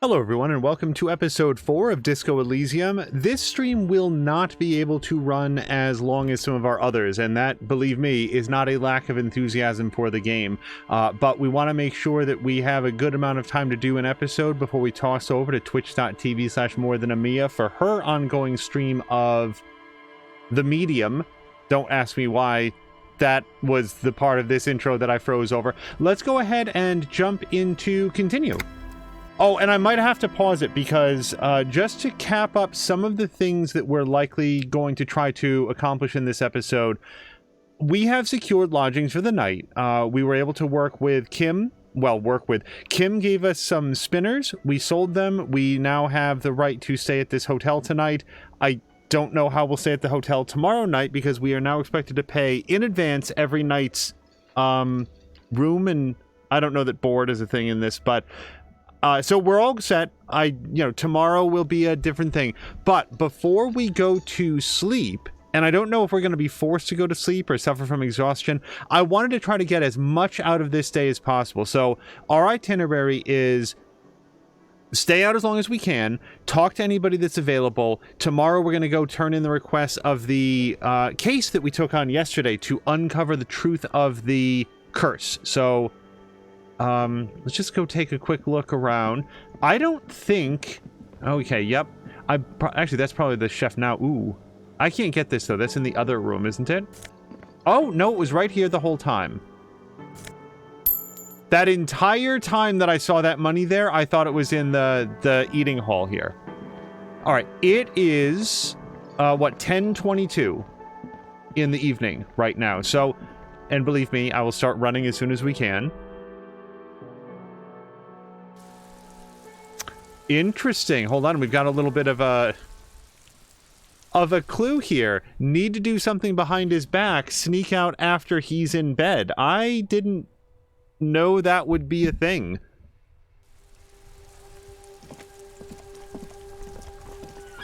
Hello everyone and welcome to episode 4 of Disco Elysium. This stream will not be able to run as long as some of our others, and that, believe me, is not a lack of enthusiasm for the game. But we want to make sure that we have a good amount of time to do an episode before we toss over to twitch.tv/morethanamia for her ongoing stream of The Medium. Don't ask me why that was the part of this intro that I froze over. Let's go ahead and jump into continue. Oh, and I might have to pause it because just to cap up some of the things that we're likely going to try to accomplish in this episode, we have secured lodgings for the night. We were able to work with Kim. Kim gave us some spinners. We sold them. We now have the right to stay at this hotel tonight. I don't know how we'll stay at the hotel tomorrow night because we are now expected to pay in advance every night's room, and I don't know that board is a thing in this, but so we're all set. Tomorrow will be a different thing. But before we go to sleep, and I don't know if we're going to be forced to go to sleep or suffer from exhaustion, I wanted to try to get as much out of this day as possible. So our itinerary is stay out as long as we can, talk to anybody that's available. Tomorrow we're going to go turn in the request of the case that we took on yesterday to uncover the truth of the curse. So let's just go take a quick look around. I don't think... Okay, yep. Actually, that's probably the chef now. Ooh. I can't get this, though. That's in the other room, isn't it? Oh, no, it was right here the whole time. That entire time that I saw that money there, I thought it was in the eating hall here. All right, it is, 10:22 in the evening right now. So, and believe me, I will start running as soon as we can. Interesting. Hold on, we've got a little bit of a clue here. Need to do something behind his back, sneak out after he's in bed. I didn't know that would be a thing.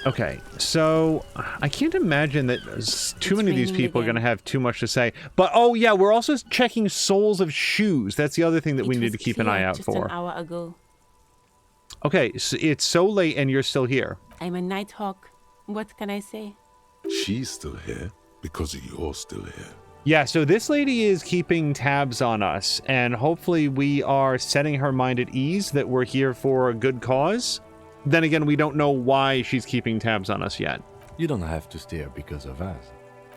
Okay, so I can't imagine that too many of these people are going to have too much to say. But, oh yeah, we're also checking soles of shoes. That's the other thing that we need to keep an eye out for. Just an hour ago. Okay, so it's so late and you're still here. I'm a nighthawk. What can I say? She's still here because you're still here. Yeah, so this lady is keeping tabs on us, and hopefully we are setting her mind at ease that we're here for a good cause. Then again, we don't know why she's keeping tabs on us yet. You don't have to stay because of us.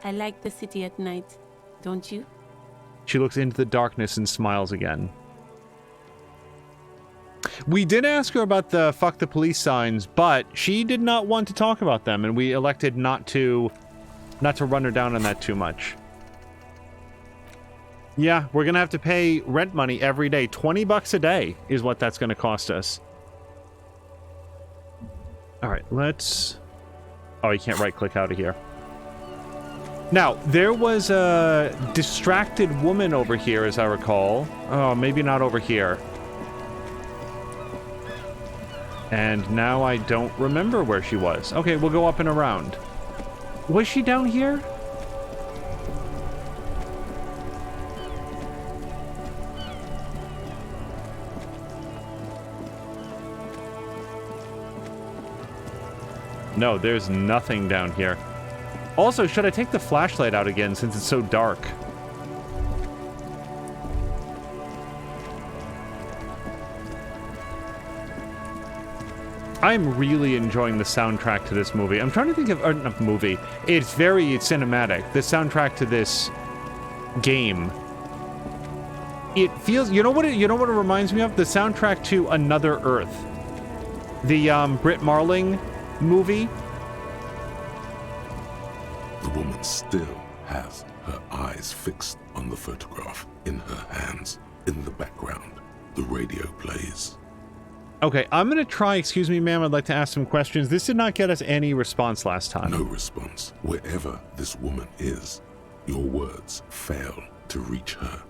I like the city at night, don't you? She looks into the darkness and smiles again. We did ask her about the fuck the police signs, but she did not want to talk about them, and we elected not to run her down on that too much. Yeah, we're gonna have to pay rent money every day. $20 a day is what that's gonna cost us. Alright, let's... Oh, you can't right-click out of here. Now, there was a distracted woman over here, as I recall. Oh, maybe not over here. And now I don't remember where she was. Okay, we'll go up and around. Was she down here? No, there's nothing down here. Also, should I take the flashlight out again since it's so dark? I'm really enjoying the soundtrack to this movie. I'm trying to think of a movie. It's very cinematic. The soundtrack to this game. It feels, you know what it reminds me of? The soundtrack to Another Earth. The Brit Marling movie. The woman still has her eyes fixed on the photograph in her hands. In the background, the radio plays. Okay, I'm going to try, excuse me, ma'am, I'd like to ask some questions. This did not get us any response last time. No response. Wherever this woman is, your words fail to reach her.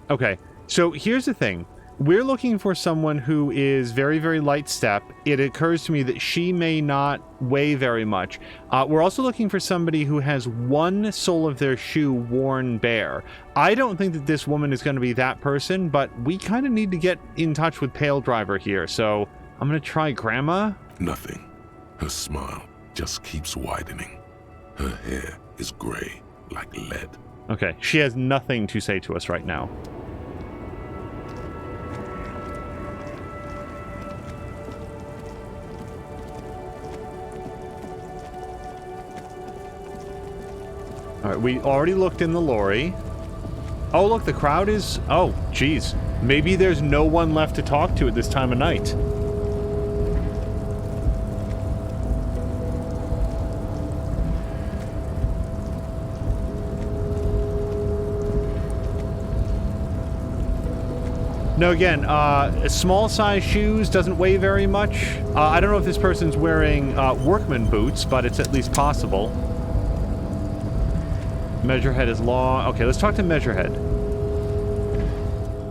Okay, so here's the thing. We're looking for someone who is very, very light step. It occurs to me that she may not weigh very much. We're also looking for somebody who has one sole of their shoe worn bare. I don't think that this woman is going to be that person, but we kind of need to get in touch with Pale Driver here. So I'm gonna try Grandma. Nothing. Her smile just keeps widening. Her hair is gray like lead. Okay, she has nothing to say to us right now. All right, we already looked in the lorry. Oh, look, the crowd is... Oh, geez. Maybe there's no one left to talk to at this time of night. No, again, small size shoes, doesn't weigh very much. I don't know if this person's wearing workman boots, but it's at least possible. Measurehead is long. Okay, let's talk to Measurehead.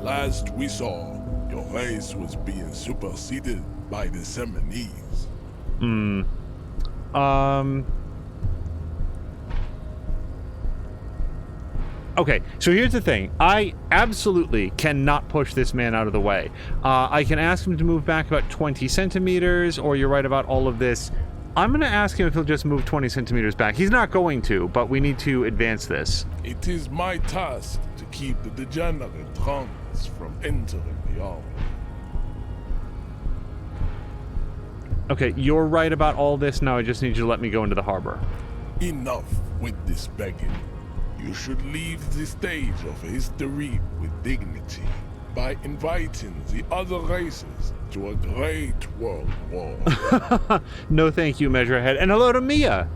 Last we saw, your race was being superseded by the Seminese. Okay, so here's the thing. I absolutely cannot push this man out of the way. I can ask him to move back about 20 centimeters, or you're right about all of this. I'm going to ask him if he'll just move 20 centimeters back. He's not going to, but we need to advance this. It is my task to keep the degenerate drunks from entering the army. Okay, you're right about all this. Now I just need you to let me go into the harbor. Enough with this begging. You should leave the stage of history with dignity by inviting the other races to a great world war. No thank you, Measurehead. And hello to Mia.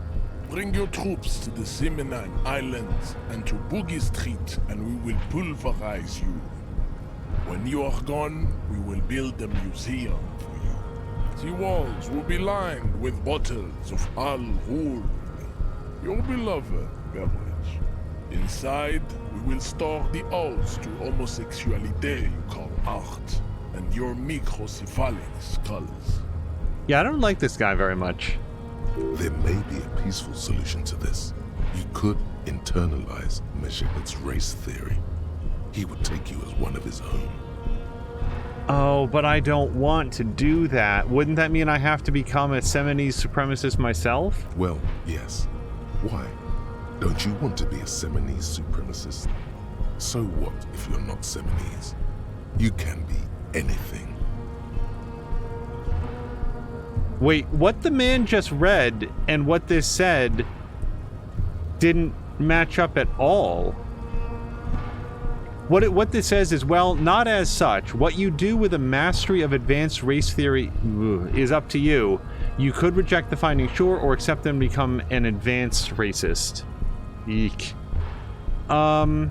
Bring your troops to the Seminine Islands and to Boogie Street, and we will pulverize you. When you are gone, we will build a museum for you. The walls will be lined with bottles of Al Ghul, your beloved beverage. Inside, we will store the odes to homosexuality you call art, and your microcephalic skulls. Yeah, I don't like this guy very much. There may be a peaceful solution to this. You could internalize Measurehead's race theory. He would take you as one of his own. Oh, but I don't want to do that. Wouldn't that mean I have to become a Seminese supremacist myself? Well, yes. Why? Don't you want to be a Seminese supremacist? So what if you're not Seminese? You can be anything. Wait, what the man just read and what this said didn't match up at all. What this says is, well, not as such. What you do with a mastery of advanced race theory is up to you. You could reject the findings, sure, or accept them and become an advanced racist. Eek. So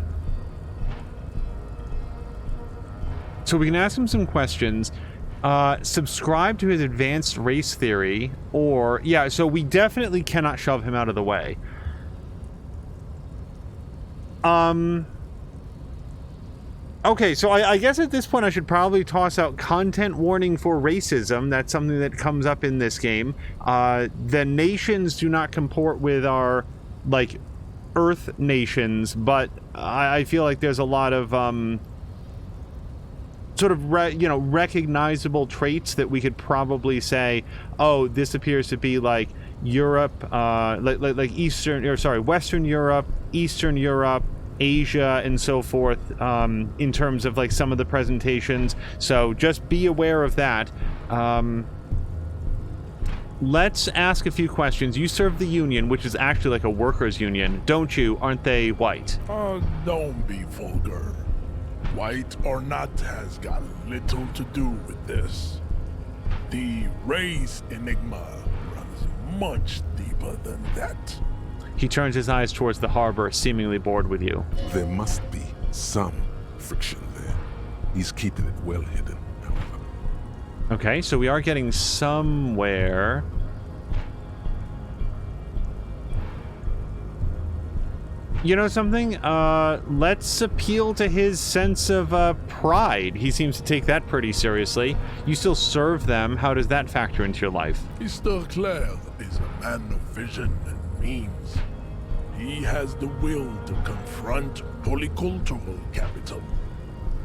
we can ask him some questions. Subscribe to his advanced race theory, or... Yeah, so we definitely cannot shove him out of the way. Okay, so I guess at this point I should probably toss out content warning for racism. That's something that comes up in this game. The nations do not comport with our, like, Earth nations, but I feel like there's a lot of, sort of, recognizable traits that we could probably say, oh, this appears to be, like, Europe, like Western Europe, Eastern Europe, Asia, and so forth, in terms of, like, some of the presentations. So just be aware of that. Let's ask a few questions. You serve the union, which is actually like a workers' union, don't you? Aren't they white? Don't be vulgar. White or not has got little to do with this. The race enigma runs much deeper than that. He turns his eyes towards the harbor, seemingly bored with you. There must be some friction there. He's keeping it well hidden, however. Okay, so we are getting somewhere. You know something? Let's appeal to his sense of pride. He seems to take that pretty seriously. You still serve them. How does that factor into your life? Mr. Clare is a man of vision and means. He has the will to confront polycultural capital.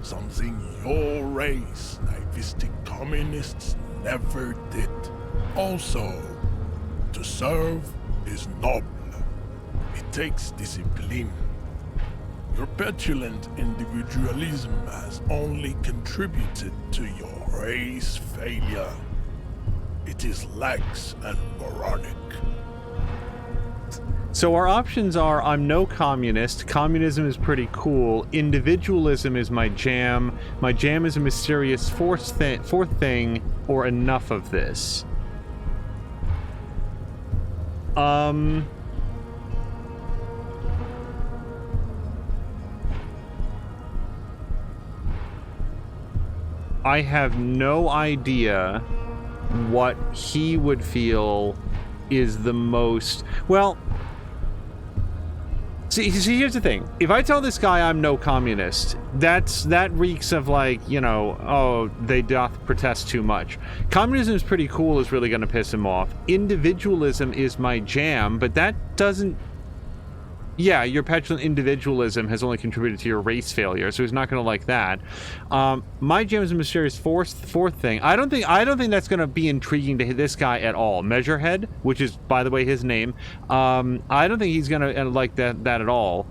Something your race, naivistic communists, never did. Also, to serve is noble. It takes discipline. Your petulant individualism has only contributed to your race failure. It is lax and moronic. So our options are: I'm no communist, communism is pretty cool, individualism is my jam is a mysterious fourth thing, or enough of this. I have no idea what he would feel is the most... Well, see, here's the thing. If I tell this guy I'm no communist, that reeks of, like, you know, oh, they doth protest too much. Communism is pretty cool is really going to piss him off. Individualism is my jam, but that doesn't... Yeah, your petulant individualism has only contributed to your race failure, so he's not going to like that. My jam is a mysterious fourth thing. I don't think that's going to be intriguing to this guy at all. Measurehead, which is, by the way, his name. I don't think he's going to like that at all.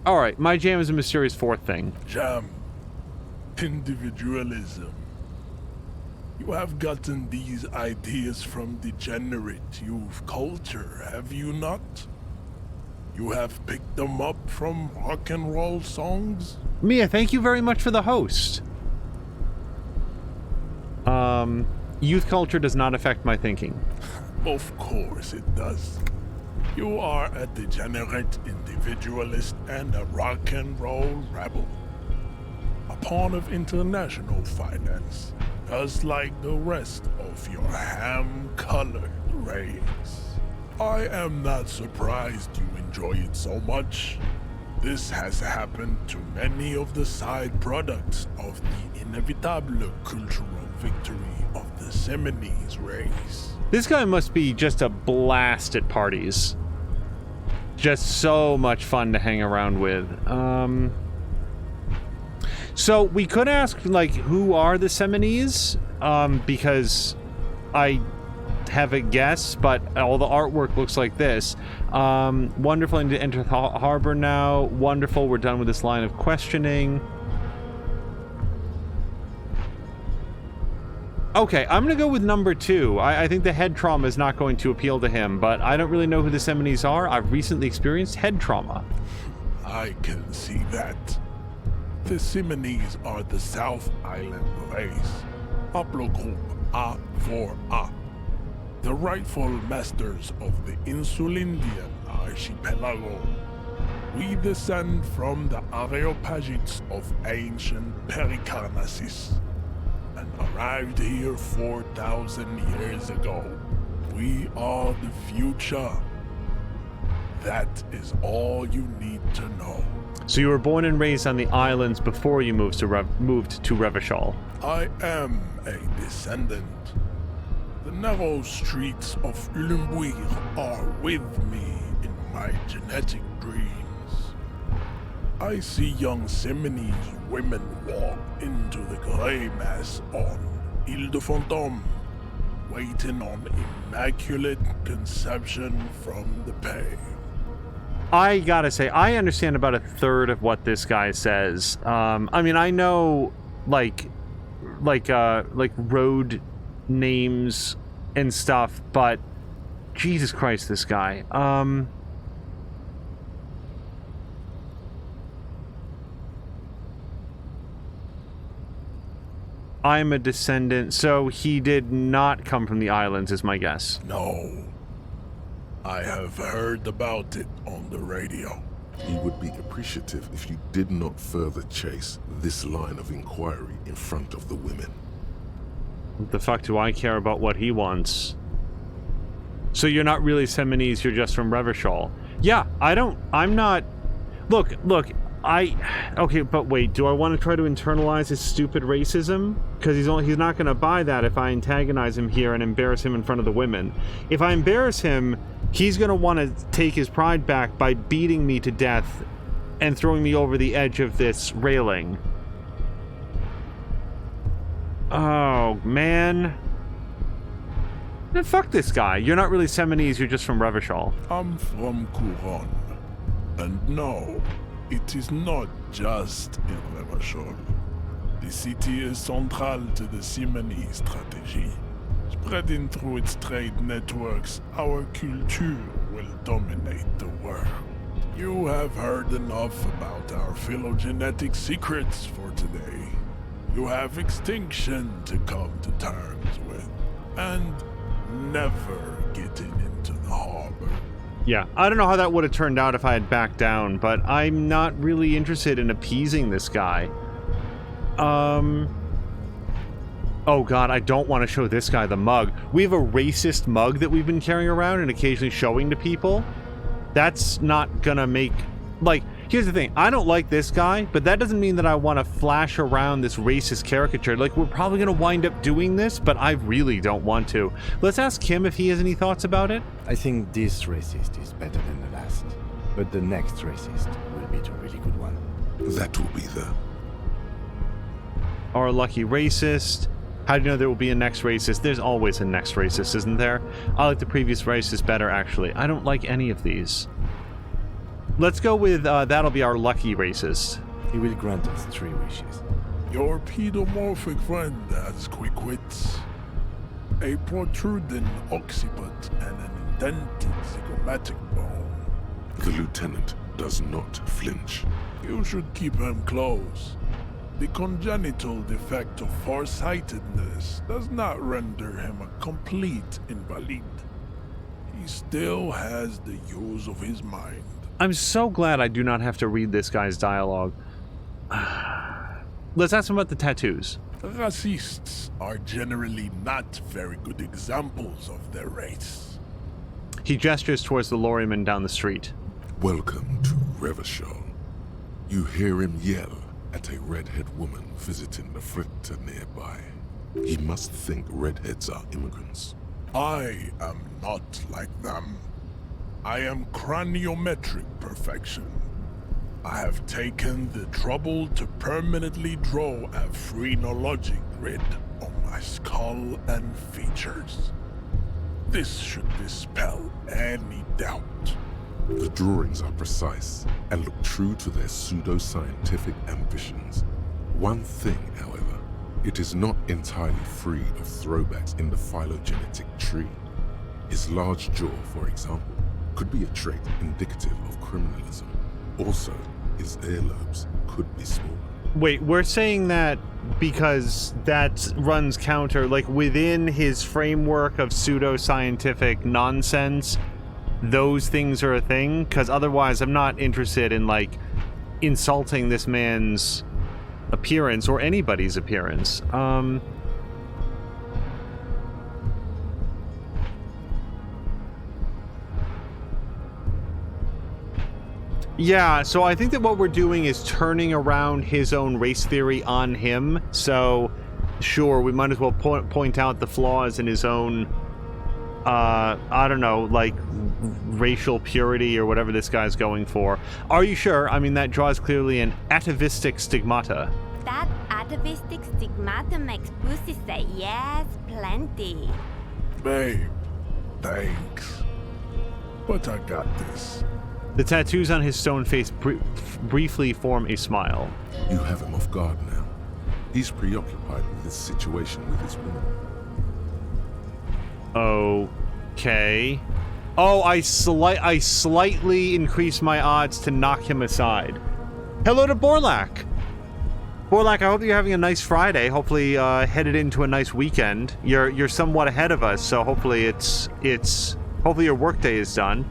All right, my jam is a mysterious fourth thing. Jam. Individualism. You have gotten these ideas from degenerate youth culture, have you not? You have picked them up from rock and roll songs? Mia, thank you very much for the host. Youth culture does not affect my thinking. Of course it does. You are a degenerate individualist and a rock and roll rebel. A pawn of international finance. Just like the rest of your ham-colored race. I am not surprised you enjoy it so much. This has happened to many of the side products of the inevitable cultural victory of the Seminoles race. This guy must be just a blast at parties. Just so much fun to hang around with. So we could ask, like, who are the Seminoles? Because I have a guess, but all the artwork looks like this. Wonderful, and to enter the harbor now. Wonderful, we're done with this line of questioning. Okay, I'm gonna go with number 2. I think the head trauma is not going to appeal to him, but I don't really know who the Seminoles are. I've recently experienced head trauma. I can see that. The Seminoles are the South Island race, haplogroup A4A, the rightful masters of the Insulindian archipelago. We descend from the Areopagites of ancient Pericarnassus and arrived here 4,000 years ago. We are the future. That is all you need to know. So you were born and raised on the islands before you moved to Revachol. I am a descendant. The narrow streets of Ulumbuir are with me in my genetic dreams. I see young Seminoles women walk into the grey mass on Ile de Fantôme, waiting on immaculate conception from the Pay. I gotta say, I understand about a third of what this guy says. I mean, I know, like road names and stuff, but Jesus Christ, this guy. I'm a descendant, so he did not come from the islands, is my guess. No. I have heard about it on the radio. He would be appreciative if you did not further chase this line of inquiry in front of the women. What the fuck do I care about what he wants? So you're not really Seminoles, you're just from Revachol. Yeah, I'm not... Look, okay, but wait, do I want to try to internalize his stupid racism? Because he's not going to buy that if I antagonize him here and embarrass him in front of the women. If I embarrass him, he's going to want to take his pride back by beating me to death and throwing me over the edge of this railing. Oh, man. Then fuck this guy. You're not really Seminese, you're just from Revachol. I'm from Couronne. And no, it is not just in Revachol. The city is central to the Simony strategy. Spreading through its trade networks, our culture will dominate the world. You have heard enough about our phylogenetic secrets for today. You have extinction to come to terms with, and never getting into the harbor. Yeah, I don't know how that would have turned out if I had backed down, but I'm not really interested in appeasing this guy. Oh god, I don't want to show this guy the mug. We have a racist mug that we've been carrying around and occasionally showing to people. That's not gonna make... Like, here's the thing. I don't like this guy, but that doesn't mean that I want to flash around this racist caricature. Like, we're probably gonna wind up doing this, but I really don't want to. Let's ask him if he has any thoughts about it. I think this racist is better than the last. But the next racist will be the really good one. That will be the... Our lucky racist. How do you know there will be a next racist? There's always a next racist, isn't there? I like the previous racist better, actually. I don't like any of these. Let's go with, that'll be our lucky racist. He will grant us 3 wishes. Your pedomorphic friend has quick wits, a protruding occiput, and an indented zygomatic bone. The lieutenant does not flinch. You should keep him close. The congenital defect of farsightedness does not render him a complete invalid. He still has the use of his mind. I'm so glad I do not have to read this guy's dialogue. Let's ask him about the tattoos. Racists are generally not very good examples of their race. He gestures towards the lorryman down the street. Welcome to Revachol. You hear him yell at a redhead woman visiting the fritter nearby. He must think redheads are immigrants. I am not like them. I am craniometric perfection. I have taken the trouble to permanently draw a phrenologic grid on my skull and features. This should dispel any doubt. The drawings are precise and look true to their pseudo-scientific ambitions. One thing, however, it is not entirely free of throwbacks in the phylogenetic tree. His large jaw, for example, could be a trait indicative of criminalism. Also, his earlobes could be small. Wait, we're saying that because that runs counter, like within his framework of pseudo-scientific nonsense, those things are a thing? Because otherwise I'm not interested in, like, insulting this man's appearance or anybody's appearance. Yeah, so I think that what we're doing is turning around his own race theory on him. So, sure, we might as well point out the flaws in his own, I don't know, like, racial purity or whatever this guy's going for. Are you sure? I mean, that draws clearly an atavistic stigmata. That atavistic stigmata makes pussy say yes, plenty. Babe, thanks. But I got this. The tattoos on his stone face briefly form a smile. You have him off guard now. He's preoccupied with his situation with his woman. Okay. Oh, I slightly increased my odds to knock him aside. Hello to Borlak. Borlak, I hope you're having a nice Friday. Hopefully, headed into a nice weekend. You're somewhat ahead of us, so hopefully hopefully your workday is done.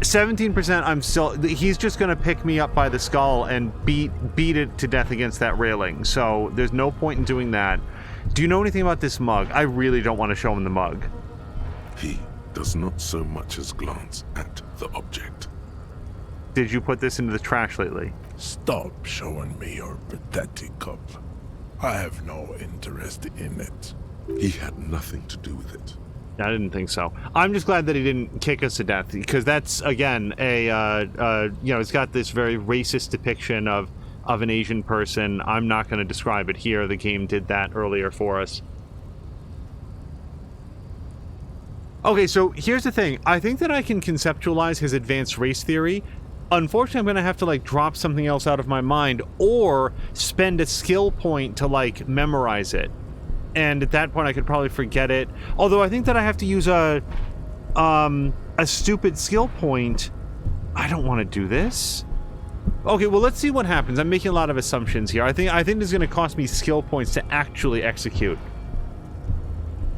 17%, I'm still... He's just gonna pick me up by the skull and beat it to death against that railing, so there's no point in doing that. Do you know anything about this mug? I really don't want to show him the mug. He does not so much as glance at the object. Did you put this into the trash lately? Stop showing me your pathetic cup. I have no interest in it. He had nothing to do with it. I didn't think so. I'm just glad that he didn't kick us to death, because that's, again, it's got this very racist depiction of of an Asian person. I'm not going to describe it here. The game did that earlier for us. Okay, so here's the thing. I think that I can conceptualize his advanced race theory. Unfortunately, I'm going to have to, like, drop something else out of my mind or spend a skill point to, like, memorize it. And at that point, I could probably forget it. Although I think that I have to use a stupid skill point. I don't want to do this. Okay, well, let's see what happens. I'm making a lot of assumptions here. I think this is going to cost me skill points to actually execute.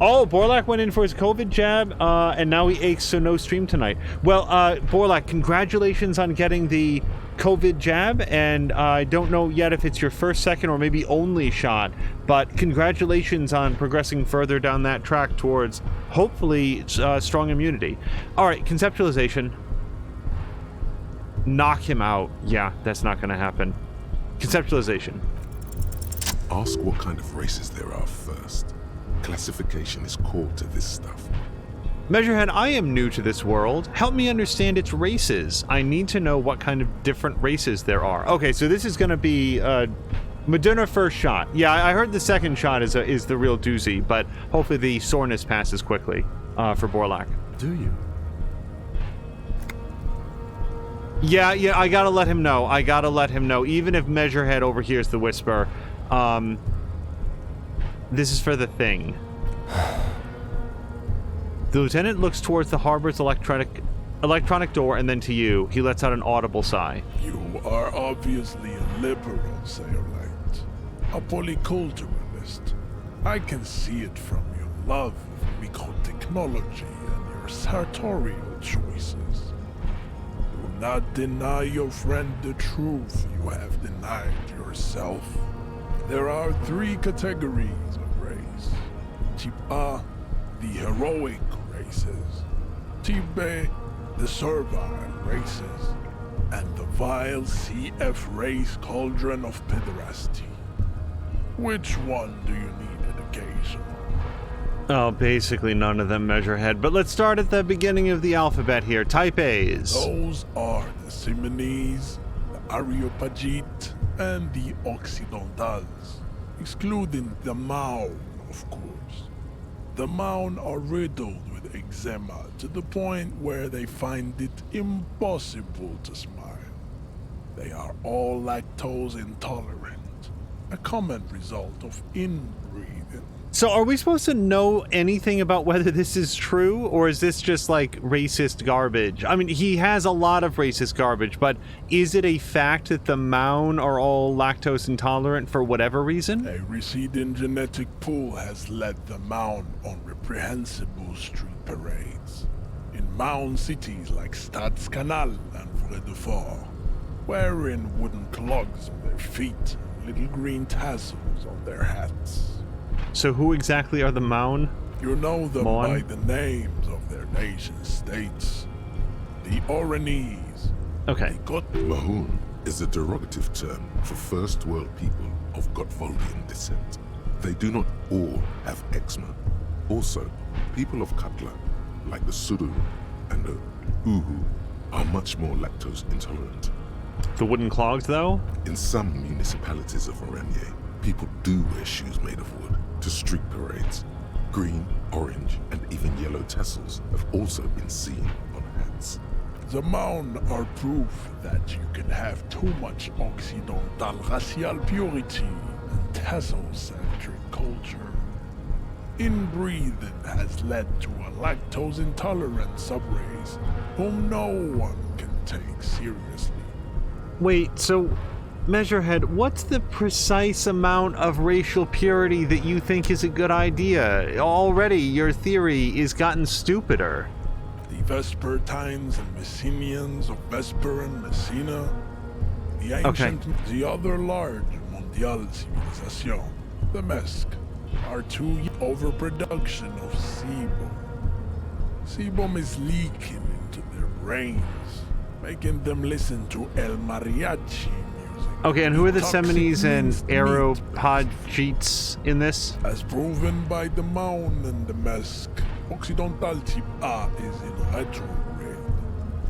Oh, Borlak went in for his COVID jab, and now he aches, so no stream tonight. Well, Borlak, congratulations on getting the COVID jab, and I don't know yet if it's your first, second, or maybe only shot, but congratulations on progressing further down that track towards, hopefully, strong immunity. All right, conceptualization. Knock him out. Yeah, that's not going to happen. Conceptualization. Ask what kind of races there are first. Classification is core to this stuff. Measurehead, I am new to this world. Help me understand its races. I need to know what kind of different races there are. Okay, so this is going to be Moderna first shot. Yeah, I heard the second shot is the real doozy, but hopefully the soreness passes quickly for Borlak. Do you? Yeah, I gotta let him know. Even if Measurehead overhears the whisper. This is for the thing. The lieutenant looks towards the harbor's electronic door and then to you. He lets out an audible sigh. You are obviously a liberal, Sayerlight. A polyculturalist. I can see it from your love of microtechnology and your sartorial choices. Do not deny your friend the truth you have denied yourself. There are 3 categories of race. Type A, the heroic races. Type B, the servile races. And the vile CF race cauldron of pederasty. Which one do you need education on? Oh, basically none of them, Measurehead. But let's start at the beginning of the alphabet here. Type A's. Those are the Simonese, the Areopagite, and the Occidentals, excluding the Maun, of course. The Maun are riddled with eczema to the point where they find it impossible to smile. They are all lactose intolerant, a common result of inbreeding. So are we supposed to know anything about whether this is true, or is this just, like, racist garbage? I mean, he has a lot of racist garbage, but is it a fact that the Maun are all lactose intolerant for whatever reason? A receding genetic pool has led the Maun on reprehensible street parades. In Maun cities like Stadskanal and Vredefort, wearing wooden clogs on their feet and little green tassels on their hats. So who exactly are the Maun? You know them Mon? by the names of their nation states. The Oranese. Okay. Mahun is a derogative term for first world people of Gotvoldian descent. They do not all have eczema. Also, people of Katla, like the Suru and the Uhu, are much more lactose intolerant. The wooden clogs, though? In some municipalities of Oranje, people do wear shoes made of wood to street parades. Green, orange, and even yellow tassels have also been seen on hats. The Maun are proof that you can have too much Occidental racial purity and tassel-centric culture. Inbreeding has led to a lactose-intolerant subrace whom no one can take seriously. Wait, so, Measurehead, what's the precise amount of racial purity that you think is a good idea? Already, your theory is gotten stupider. The Vespertines and Messenians of Vesper and Messina, the ancient, the other large Mondial civilization, the Mesk, are too overproduction of sebum. Sebum is leaking into their brains, making them listen to El Mariachi music. Okay, and who are the Seminese and Areopagites in this? As proven by the Maun and the Mesk, Occidental type A is in retrograde.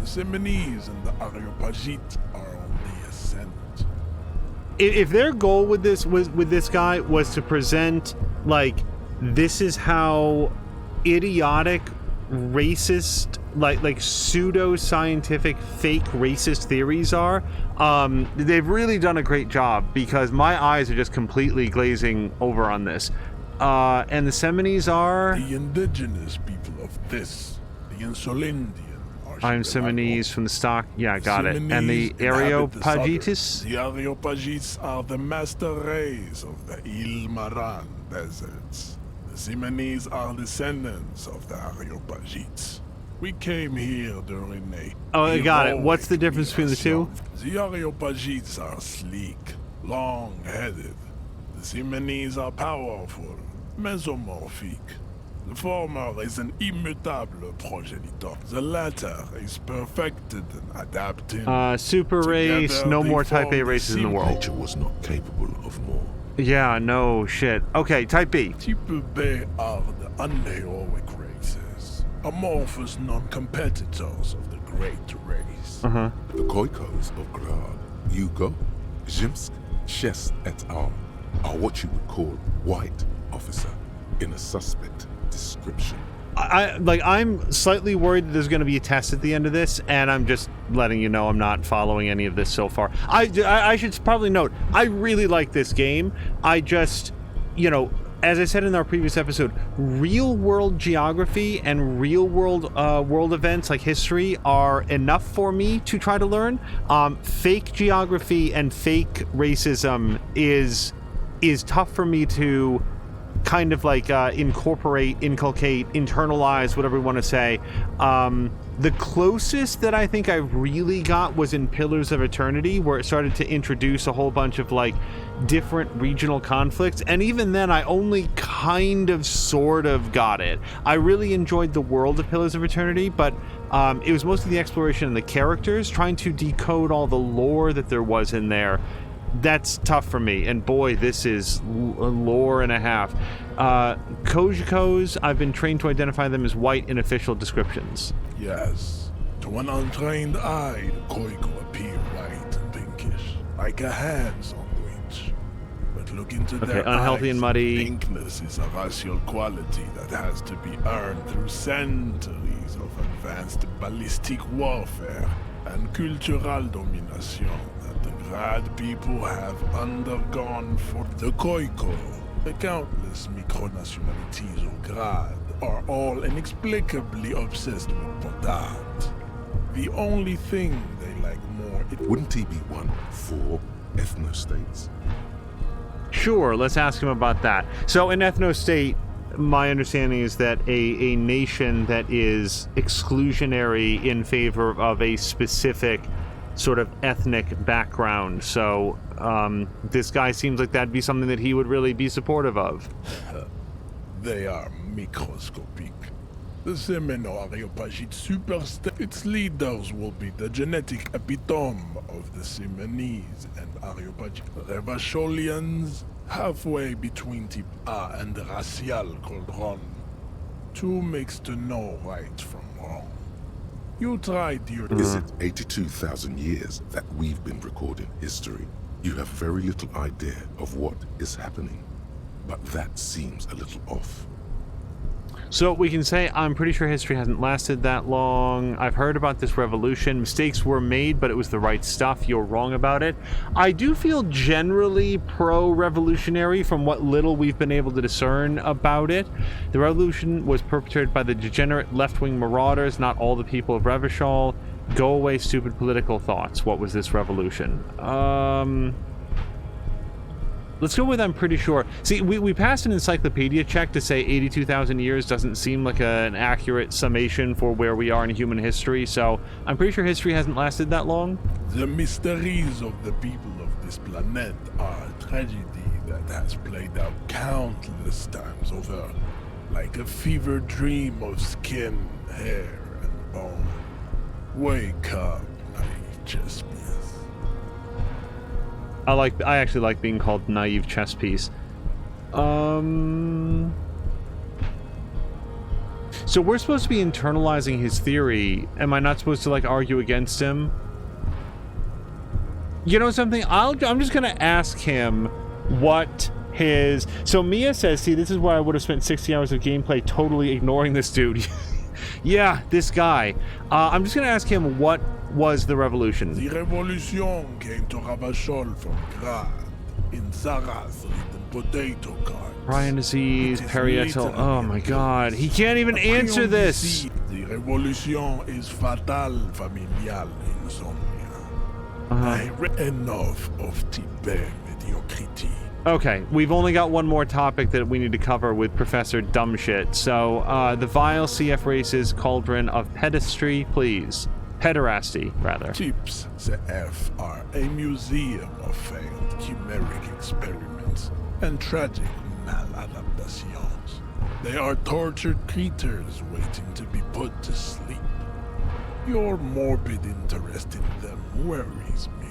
The Seminese and the Areopagite are on the ascent. if their goal with this guy was to present like this is how idiotic, racist, like pseudo-scientific, fake racist theories are, they've really done a great job, because my eyes are just completely glazing over on this. And the Semines are... The indigenous people of this, the Insulindian. I'm Semines from the stock. Yeah, got it. And the Areopagites? The Areopagites are the master race of the Ilmaran deserts. The Semines are descendants of the Areopagites. We came here during a... Oh, I got it. What's the difference between the two? The Areopagites are sleek, long-headed. The Semines are powerful, mesomorphic. The former is an immutable progenitor. The latter is perfected and adapting. Super race, Together no they more Type A form races in the world. Nature was not capable of more. Yeah, no shit. Okay, Type B. Type B are the unheroic races, amorphous non-competitors of the great race. Uh-huh. The Koikos of Grad, Yugo, Zhimsk, Shest et al. Are what you would call white, officer, in a suspect description. I'm slightly worried that there's going to be a test at the end of this, and I'm just letting you know I'm not following any of this so far. I should probably note, I really like this game. I just, as I said in our previous episode, real-world geography and real-world world events like history are enough for me to try to learn. Fake geography and fake racism is tough for me to kind of like inculcate, internalize, whatever you want to say. The closest that I think I really got was in Pillars of Eternity, where it started to introduce a whole bunch of like different regional conflicts, and even then I only kind of sort of got it. I really enjoyed the world of Pillars of Eternity, but it was mostly the exploration and the characters, trying to decode all the lore that there was in there. That's tough for me, and boy, this is a lore and a half. Kojikos, I've been trained to identify them as white in official descriptions. Yes. To an untrained eye, the Koiko appear white and pinkish, like a hands on which. But look into their unhealthy eyes, and muddy. Pinkness is a racial quality that has to be earned through centuries of advanced ballistic warfare and cultural domination that the Grad people have undergone for the Koiko. The countless micronationalities of Grad are all inexplicably obsessed with Podat. The only thing they like more... Wouldn't he be one for ethnostates? Sure, let's ask him about that. So in ethnostate, my understanding is that a nation that is exclusionary in favor of a specific sort of ethnic background. So this guy seems like that'd be something that he would really be supportive of. They are microscopic. The Semino Areopagite superstate, its leaders will be the genetic epitome of the Semenese and Areopagite Revacholians, halfway between type A and the racial cauldron. Two makes to know right from wrong. You tried your... Is it 82,000 years that we've been recording history? You have very little idea of what is happening, but that seems a little off. So we can say I'm pretty sure history hasn't lasted that long. I've heard about this revolution. Mistakes were made, but it was the right stuff. You're wrong about it. I do feel generally pro-revolutionary from what little we've been able to discern about it. The revolution was perpetrated by the degenerate left-wing marauders, not all the people of Revachol. Go away, stupid political thoughts. What was this revolution? Let's go with I'm pretty sure. See, we passed an encyclopedia check to say 82,000 years doesn't seem like an accurate summation for where we are in human history, so I'm pretty sure history hasn't lasted that long. The mysteries of the people of this planet are a tragedy that has played out countless times over, like a fever dream of skin, hair, and bone. Wake up, naive chess piece. I actually like being called naive chess piece. So we're supposed to be internalizing his theory. Am I not supposed to like argue against him? You know something? I'm just gonna ask him what his... So Mia says, see, this is where I would have spent 60 hours of gameplay totally ignoring this dude. Yeah, this guy. I'm just gonna ask him what was the revolution. The revolution came to Ravachol from Grad, in Zaraz, written potato cards. Brian disease, It is parietal. later Oh my god, he can't even answer this. The revolution is fatal familial insomnia. Enough of Tibet mediocrity. Okay, we've only got one more topic that we need to cover with Professor Dumbshit. So, the vile CF races cauldron of pedestry, please. Pederasty, rather. Tips the F are a museum of failed chimeric experiments and tragic maladaptations. They are tortured creatures waiting to be put to sleep. Your morbid interest in them worries me.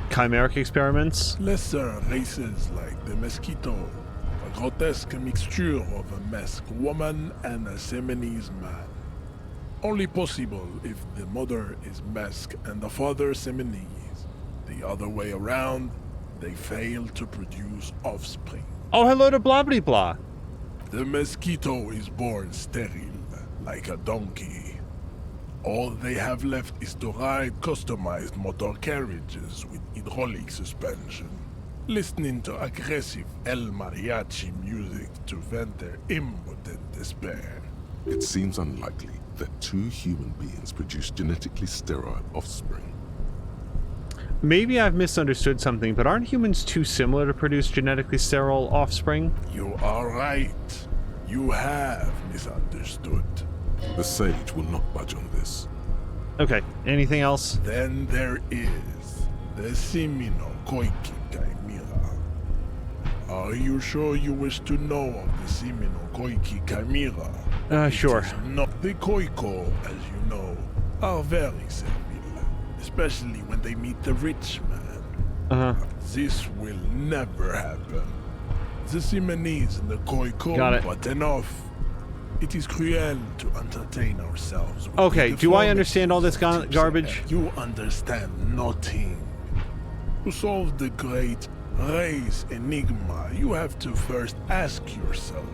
Chimeric experiments? Lesser races like the mosquito, a grotesque mixture of a masked woman and a Seminese man. Only possible if the mother is masked and the father Seminese. The other way around, they fail to produce offspring. Oh, hello to blah blah blah. The mosquito is born sterile, like a donkey. All they have left is to ride customized motor carriages with hydraulic suspension, listening to aggressive El Mariachi music to vent their impotent despair. It seems unlikely that two human beings produce genetically sterile offspring. Maybe I've misunderstood something, but aren't humans too similar to produce genetically sterile offspring? You are right. You have misunderstood. The sage will not budge on this. Okay, anything else? Then there is the Simino Koiki Chimera. Are you sure you wish to know of the Simino Koiki Chimera? Sure. It is not the Koiko, as you know, are very servile, especially when they meet the rich man. This will never happen. The Simonese and the Koiko, Got it. but enough. It is cruel to entertain ourselves with Okay, the do I understand all this deformities garbage? You understand nothing. To solve the great race enigma, you have to first ask yourself,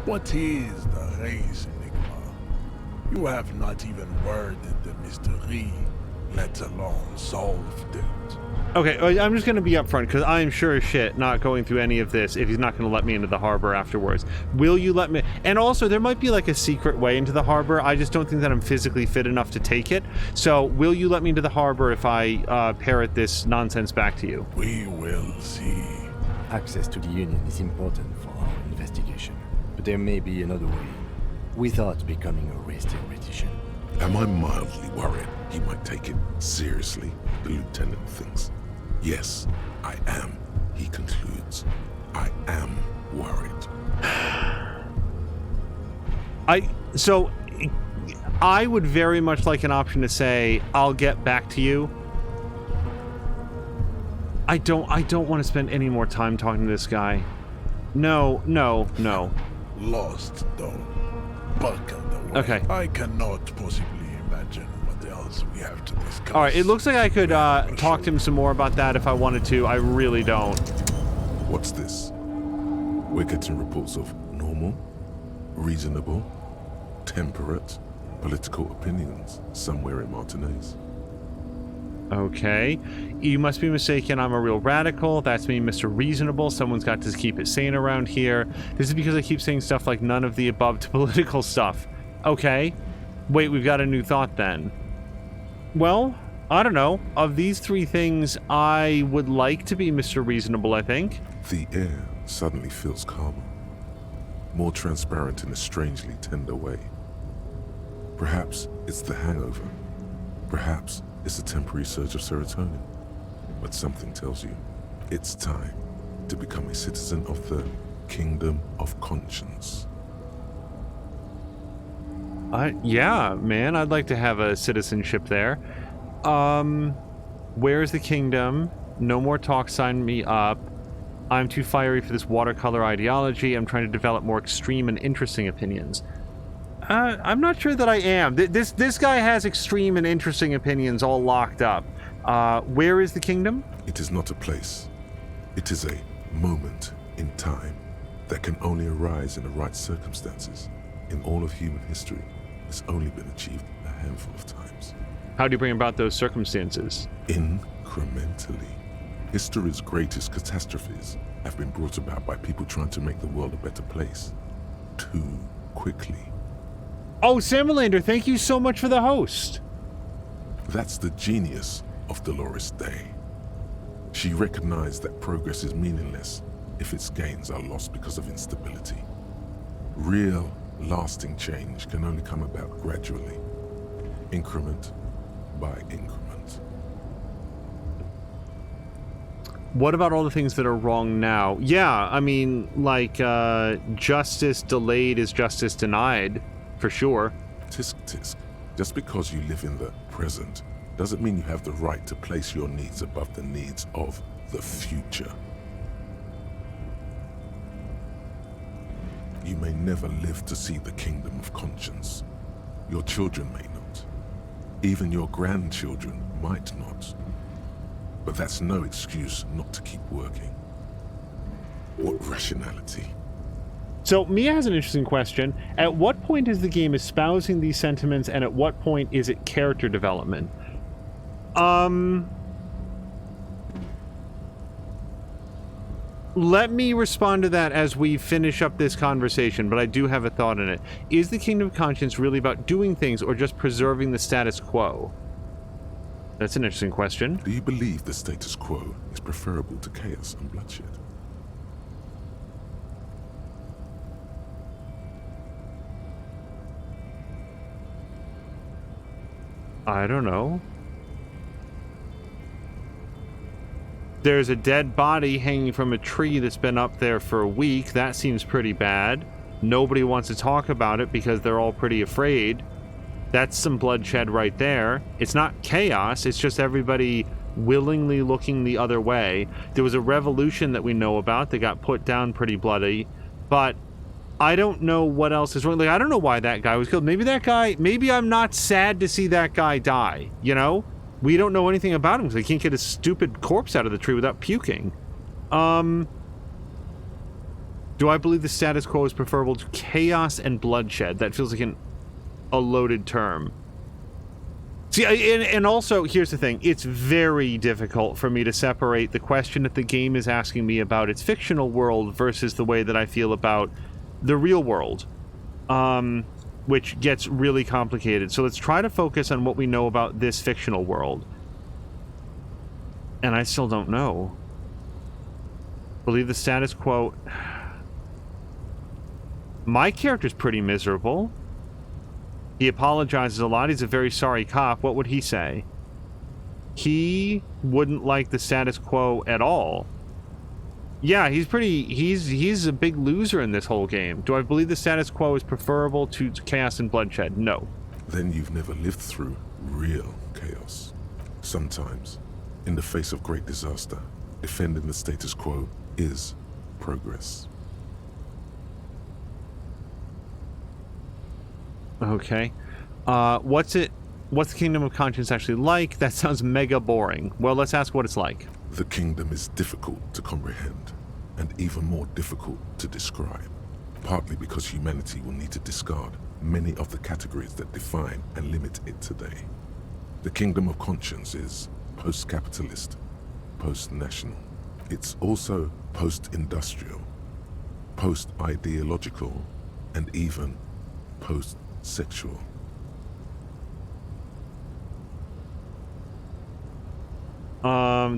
what is the race enigma? You have not even worded the mystery, let alone solved it. Okay, I'm just going to be upfront, because I am sure as shit not going through any of this if he's not going to let me into the harbor afterwards. Will you let me? And also, there might be like a secret way into the harbor. I just don't think that I'm physically fit enough to take it. So, will you let me into the harbor if I parrot this nonsense back to you? We will see. Access to the Union is important for our investigation, but there may be another way, without becoming a race theoretician. Am I mildly worried he might take it seriously, the lieutenant thinks? Yes, I am, he concludes. I am worried. I would very much like an option to say, I'll get back to you. I don't want to spend any more time talking to this guy. No. Lost, though. Buckled away. Okay. I cannot possibly imagine what else we have to discuss. Alright, it looks like I could talk to him some more about that if I wanted to. I really don't. What's this? We're getting reports of normal, reasonable, temperate, political opinions somewhere in Martinez. Okay. You must be mistaken. I'm a real radical. That's me, Mr. Reasonable. Someone's got to keep it sane around here. This is because I keep saying stuff like none of the above to political stuff. Okay. Wait, we've got a new thought then. Well, I don't know. Of these three things, I would like to be Mr. Reasonable, I think. The air suddenly feels calmer, more transparent in a strangely tender way. Perhaps it's the hangover. Perhaps it's a temporary surge of serotonin. But something tells you it's time to become a citizen of the Kingdom of Conscience. Yeah, man, I'd like to have a citizenship there. Where's the kingdom? No more talk, sign me up. I'm too fiery for this watercolor ideology. I'm trying to develop more extreme and interesting opinions. I'm not sure that I am. This guy has extreme and interesting opinions all locked up. Where is the kingdom? It is not a place. It is a moment in time that can only arise in the right circumstances. In all of human history, it's only been achieved a handful of times. How do you bring about those circumstances? Incrementally. History's greatest catastrophes have been brought about by people trying to make the world a better place. Too quickly. Oh, Samalander, thank you so much for the host. That's the genius of Dolores Day. She recognized that progress is meaningless if its gains are lost because of instability. Real, lasting change can only come about gradually, increment by increment. What about all the things that are wrong now? Yeah, I mean, like, justice delayed is justice denied, for sure. Tisk tisk. Just because you live in the present doesn't mean you have the right to place your needs above the needs of the future. You may never live to see the kingdom of conscience. Your children may not. Even your grandchildren might not. But that's no excuse not to keep working. What rationality? So, Mia has an interesting question. At what point is the game espousing these sentiments, and at what point is it character development? Let me respond to that as we finish up this conversation, but I do have a thought in it. Is the Kingdom of Conscience really about doing things or just preserving the status quo? That's an interesting question. Do you believe the status quo is preferable to chaos and bloodshed? I don't know. There's a dead body hanging from a tree that's been up there for a week. That seems pretty bad. Nobody wants to talk about it because they're all pretty afraid. That's some bloodshed right there. It's not chaos, it's just everybody willingly looking the other way. There was a revolution that we know about that got put down pretty bloody, but I don't know what else is wrong. Like, I don't know why that guy was killed. Maybe I'm not sad to see that guy die, you know? We don't know anything about him because they can't get his stupid corpse out of the tree without puking. Do I believe the status quo is preferable to chaos and bloodshed? That feels like a loaded term. See, and also, here's the thing. It's very difficult for me to separate the question that the game is asking me about its fictional world versus the way that I feel about the real world, which gets really complicated. So let's try to focus on what we know about this fictional world. And I still don't know. Believe the status quo. My character's pretty miserable. He apologizes a lot. He's a very sorry cop. What would he say? He wouldn't like the status quo at all. Yeah, he's a big loser in this whole game. Do I believe the status quo is preferable to chaos and bloodshed? No. Then you've never lived through real chaos. Sometimes, in the face of great disaster, defending the status quo is progress. Okay. What's the Kingdom of Conscience actually like? That sounds mega boring. Well, let's ask what it's like. The kingdom is difficult to comprehend, and even more difficult to describe, partly because humanity will need to discard many of the categories that define and limit it today. The Kingdom of Conscience is post-capitalist, post-national. It's also post-industrial, post-ideological, and even post-sexual.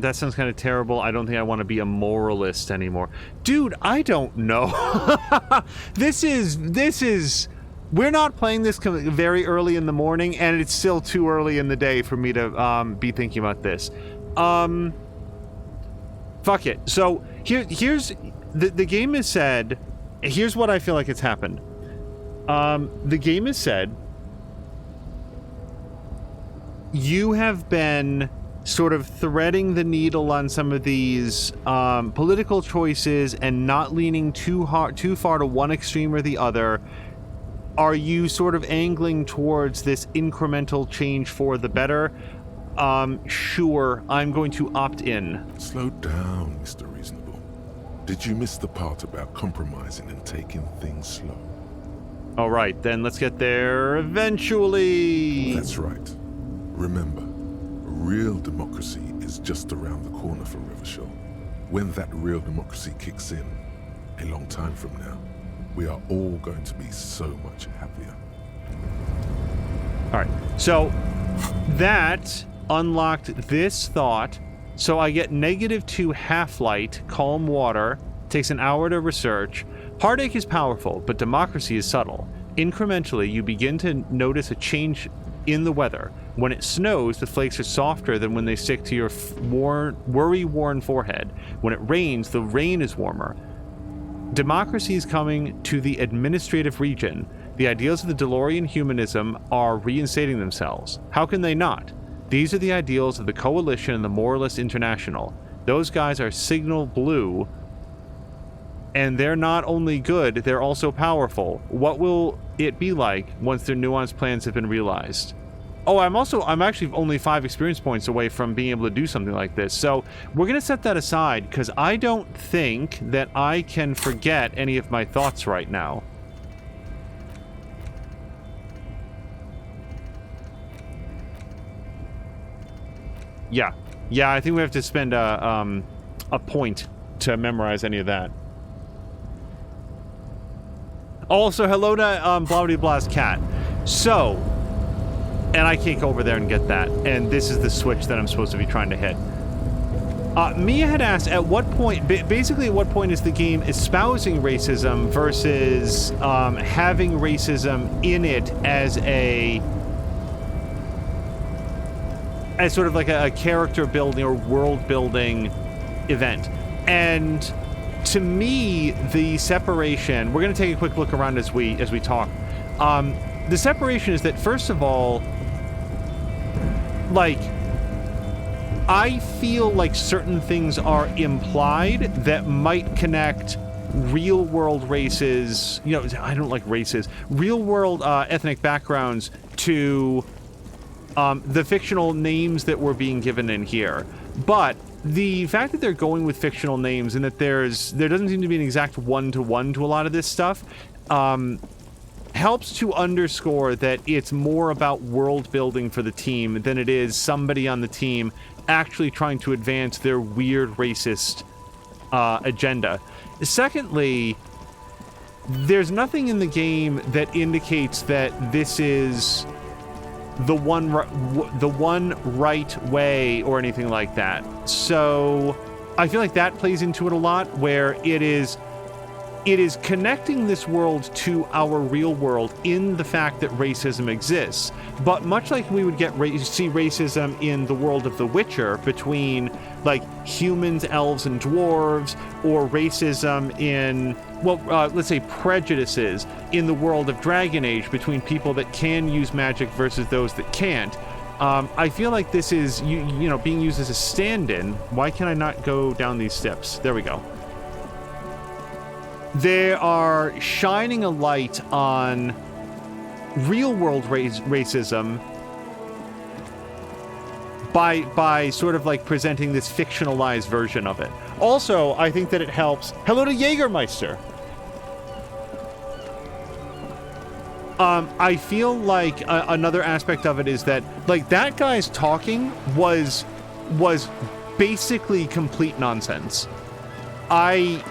That sounds kind of terrible. I don't think I want to be a moralist anymore. Dude, I don't know. This is... We're not playing this very early in the morning, and it's still too early in the day for me to be thinking about this. Fuck it. So, here's... The game has said... Here's what I feel like it's happened. The game has said... You have been sort of threading the needle on some of these political choices and not leaning too far to one extreme or the other. Are you sort of angling towards this incremental change for the better? Sure, I'm going to opt in. Slow down, Mr. Reasonable. Did you miss the part about compromising and taking things slow? All right, then let's get there eventually. That's right. Remember, real democracy is just around the corner for Revachol. When that real democracy kicks in, a long time from now, we are all going to be so much happier. All right, so that unlocked this thought. So I get -2 half-light, calm water, takes an hour to research. Heartache is powerful, but democracy is subtle. Incrementally, you begin to notice a change in the weather. When it snows, the flakes are softer than when they stick to your worry-worn forehead. When it rains, the rain is warmer. Democracy is coming to the administrative region. The ideals of the DeLorean humanism are reinstating themselves. How can they not? These are the ideals of the Coalition and the Moralist International. Those guys are signal blue, and they're not only good, they're also powerful. What will it be like once their nuanced plans have been realized? Oh, I'm actually only 5 experience points away from being able to do something like this. So we're going to set that aside because I don't think that I can forget any of my thoughts right now. Yeah, I think we have to spend a point to memorize any of that. Also, hello to Bloody Blah's cat. So, and I can't go over there and get that. And this is the switch that I'm supposed to be trying to hit. Mia had asked at what point, basically at what point is the game espousing racism versus having racism in it as sort of like a character building or world building event. And to me, the separation, we're going to take a quick look around as we talk. The separation is that, first of all, like, I feel like certain things are implied that might connect real world races, I don't like races, real world ethnic backgrounds to the fictional names that were being given in here. But the fact that they're going with fictional names and that there doesn't seem to be an exact one-to-one to a lot of this stuff helps to underscore that it's more about world building for the team than it is somebody on the team actually trying to advance their weird racist agenda. Secondly, there's nothing in the game that indicates that this is the one right way or anything like that. So I feel like that plays into it a lot, where it is connecting this world to our real world in the fact that racism exists. But much like we would see racism in the world of The Witcher between like humans, elves, and dwarves, or racism in, let's say prejudices in the world of Dragon Age between people that can use magic versus those that can't. I feel like this is, being used as a stand-in. Why can I not go down these steps? There we go. They are shining a light on real-world racism by sort of like presenting this fictionalized version of it. Also, I think that it helps. Hello to Jägermeister. I feel like another aspect of it is that, like, that guy's talking was basically complete nonsense. I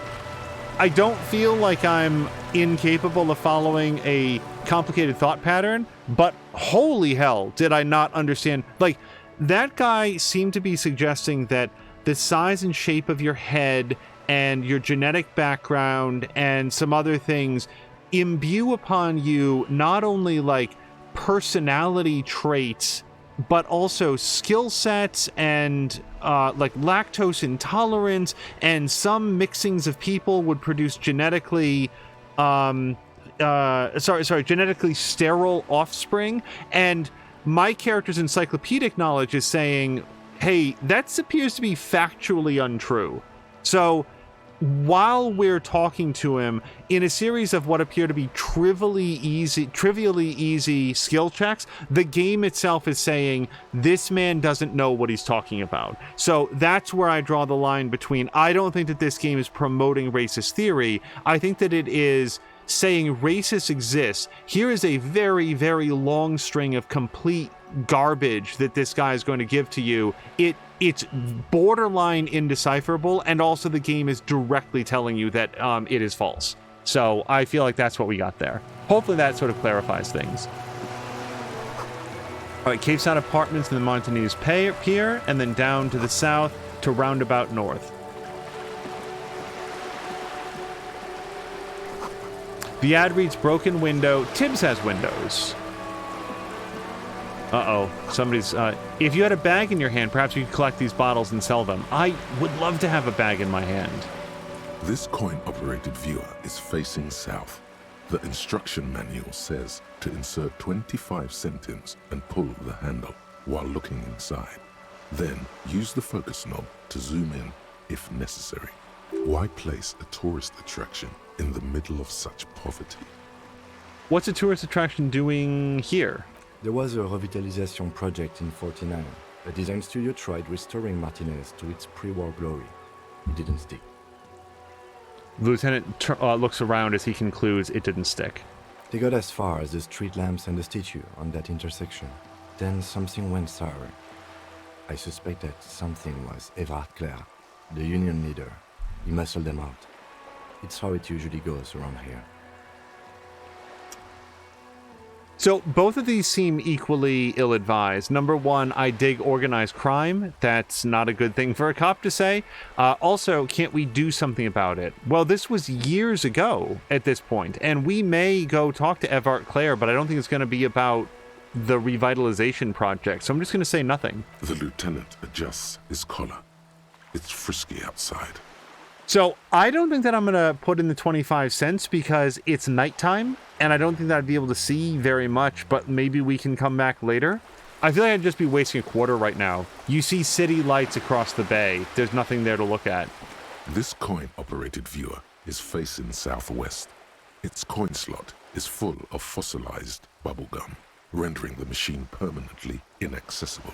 don't feel like I'm incapable of following a complicated thought pattern, but holy hell, did I not understand. Like, that guy seemed to be suggesting that the size and shape of your head and your genetic background and some other things imbue upon you not only like personality traits, but also skill sets and like lactose intolerance, and some mixings of people would produce genetically genetically sterile offspring. And my character's encyclopedic knowledge is saying, hey, that appears to be factually untrue. So while we're talking to him in a series of what appear to be trivially easy skill checks, the game itself is saying this man doesn't know what he's talking about. So that's where I draw the line between, I don't think that this game is promoting racist theory. I think that it is saying racists exist. Here is a very, very long string of complete garbage that this guy is going to give to you. It's borderline indecipherable, and also the game is directly telling you that it is false. So I feel like that's what we got there. Hopefully that sort of clarifies things. All right, Cape Sound Apartments in the Montanese Pier, and then down to the south to Roundabout North. The ad reads broken window. Tibbs has windows. Uh-oh. Somebody's... if you had a bag in your hand, perhaps you could collect these bottles and sell them. I would love to have a bag in my hand. This coin-operated viewer is facing south. The instruction manual says to insert 25 centimes and pull the handle while looking inside. Then use the focus knob to zoom in if necessary. Why place a tourist attraction in the middle of such poverty? What's a tourist attraction doing here? There was a revitalization project in 49. A design studio tried restoring Martinez to its pre-war glory. It didn't stick. The lieutenant looks around as he concludes it didn't stick. They got as far as the street lamps and the statue on that intersection. Then something went sour. I suspect that something was Everard Clare, the union leader. He muscled them out. It's how it usually goes around here. So both of these seem equally ill-advised. Number one, I dig organized crime. That's not a good thing for a cop to say. Also, can't we do something about it? Well, this was years ago at this point, and we may go talk to Everard Clare, but I don't think it's going to be about the revitalization project, so I'm just going to say nothing. The lieutenant adjusts his collar. It's frisky outside. So I don't think that I'm going to put in the 25 cents because it's nighttime, and I don't think that I'd be able to see very much, but maybe we can come back later. I feel like I'd just be wasting a quarter right now. You see city lights across the bay. There's nothing there to look at. This coin-operated viewer is facing southwest. Its coin slot is full of fossilized bubblegum, rendering the machine permanently inaccessible.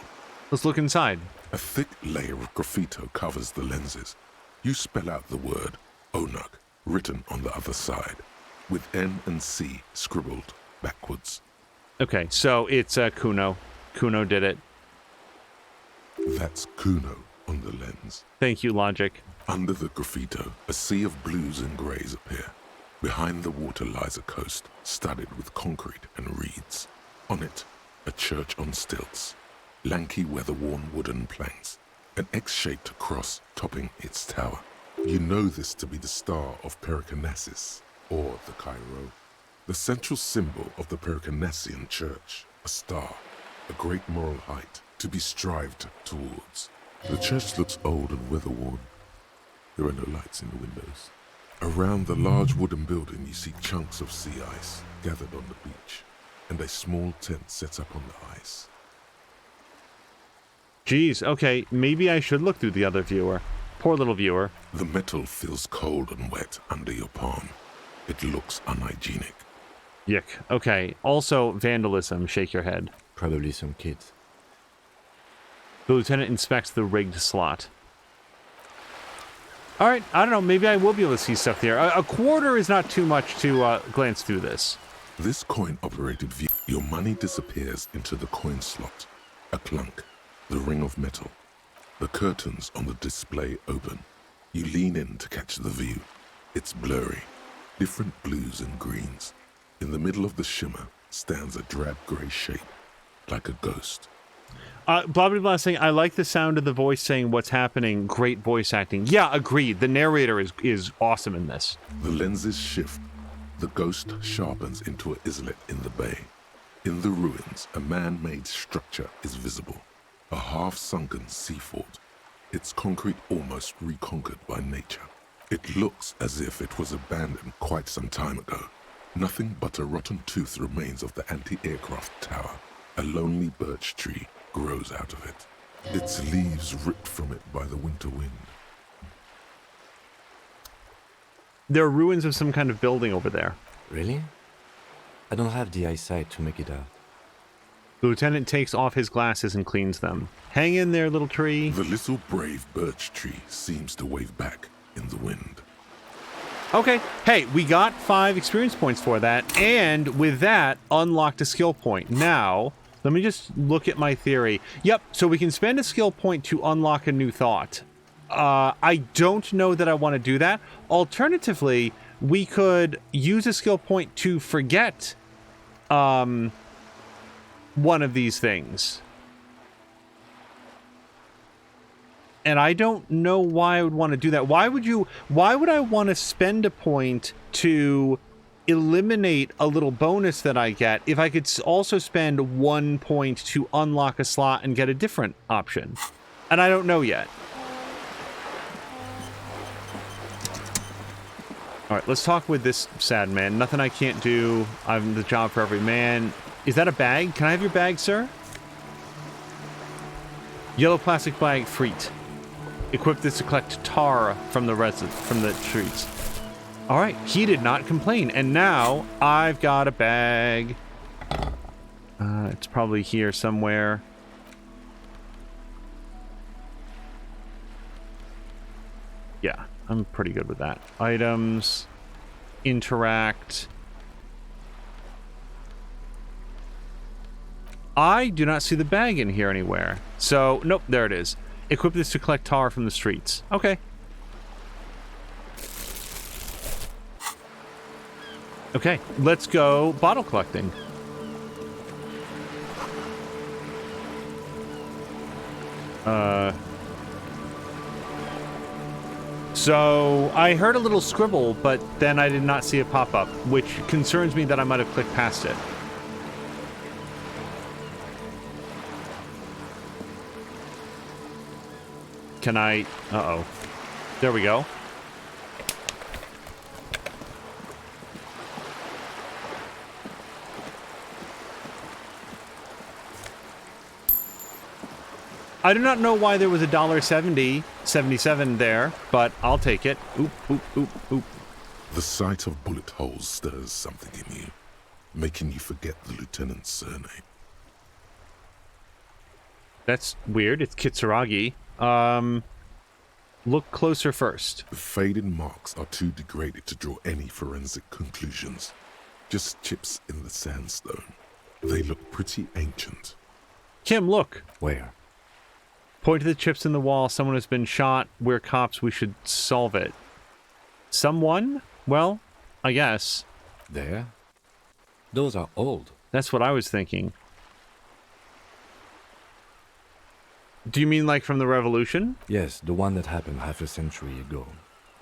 Let's look inside. A thick layer of graffito covers the lenses. You spell out the word Onug, written on the other side, with N and C scribbled backwards. Okay, so it's Kuno. Kuno did it. That's Kuno on the lens. Thank you, Logic. Under the graffito, a sea of blues and greys appear. Behind the water lies a coast, studded with concrete and reeds. On it, a church on stilts, lanky weather-worn wooden planks, an X-shaped cross topping its tower. You know this to be the Star of Pericanasis, or the Cairo, the central symbol of the Pericanassian Church, a star, a great moral height to be strived towards. The church looks old and weather-worn. There are no lights in the windows. Around the large wooden building you see chunks of sea ice gathered on the beach, and a small tent set up on the ice. Geez, okay, maybe I should look through the other viewer. Poor little viewer. The metal feels cold and wet under your palm. It looks unhygienic. Yuck. Okay, also vandalism, shake your head. Probably some kids. The lieutenant inspects the rigged slot. All right, I don't know, maybe I will be able to see stuff there. A quarter is not too much to glance through this. This coin-operated view, your money disappears into the coin slot. A clunk. The ring of metal. The curtains on the display open. You lean in to catch the view. It's blurry. Different blues and greens. In the middle of the shimmer stands a drab grey shape, like a ghost. Blah, blah, blah, saying, I like the sound of the voice saying what's happening. Great voice acting. Yeah, agreed. The narrator is awesome in this. The lenses shift. The ghost sharpens into an islet in the bay. In the ruins, a man-made structure is visible. A half-sunken sea fort, its concrete almost reconquered by nature. It looks as if it was abandoned quite some time ago. Nothing but a rotten tooth remains of the anti-aircraft tower. A lonely birch tree grows out of it, its leaves ripped from it by the winter wind. There are ruins of some kind of building over there. Really? I don't have the eyesight to make it out. The lieutenant takes off his glasses and cleans them. Hang in there, little tree. The little brave birch tree seems to wave back in the wind. Okay, hey, we got 5 experience points for that, and with that, unlocked a skill point. Now, let me just look at my theory. Yep, so we can spend a skill point to unlock a new thought. I don't know that I want to do that. Alternatively, we could use a skill point to forget one of these things. And I don't know why I would want to do that. Why would I want to spend a point to eliminate a little bonus that I get if I could also spend 1 point to unlock a slot and get a different option? And I don't know yet. All right, let's talk with this sad man. Nothing I can't do. I'm the job for every man. Is that a bag? Can I have your bag, sir? Yellow plastic bag, Freet. Equip this to collect tar from the trees. All right, he did not complain, and now I've got a bag. It's probably here somewhere. Yeah, I'm pretty good with that. Items, interact. I do not see the bag in here anywhere. So, nope, there it is. Equip this to collect tar from the streets. Okay. Okay, let's go bottle collecting. So I heard a little scribble, but then I did not see a pop-up, which concerns me that I might have clicked past it. Can I... Uh-oh. There we go. I do not know why there was $1.77 there, but I'll take it. Oop, oop, oop, oop. The sight of bullet holes stirs something in you, making you forget the lieutenant's surname. That's weird. It's Kitsuragi. Look closer first. The faded marks are too degraded to draw any forensic conclusions. Just chips in the sandstone. They look pretty ancient. Kim, look. Where? Point to the chips in the wall. Someone has been shot. We're cops. We should solve it. Someone? Well, I guess. There? Those are old. That's what I was thinking. Do you mean like from the Revolution? Yes, the one that happened half a century ago.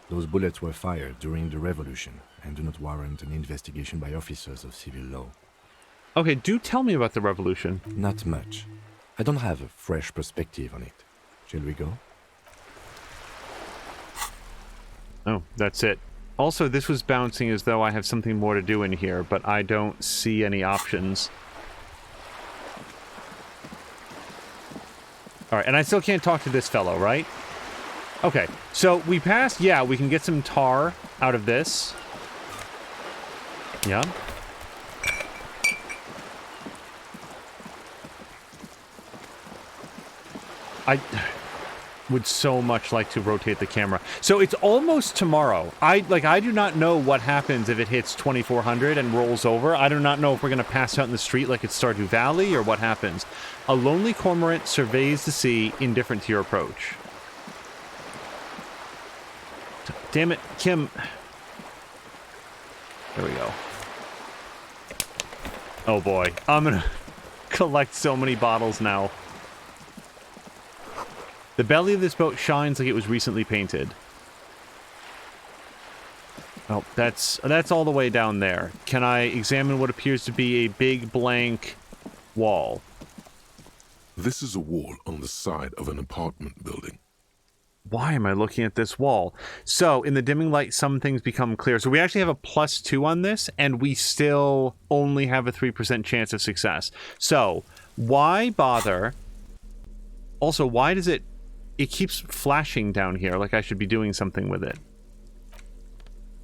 Those bullets were fired during the Revolution and do not warrant an investigation by officers of civil law. Okay, do tell me about the Revolution. Not much. I don't have a fresh perspective on it. Shall we go? Oh, that's it. Also, this was bouncing as though I have something more to do in here, but I don't see any options. Alright, and I still can't talk to this fellow, right? Okay, so we passed... Yeah, we can get some tar out of this. Yeah. I would so much like to rotate the camera. So it's almost tomorrow. I do not know what happens if it hits 2400 and rolls over. I do not know if we're going to pass out in the street like it's Stardew Valley or what happens. A lonely cormorant surveys the sea, indifferent to your approach. Damn it, Kim. There we go. Oh boy. I'm going to collect so many bottles now. The belly of this boat shines like it was recently painted. Oh, that's all the way down there. Can I examine what appears to be a big blank wall? This is a wall on the side of an apartment building. Why am I looking at this wall? So, in the dimming light, some things become clear. So we actually have a +2 on this, and we still only have a 3% chance of success. So, why bother? Also, why does it keeps flashing down here like I should be doing something with it?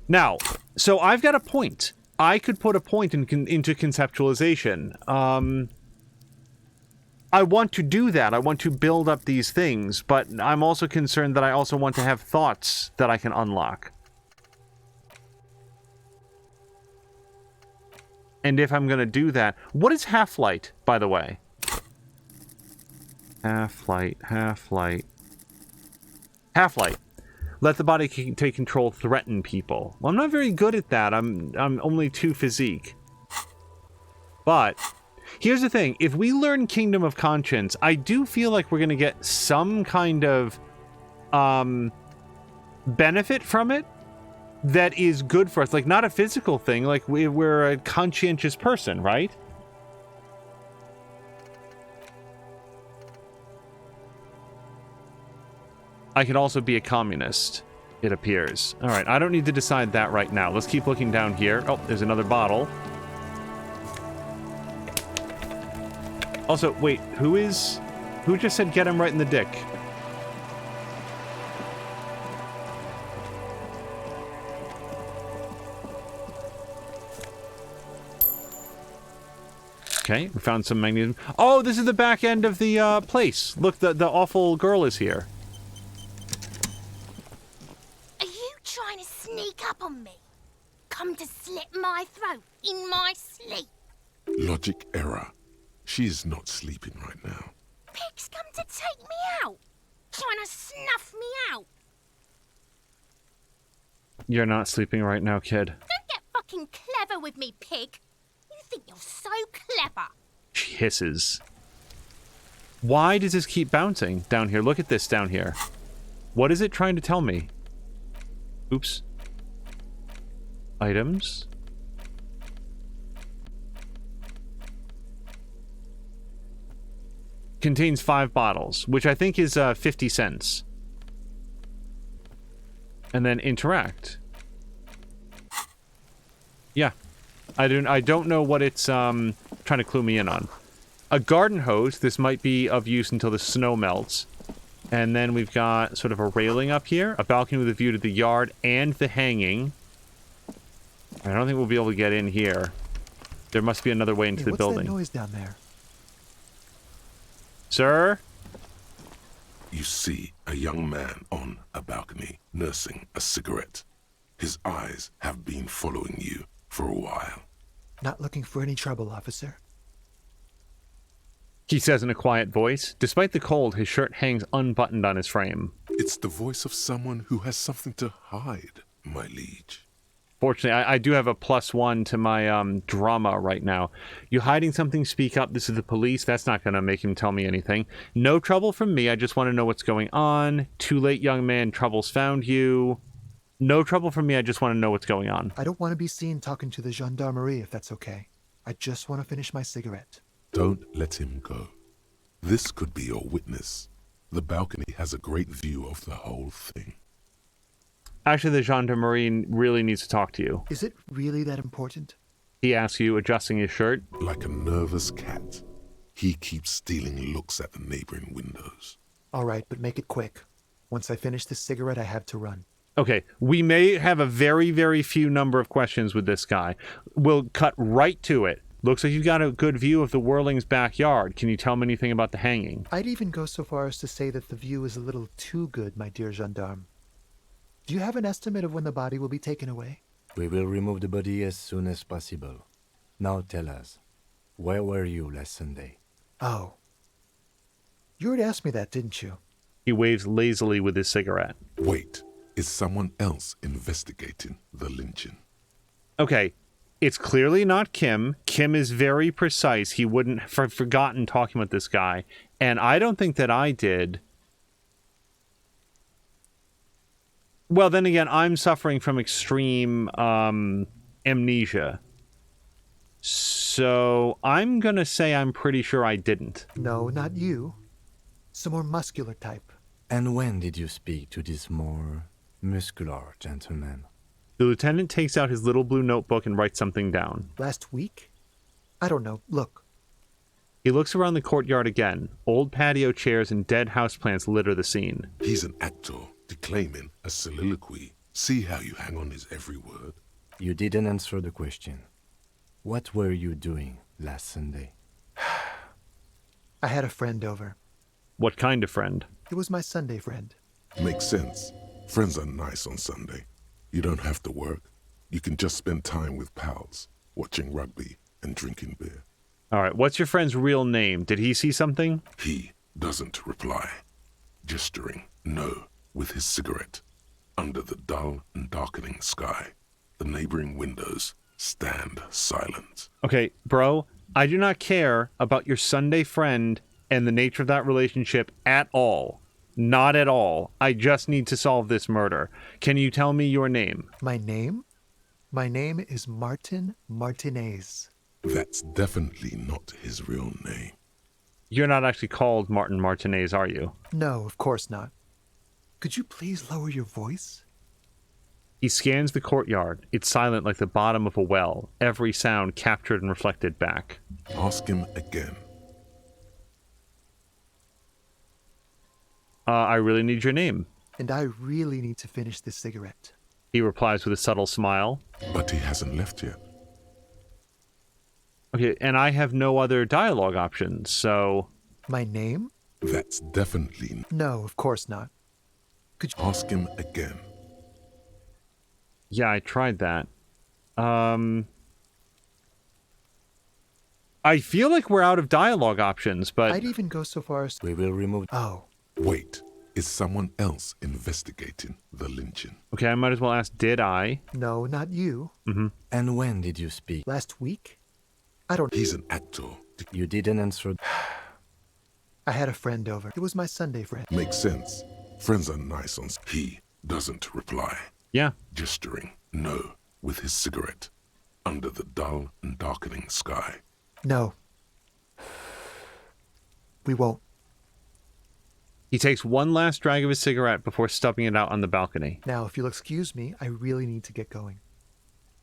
Now, so I've got a point. I could put a point into conceptualization. I want to do that. I want to build up these things, but I'm also concerned that I also want to have thoughts that I can unlock. And if I'm going to do that... What is half-light, by the way? Half-light, half-light. Half-light. Let the body take control, threaten people. Well, I'm not very good at that. I'm only 2 physique. But... here's the thing, if we learn Kingdom of Conscience, I do feel like we're going to get some kind of benefit from it that is good for us. Like, not a physical thing, like we're a conscientious person, right? I could also be a communist, it appears. Alright, I don't need to decide that right now. Let's keep looking down here. Oh, there's another bottle. Also, wait, who just said get him right in the dick? Okay, we found some magnesium. Oh, this is the back end of the place. Look, the awful girl is here. Are you trying to sneak up on me? Come to slit my throat in my sleep? Logic error. She is not sleeping right now. Pig's come to take me out. Trying to snuff me out. You're not sleeping right now, kid. Don't get fucking clever with me, pig. You think you're so clever. She hisses. Why does this keep bouncing down here? Look at this down here. What is it trying to tell me? Oops. Items. Contains 5 bottles, which I think is 50 cents. And then interact. Yeah. I don't know what it's trying to clue me in on. A garden hose. This might be of use until the snow melts. And then we've got sort of a railing up here, a balcony with a view to the yard and the hanging. I don't think we'll be able to get in here. There must be another way into the building. What's that noise down there? Sir? You see a young man on a balcony nursing a cigarette. His eyes have been following you for a while. Not looking for any trouble, officer. He says in a quiet voice. Despite the cold, his shirt hangs unbuttoned on his frame. It's the voice of someone who has something to hide, my liege. Fortunately, I do have a +1 to my drama right now. You hiding something? Speak up. This is the police. That's not going to make him tell me anything. No trouble from me. I just want to know what's going on. Too late, young man. Trouble's found you. No trouble from me. I just want to know what's going on. I don't want to be seen talking to the gendarmerie, if that's okay. I just want to finish my cigarette. Don't let him go. This could be your witness. The balcony has a great view of the whole thing. Actually, the gendarmerie really needs to talk to you. Is it really that important? He asks you, adjusting his shirt. Like a nervous cat, he keeps stealing looks at the neighboring windows. All right, but make it quick. Once I finish this cigarette, I have to run. Okay, we may have a very, very few number of questions with this guy. We'll cut right to it. Looks like you've got a good view of the Whirling's backyard. Can you tell me anything about the hanging? I'd even go so far as to say that the view is a little too good, my dear gendarme. Do you have an estimate of when the body will be taken away? We will remove the body as soon as possible. Now tell us, where were you last Sunday? Oh. You already asked me that, didn't you? He waves lazily with his cigarette. Wait, is someone else investigating the lynching? Okay, it's clearly not Kim. Kim is very precise. He wouldn't have forgotten talking with this guy. And I don't think that I did. Well, then again, I'm suffering from extreme amnesia. So I'm going to say I'm pretty sure I didn't. No, not you. Some more muscular type. And when did you speak to this more muscular gentleman? The lieutenant takes out his little blue notebook and writes something down. Last week? I don't know. Look. He looks around the courtyard again. Old patio chairs and dead houseplants litter the scene. He's an actor declaiming a soliloquy See how you hang on his every word? You didn't answer the question. What were you doing last Sunday? I had a friend over. What kind of friend? It was my Sunday friend. Makes sense. Friends are nice on Sunday. You don't have to work. You can just spend time with pals, watching rugby and drinking beer. All right, what's your friend's real name? Did he see something? He doesn't reply, gesturing no with his cigarette. Under the dull and darkening sky, the neighboring windows stand silent. Okay, bro, I do not care about your Sunday friend and the nature of that relationship at all. Not at all. I just need to solve this murder. Can you tell me your name? My name? My name is Martin Martinez. That's definitely not his real name. You're not actually called Martin Martinez, are you? No, of course not. Could you please lower your voice? He scans the courtyard. It's silent like the bottom of a well, every sound captured and reflected back. Ask him again. I really need your name. And I really need to finish this cigarette. He replies with a subtle smile. But he hasn't left yet. Okay, and I have no other dialogue options, so... My name? That's definitely... No, of course not. Could you... Ask him again. Yeah, I tried that. I feel like we're out of dialogue options, but... I'd even go so far as... We will remove... Oh, Wait, is someone else investigating the lynching? Okay, I might as well ask, did I? no, not you. And when did you speak? Last week? I don't... He's an actor. You didn't answer... I had a friend over. It was my Sunday friend. Makes sense. Friends are nice on... He doesn't reply, Yeah. gesturing no with his cigarette. Under the dull and darkening sky. No. We won't. He takes one last drag of his cigarette before stubbing it out on the balcony. Now, if you'll excuse me, I really need to get going.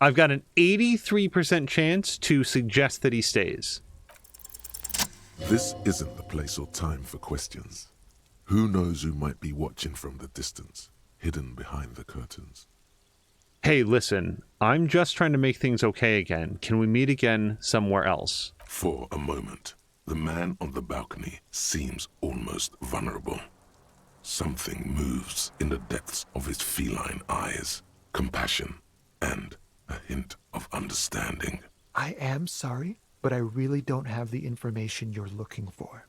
I've got an 83% chance to suggest that he stays. This isn't the place or time for questions. Who knows who might be watching from the distance, hidden behind the curtains. Hey, listen, I'm just trying to make things okay again. Can we meet again somewhere else? For a moment, the man on the balcony seems almost vulnerable. Something moves in the depths of his feline eyes. Compassion and a hint of understanding. I am sorry, but I really don't have the information you're looking for.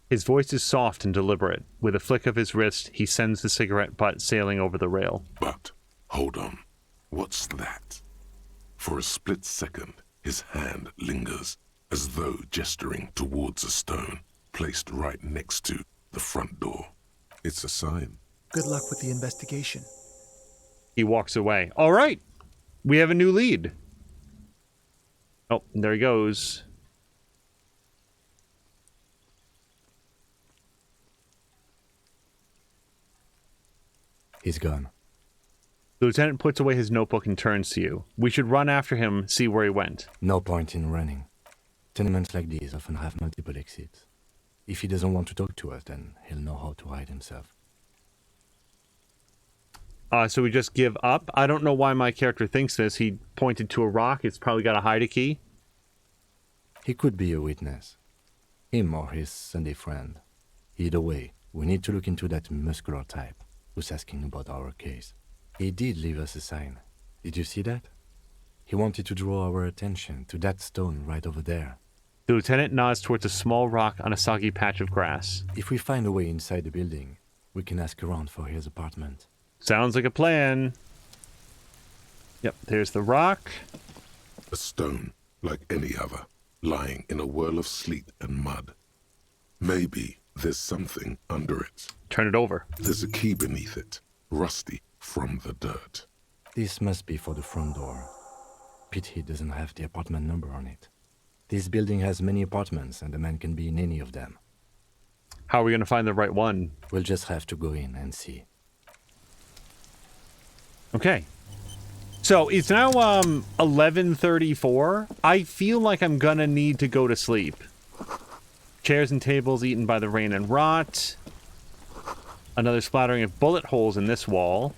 His voice is soft and deliberate. With a flick of his wrist, he sends the cigarette butt sailing over the rail. But, hold on, what's that? For a split second, his hand lingers, as though gesturing towards a stone placed right next to the front door. It's a sign. Good luck with the investigation. He walks away. All right, we have a new lead. Oh, there he goes. He's gone. The lieutenant puts away his notebook and turns to you. We should run after him, see where he went. No point in running. Tenements like these often have multiple exits. If he doesn't want to talk to us, then he'll know how to hide himself. So we just give up? I don't know why my character thinks this. He pointed to a rock. It's probably got a hide key. He could be a witness. Him or his Sunday friend. Either way, we need to look into that muscular type who's asking about our case. He did leave us a sign. Did you see that? He wanted to draw our attention to that stone right over there. The lieutenant nods towards a small rock on a soggy patch of grass. If we find a way inside the building, we can ask around for his apartment. Sounds like a plan. Yep, there's the rock. A stone, like any other, lying in a whirl of sleet and mud. Maybe there's something under it. Turn it over. There's a key beneath it, rusty from the dirt. This must be for the front door. Pity doesn't have the apartment number on it. This building has many apartments and the man can be in any of them. How are we going to find the right one? We'll just have to go in and see. Okay. So it's now 11:34. I feel like I'm gonna need to go to sleep. Chairs and tables eaten by the rain and rot. Another splattering of bullet holes in this wall.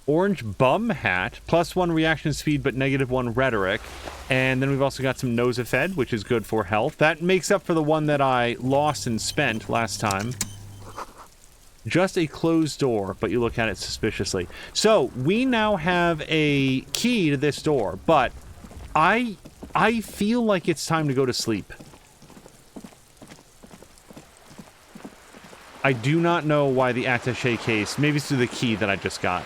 Orange bum hat, +1 reaction speed but -1 rhetoric. And then we've also got some nose of fed, which is good for health. That makes up for the one that I lost and spent last time. Just a closed door, but you look at it suspiciously. So, we now have a key to this door, but I feel like it's time to go to sleep. I do not know why the attaché case, maybe it's through the key that I just got.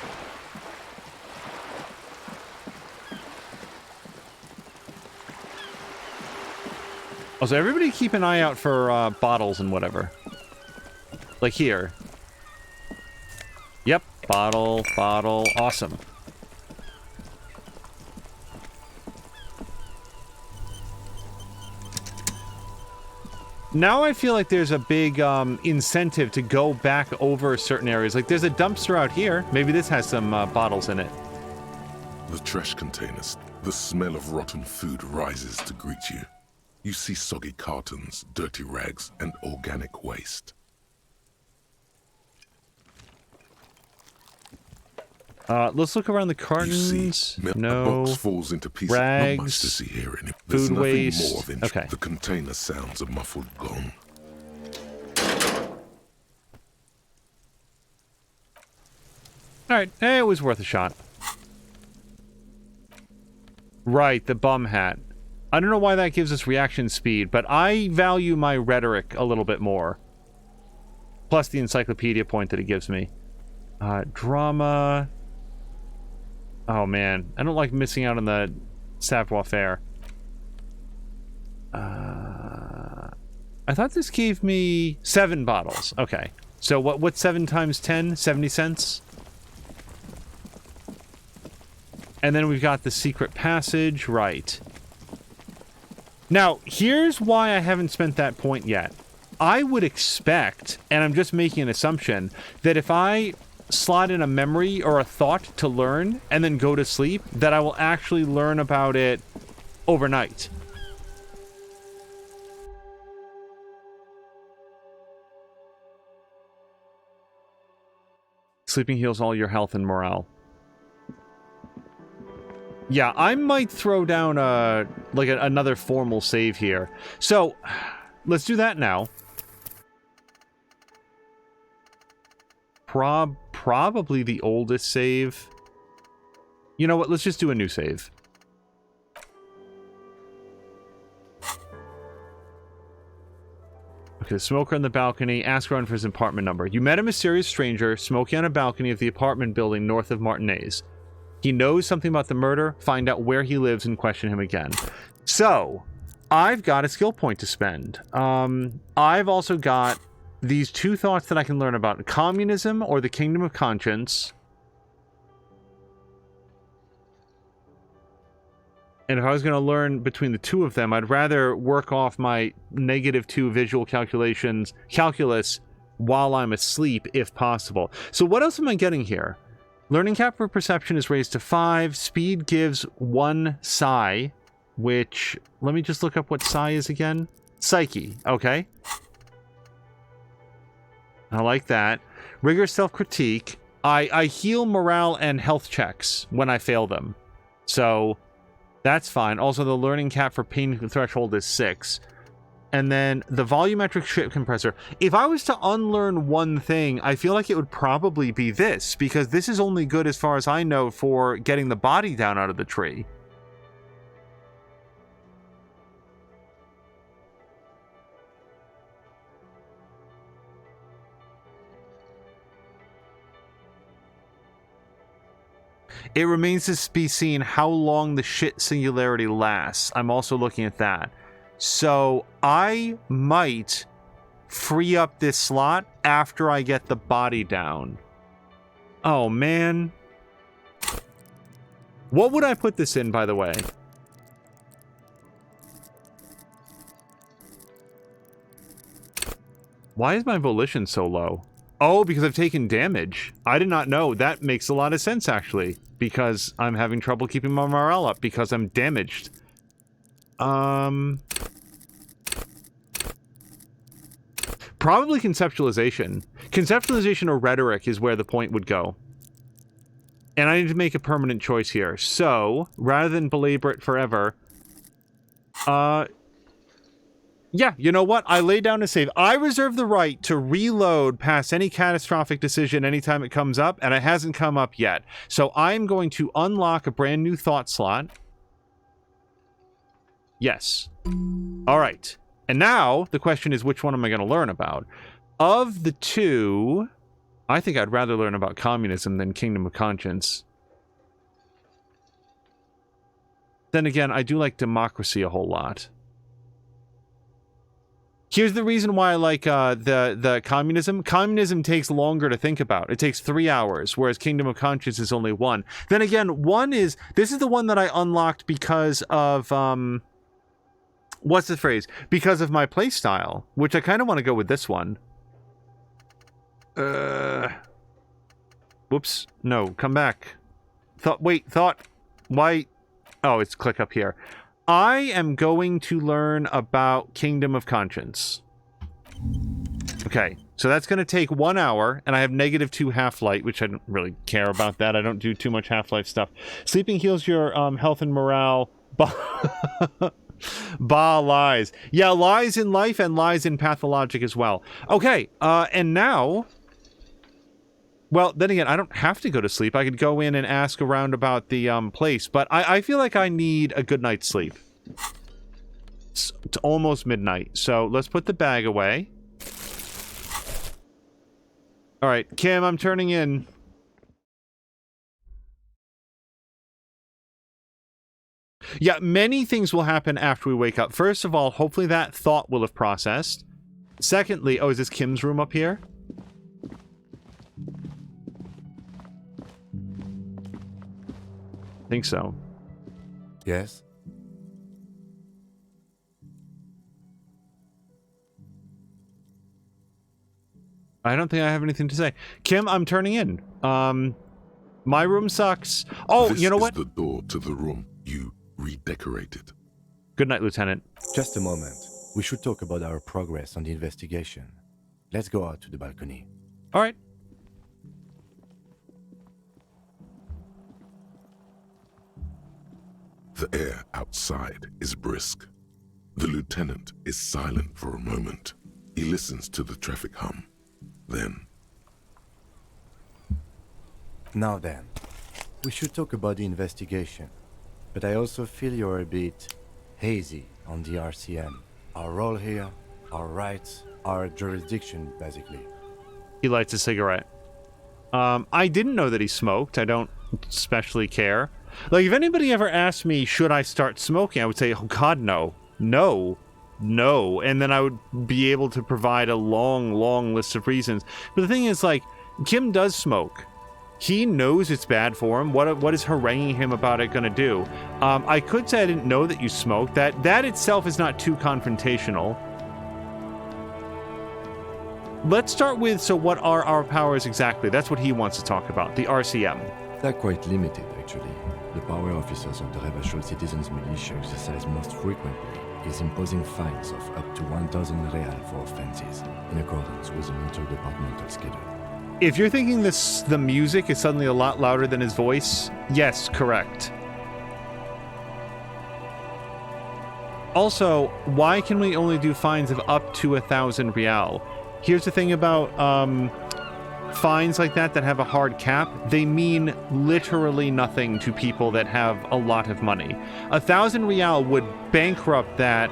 Also, everybody keep an eye out for bottles and whatever. Like here. Yep, bottle, awesome. Now I feel like there's a big incentive to go back over certain areas. Like there's a dumpster out here. Maybe this has some bottles in it. The trash containers. The smell of rotten food rises to greet you. You see soggy cartons, dirty rags, and organic waste. Let's look around the cartons. You see, No. a box falls into pieces. Rags, Not much to see here anymore. There's food nothing waste. more of interest. Okay. The container sounds a muffled gong. Alright, it was worth a shot. Right, the bum hat. I don't know why that gives us reaction speed, but I value my rhetoric a little bit more. Plus the encyclopedia point that it gives me. Drama. Oh man, I don't like missing out on the savoir faire. I thought this gave me 7 bottles. Okay. So what's 7 times 10? 70 cents? And then we've got the secret passage. Right. Now, here's why I haven't spent that point yet. I would expect, and I'm just making an assumption, that if I slot in a memory or a thought to learn and then go to sleep, that I will actually learn about it overnight. Sleeping heals all your health and morale. Yeah, I might throw down another formal save here. So, let's do that now. Probably the oldest save. You know what? Let's just do a new save. Okay, the smoker on the balcony. Ask around for his apartment number. You met a mysterious stranger smoking on a balcony of the apartment building north of Martinez. He knows something about the murder. Find out where he lives and question him again. So, I've got a skill point to spend. I've also got these 2 thoughts that I can learn about. Communism or the Kingdom of Conscience. And if I was going to learn between the 2 of them, I'd rather work off my -2 visual calculus while I'm asleep, if possible. So what else am I getting here? Learning cap for perception is raised to 5. Speed gives 1 psi, which... Let me just look up what psi is again. Psyche. Okay. I like that. Rigorous self-critique. I heal morale and health checks when I fail them. So, that's fine. Also, the learning cap for pain threshold is 6. And then the volumetric ship compressor. If I was to unlearn one thing, I feel like it would probably be this, because this is only good, as far as I know, for getting the body down out of the tree. It remains to be seen how long the shit singularity lasts. I'm also looking at that. So I might free up this slot after I get the body down. Oh, man. What would I put this in, by the way? Why is my volition so low? Oh, because I've taken damage. I did not know. That makes a lot of sense, actually. Because I'm having trouble keeping my morale up because I'm damaged. Probably conceptualization. Conceptualization or rhetoric is where the point would go. And I need to make a permanent choice here. So, rather than belabor it forever, yeah, you know what? I lay down to save. I reserve the right to reload past any catastrophic decision anytime it comes up, and it hasn't come up yet. So I'm going to unlock a brand new thought slot. Yes. All right. And now the question is, which one am I going to learn about? Of the two, I think I'd rather learn about communism than Kingdom of Conscience. Then again, I do like democracy a whole lot. Here's the reason why I like the communism. Communism takes longer to think about. It takes 3 hours, whereas Kingdom of Conscience is only 1. Then again, this is the one that I unlocked because of, what's the phrase? Because of my playstyle, which I kind of want to go with this one. Whoops. No, come back. Why? Oh, it's click up here. I am going to learn about Kingdom of Conscience. Okay, so that's going to take 1 hour, and I have -2 half-life, which I don't really care about that. I don't do too much half-life stuff. Sleeping heals your health and morale. Bah, lies. Yeah, lies in life and lies in pathologic as well. Okay, and now... Well, then again, I don't have to go to sleep. I could go in and ask around about the place, but I feel like I need a good night's sleep. It's almost midnight, so let's put the bag away. All right, Kim, I'm turning in. Yeah, many things will happen after we wake up. First of all, hopefully that thought will have processed. Secondly, oh, is this Kim's room up here? Think so. Yes? I don't think I have anything to say. Kim, I'm turning in. My room sucks. Oh, you know what? This is the door to the room you redecorated. Good night, Lieutenant. Just a moment. We should talk about our progress on the investigation. Let's go out to the balcony. All right. The air outside is brisk. The lieutenant is silent for a moment. He listens to the traffic hum. Then... Now then, we should talk about the investigation. But I also feel you're a bit hazy on the RCM. Our role here, our rights, our jurisdiction, basically. He lights a cigarette. I didn't know that he smoked. I don't especially care. Like, if anybody ever asked me, should I start smoking, I would say, oh God, no. No. No. And then I would be able to provide a long, long list of reasons. But the thing is, like, Kim does smoke. He knows it's bad for him. What is haranguing him about it going to do? I could say I didn't know that you smoked. That itself is not too confrontational. Let's start with, so what are our powers exactly? That's what he wants to talk about, the RCM. They're quite limited, actually. The power officers of the Rebel Citizens Militia exercise most frequently is imposing fines of up to 1,000 real for offenses, in accordance with an interdepartmental schedule. If you're thinking the music is suddenly a lot louder than his voice, yes, correct. Also, why can we only do fines of up to 1,000 real? Here's the thing about fines like that have a hard cap. They mean literally nothing to people that have a lot of money. 1,000 real would bankrupt that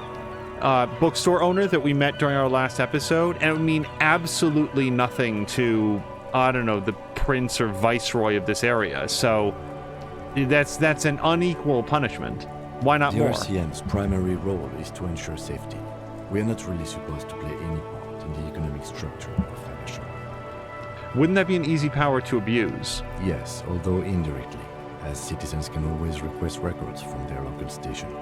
bookstore owner that we met during our last episode, and it would mean absolutely nothing to, I don't know, the prince or viceroy of this area. So that's an unequal punishment. Why not more? The RCM's primary role is to ensure safety. We are not really supposed to play any part in the economic structure of Fairshore. Wouldn't that be an easy power to abuse? Yes, although indirectly, as citizens can always request records from their local station.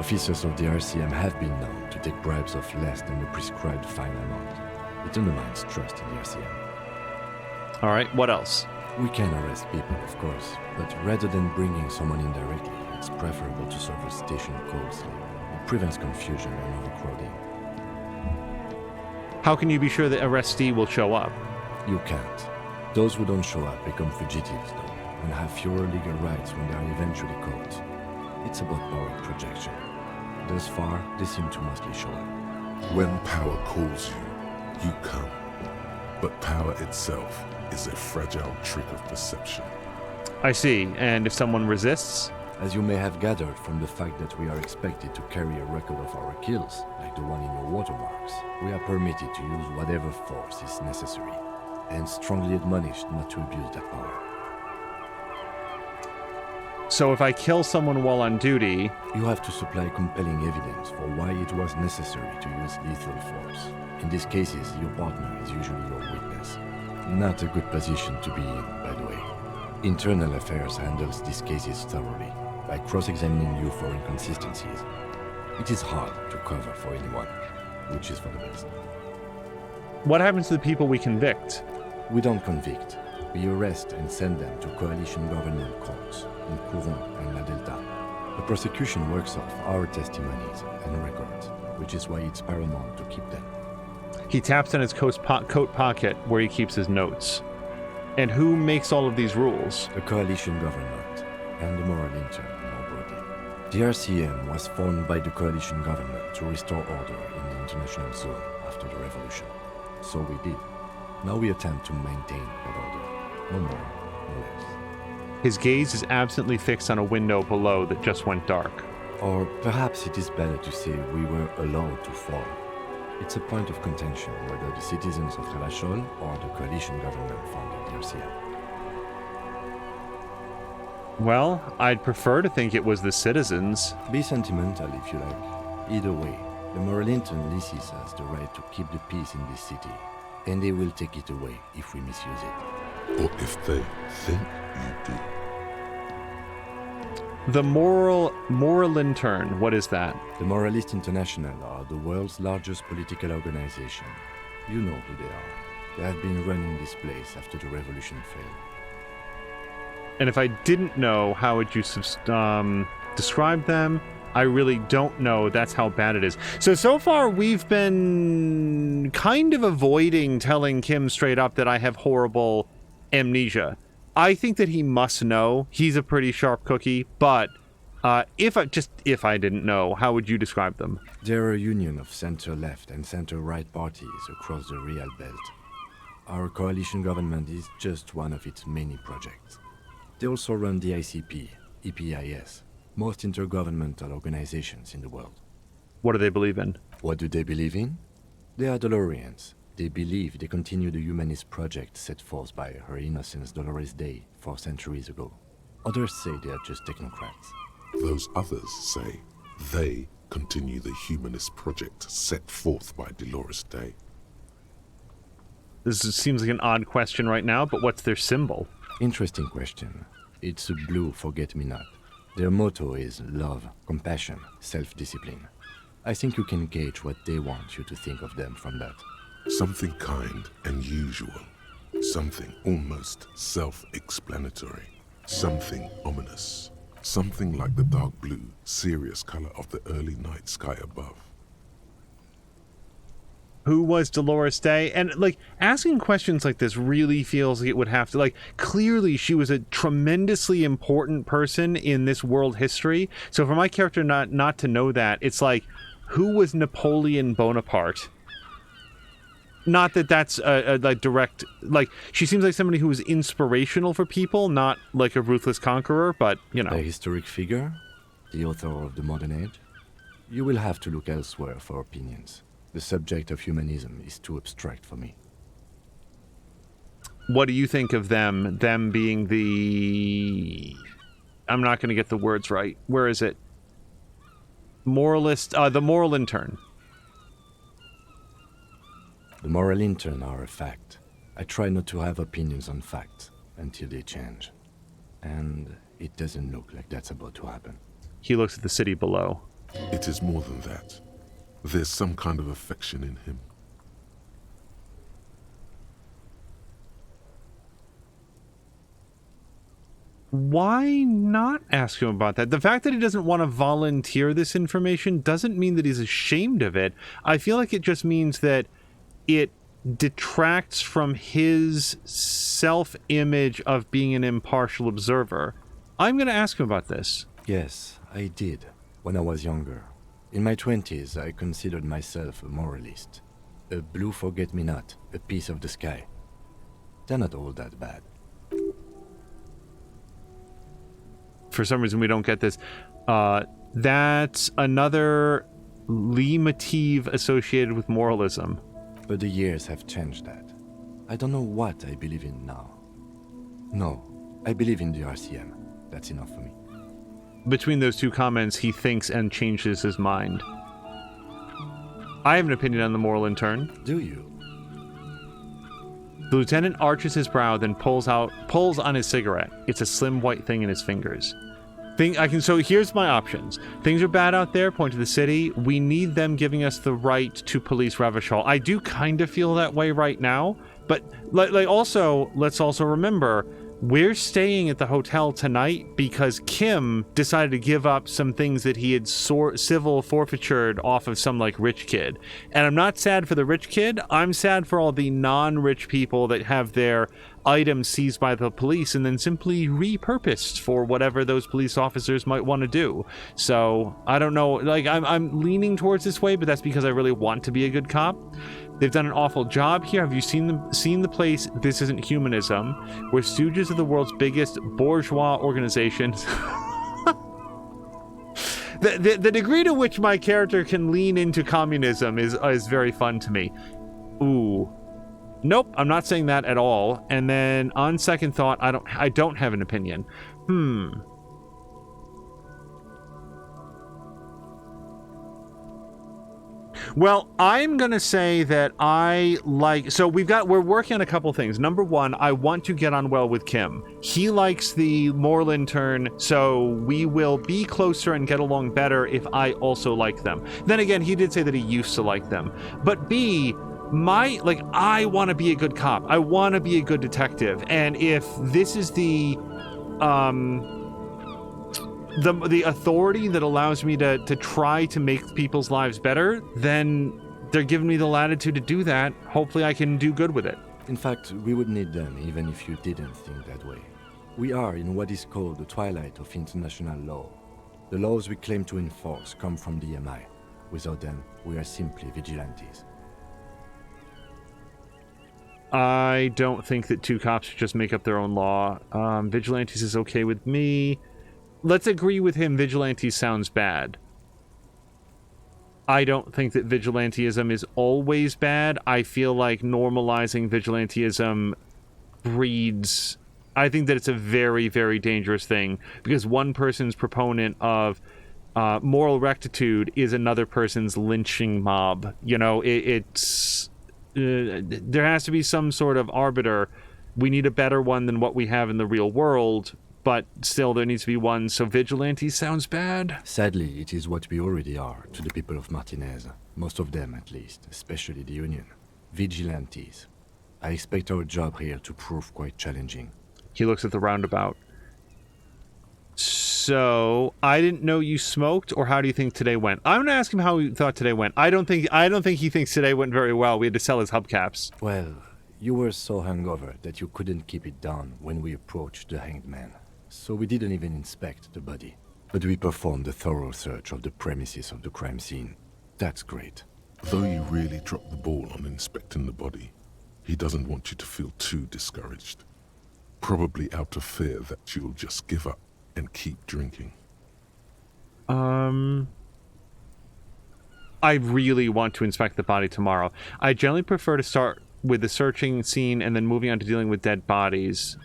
Officers of the RCM have been known to take bribes of less than the prescribed fine amount. It undermines trust in the RCM. Alright, what else? We can arrest people, of course, but rather than bringing someone in directly, it's preferable to serve a station closely. It prevents confusion and overcrowding. How can you be sure the arrestee will show up? You can't. Those who don't show up become fugitives, though, and have fewer legal rights when they are eventually caught. It's about power projection. Thus far, they seem to mostly show it. When power calls you, you come. But power itself is a fragile trick of perception. I see. And if someone resists? As you may have gathered from the fact that we are expected to carry a record of our kills, like the one in your watermarks, we are permitted to use whatever force is necessary, and strongly admonished not to abuse that power. So if I kill someone while on duty... You have to supply compelling evidence for why it was necessary to use lethal force. In these cases, your partner is usually your witness. Not a good position to be in, by the way. Internal Affairs handles these cases thoroughly, by cross-examining you for inconsistencies. It is hard to cover for anyone, which is for the best. What happens to the people we convict? We don't convict. We arrest and send them to coalition government courts in Courant and La Delta. The prosecution works off our testimonies and records, which is why it's paramount to keep them. He taps in his coat pocket where he keeps his notes. And who makes all of these rules? The coalition government and the moral intern, more broadly. The RCM was formed by the coalition government to restore order in the international zone after the revolution. So we did. Now we attempt to maintain that order. No more, no less. His gaze is absently fixed on a window below that just went dark. Or perhaps it is better to say we were allowed to fall. It's a point of contention whether the citizens of Ravachol or the coalition government founded the RCM. Well, I'd prefer to think it was the citizens. Be sentimental if you like. Either way, the moral intern leases us the right to keep the peace in this city, and they will take it away if we misuse it. Or if they think you do. The moral intern, what is that? The Moralist International are the world's largest political organization. You know who they are. They have been running this place after the revolution failed. And if I didn't know, how would you describe them? I really don't know. That's how bad it is. So far, we've been kind of avoiding telling Kim straight up that I have horrible amnesia. I think that he must know. He's a pretty sharp cookie, but if I didn't know, how would you describe them? They're a union of center-left and center-right parties across the Real Belt. Our coalition government is just one of its many projects. They also run the ICP, EPIS, most intergovernmental organizations in the world. What do they believe in? What do they believe in? They are Dolorians. They believe they continue the humanist project set forth by Her Innocence Dolores Day 4 centuries ago. Others say they are just technocrats. Those others say they continue the humanist project set forth by Dolores Day. This seems like an odd question right now, but what's their symbol? Interesting question. It's a blue forget-me-not. Their motto is love, compassion, self-discipline. I think you can gauge what they want you to think of them from that. Something kind and usual. Something almost self-explanatory. Something ominous. Something like the dark blue, serious color of the early night sky above. Who was Dolores Day? And, asking questions like this really feels like it would have to, clearly she was a tremendously important person in this world history. So for my character not to know that, it's like, who was Napoleon Bonaparte? Not that that's a direct, she seems like somebody who was inspirational for people, not like a ruthless conqueror, but, you know. A historic figure? The author of the modern age? You will have to look elsewhere for opinions. The subject of humanism is too abstract for me. What do you think of them? Them being the... I'm not going to get the words right. Where is it? Moralist... the moral intern. The moral intern are a fact. I try not to have opinions on facts until they change. And it doesn't look like that's about to happen. He looks at the city below. It is more than that. There's some kind of affection in him. Why not ask him about that? The fact that he doesn't want to volunteer this information doesn't mean that he's ashamed of it. I feel like it just means that it detracts from his self-image of being an impartial observer. I'm going to ask him about this. Yes, I did, when I was younger. In my 20s, I considered myself a moralist. A blue forget-me-not, a piece of the sky. They're not all that bad. For some reason, we don't get this. That's another leitmotif associated with moralism. But the years have changed that. I don't know what I believe in now. No, I believe in the RCM. That's enough for me. Between those two comments, he thinks and changes his mind. I have an opinion on the moral intern. Do you? The lieutenant arches his brow, then pulls on his cigarette. It's a slim white thing in his fingers. So here's my options. Things are bad out there, point to the city. We need them giving us the right to police Revachol. I do kind of feel that way right now, but let's also remember, we're staying at the hotel tonight because Kim decided to give up some things that he had civil forfeitured off of some rich kid. And I'm not sad for the rich kid. I'm sad for all the non-rich people that have their items seized by the police and then simply repurposed for whatever those police officers might want to do. So I don't know. I'm leaning towards this way, but that's because I really want to be a good cop. They've done an awful job here. Have you seen the place? This isn't humanism. We're stooges of the world's biggest bourgeois organization. The degree to which my character can lean into communism is very fun to me. Ooh. Nope, I'm not saying that at all. And then on second thought, I don't have an opinion. Well, I'm going to say that we're working on a couple things. Number one, I want to get on well with Kim. He likes the moral intern, so we will be closer and get along better if I also like them. Then again, he did say that he used to like them. But B, I want to be a good cop. I want to be a good detective. And if this is the authority that allows me to try to make people's lives better, then they're giving me the latitude to do that. Hopefully I can do good with it. In fact, we would need them even if you didn't think that way. We are in what is called the twilight of international law. The laws we claim to enforce come from the MI. Without them, we are simply vigilantes. I don't think that two cops should just make up their own law. Vigilantes is okay with me. Let's agree with him, vigilantes sounds bad. I don't think that vigilantism is always bad. I feel like normalizing vigilantism breeds... I think that it's a very, very dangerous thing, because one person's proponent of moral rectitude is another person's lynching mob. You know, there has to be some sort of arbiter. We need a better one than what we have in the real world, but still there needs to be one. So vigilante sounds bad. Sadly, it is what we already are to the people of Martinez. Most of them, at least, especially the Union. Vigilantes. I expect our job here to prove quite challenging. He looks at the roundabout. So, I didn't know you smoked, or how do you think today went? I'm going to ask him how he thought today went. I don't think he thinks today went very well. We had to sell his hubcaps. Well, you were so hungover that you couldn't keep it down when we approached the hanged man. So we didn't even inspect the body. But we performed a thorough search of the premises of the crime scene. That's great. Though you really dropped the ball on inspecting the body, he doesn't want you to feel too discouraged. Probably out of fear that you'll just give up and keep drinking. I really want to inspect the body tomorrow. I generally prefer to start with the searching scene and then moving on to dealing with dead bodies.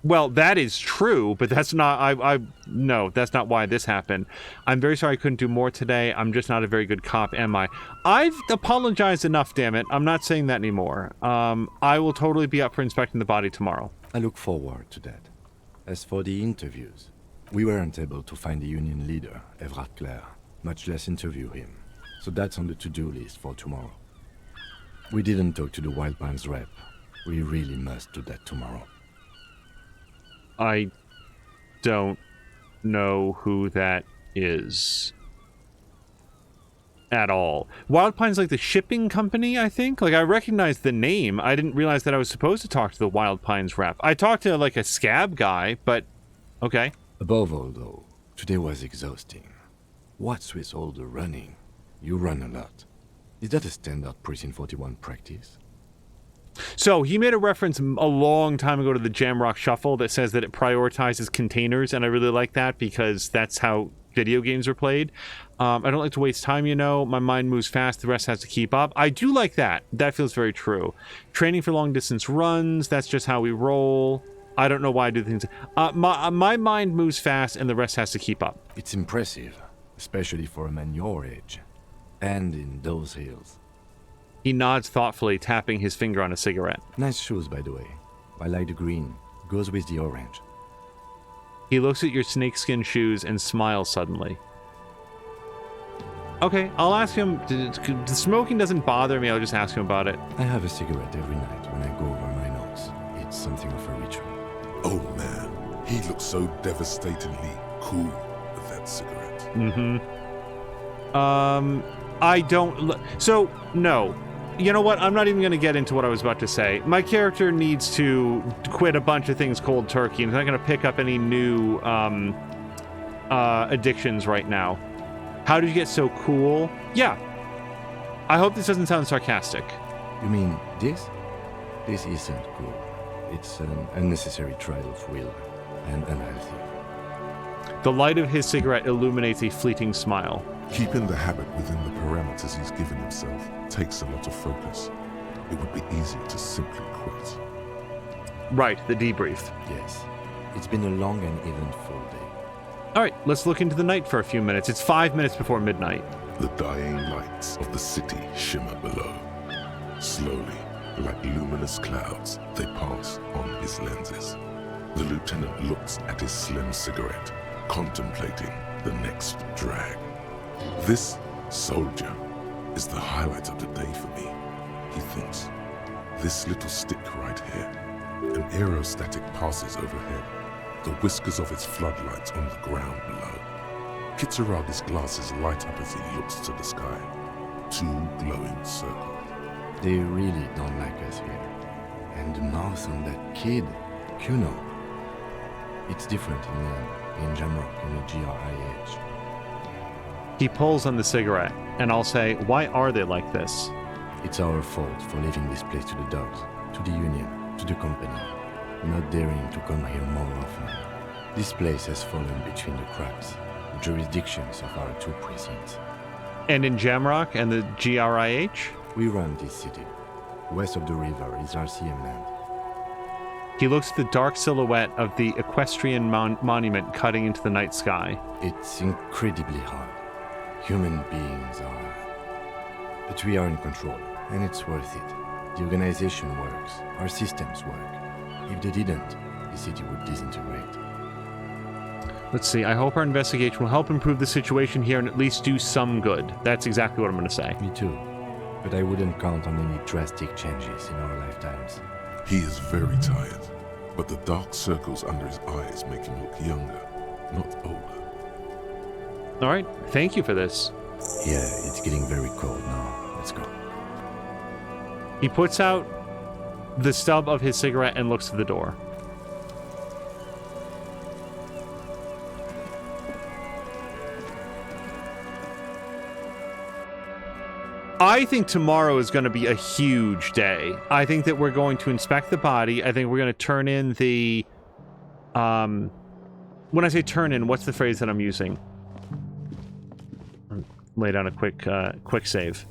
Well, that is true, but that's not... No, that's not why this happened. I'm very sorry I couldn't do more today. I'm just not a very good cop, am I? I've apologized enough, damn it. I'm not saying that anymore. I will totally be up for inspecting the body tomorrow. I look forward to that. As for the interviews, we weren't able to find the Union leader, Everard Clare, much less interview him. So that's on the to-do list for tomorrow. We didn't talk to the Wild Pines rep. We really must do that tomorrow. I don't know who that is. at all. Wild Pine's like the shipping company, I think. Like, I recognized the name. I didn't realize that I was supposed to talk to the Wild Pines rep. I talked to, like, a scab guy, but okay. Above all, though, today was exhausting. What's with all the running? You run a lot. Is that a standard Precinct 41 practice? So, he made a reference a long time ago to the Jamrock Shuffle that says that it prioritizes containers, and I really like that because that's how video games are played. I don't like to waste time, you know. My mind moves fast, the rest has to keep up. I do like that. That feels very true. Training for long-distance runs, that's just how we roll. I don't know why I do things. My mind moves fast, and the rest has to keep up. It's impressive, especially for a man your age. And in those hills. He nods thoughtfully, tapping his finger on a cigarette. Nice shoes, by the way. I like the green. Goes with the orange. He looks at your snakeskin shoes and smiles suddenly. Okay, I'll ask him. The smoking doesn't bother me. I'll just ask him about it. I have a cigarette every night when I go over my notes. It's something of a ritual. Oh man, he looks so devastatingly cool with that cigarette. I don't... So, no. You know what? I'm not even going to get into what I was about to say. My character needs to quit a bunch of things cold turkey, and he's not going to pick up any new addictions right now. How did you get so cool? Yeah. I hope this doesn't sound sarcastic. You mean this? This isn't cool. It's an unnecessary trial of will, and unhealthy. The light of his cigarette illuminates a fleeting smile. Keeping the habit within the parameters he's given himself takes a lot of focus. It would be easy to simply quit. Right, the debrief. Yes. It's been a long and eventful day. All right, let's look into the night for a few minutes. It's 5 minutes before midnight. The dying lights of the city shimmer below. Slowly, like luminous clouds, they pass on his lenses. The lieutenant looks at his slim cigarette, contemplating the next drag. This soldier is the highlight of the day for me, he thinks. This little stick right here. An aerostatic passes overhead, the whiskers of its floodlights on the ground below. Kitsuragi's glasses light up as he looks to the sky. Two glowing circles. They really don't like us here. And the mouth on that kid, Kuno. It's different in Jamrock and the GRIH. He pulls on the cigarette, and I'll say, why are they like this? It's our fault for leaving this place to the dogs, to the Union, to the company, not daring to come here more often. This place has fallen between the cracks, the jurisdictions of our two precincts. And in Jamrock and the GRIH? We run this city. West of the river is RCM land. He looks at the dark silhouette of the equestrian monument cutting into the night sky. It's incredibly hard. Human beings are. But we are in control, and it's worth it. The organization works. Our systems work. If they didn't, the city would disintegrate. Let's see, I hope our investigation will help improve the situation here and at least do some good. That's exactly what I'm going to say. Me too. But I wouldn't count on any drastic changes in our lifetimes. He is very tired, but the dark circles under his eyes make him look younger, not older. All right, thank you for this. Yeah, it's getting very cold now. Let's go. He puts out the stub of his cigarette and looks to the door. I think tomorrow is going to be a huge day. I think that we're going to inspect the body. I think we're going to turn in the... When I say turn in, what's the phrase that I'm using? Lay down a quick save.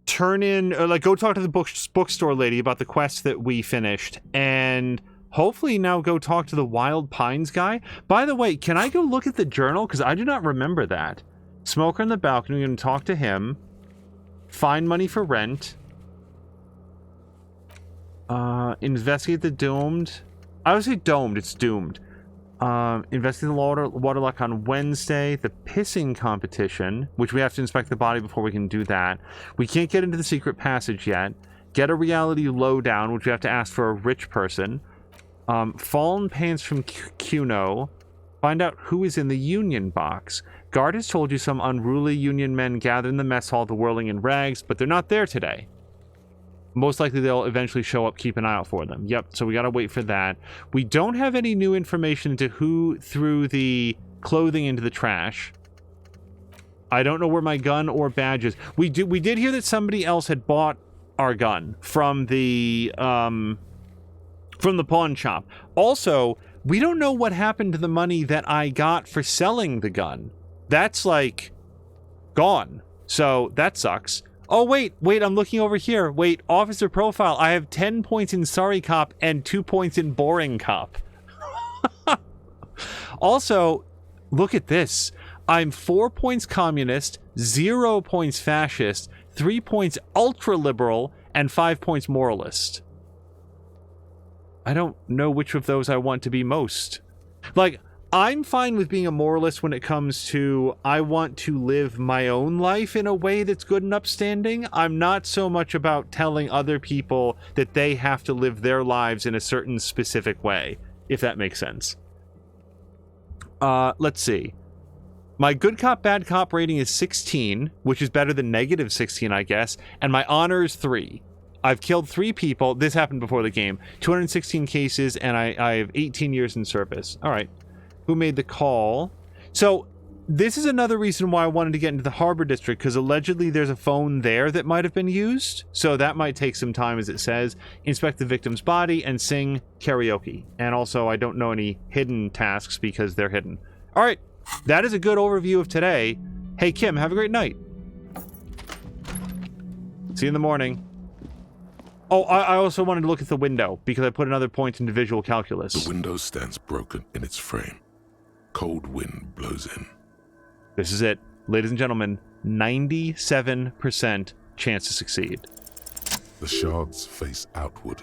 Turn in... Or go talk to the bookstore lady about the quest that we finished. And hopefully now go talk to the Wild Pines guy. By the way, can I go look at the journal? Because I do not remember that. Smoker in the balcony, we're going to talk to him. Find money for rent. Investigate the doomed. I would say domed, it's doomed. Investigate the water lock on Wednesday. The pissing competition, which we have to inspect the body before we can do that. We can't get into the secret passage yet. Get a reality lowdown, which we have to ask for a rich person. Fallen pants from Kuno. Find out who is in the Union box. Guard has told you some unruly Union men gather in the mess hall, the whirling in rags, but they're not there today. Most likely they'll eventually show up. Keep an eye out for them. Yep, so we gotta wait for that. We don't have any new information into who threw the clothing into the trash. I don't know where my gun or badge is. We did hear that somebody else had bought our gun from the pawn shop. Also, we don't know what happened to the money that I got for selling the gun. That's like gone. So that sucks. Oh, wait, I'm looking over here. Wait, officer profile. I have 10 points in Sorry Cop and 2 points in Boring Cop. Also, look at this. I'm 4 points communist, 0 points fascist, 3 points ultra-liberal, and 5 points moralist. I don't know which of those I want to be most. Like, I'm fine with being a moralist when it comes to I want to live my own life in a way that's good and upstanding. I'm not so much about telling other people that they have to live their lives in a certain specific way, if that makes sense. Let's see. My good cop, bad cop rating is 16, which is better than negative 16, I guess, and my honor is 3. I've killed 3 people. This happened before the game. 216 cases, and I have 18 years in service. All right. Who made the call? So this is another reason why I wanted to get into the Harbor District, because allegedly there's a phone there that might have been used. So that might take some time, as it says. Inspect the victim's body and sing karaoke. And also, I don't know any hidden tasks because they're hidden. All right. That is a good overview of today. Hey, Kim, have a great night. See you in the morning. Oh, I also wanted to look at the window because I put another point into visual calculus. The window stands broken in its frame. Cold wind blows in. This is it. Ladies and gentlemen, 97% chance to succeed. The shards face outward.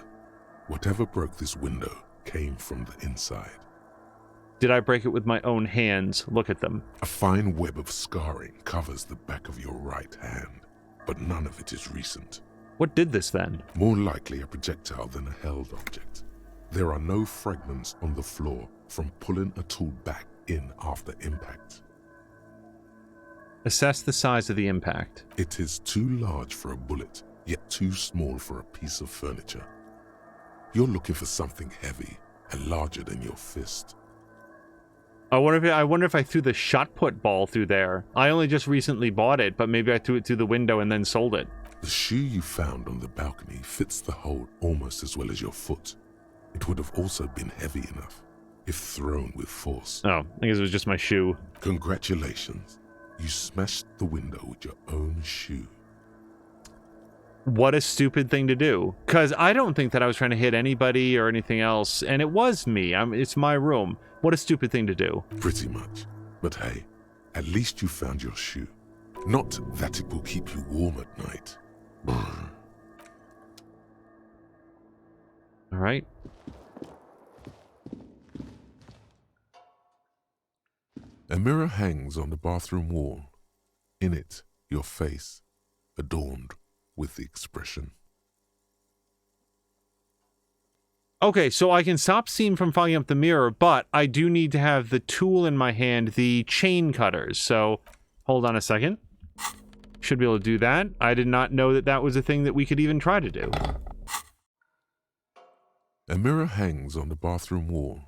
Whatever broke this window came from the inside. Did I break it with my own hands? Look at them. A fine web of scarring covers the back of your right hand, but none of it is recent. What did this then? More likely a projectile than a held object. There are no fragments on the floor from pulling a tool back in after impact. Assess the size of the impact. It is too large for a bullet, yet too small for a piece of furniture. You're looking for something heavy and larger than your fist. I wonder if I threw the shot put ball through there. I only just recently bought it, but maybe I threw it through the window and then sold it. The shoe you found on the balcony fits the hole almost as well as your foot. It would have also been heavy enough if thrown with force. Oh, I guess it was just my shoe. Congratulations. You smashed the window with your own shoe. What a stupid thing to do. Because I don't think that I was trying to hit anybody or anything else, and it was me. It's my room. What a stupid thing to do. Pretty much. But hey, at least you found your shoe. Not that it will keep you warm at night. All right. A mirror hangs on the bathroom wall. In it, your face, adorned with the expression. Okay, so I can stop Steam from fogging up the mirror, but I do need to have the tool in my hand, the chain cutters. So, hold on a second. Should be able to do that. I did not know that that was a thing that we could even try to do. A mirror hangs on the bathroom wall.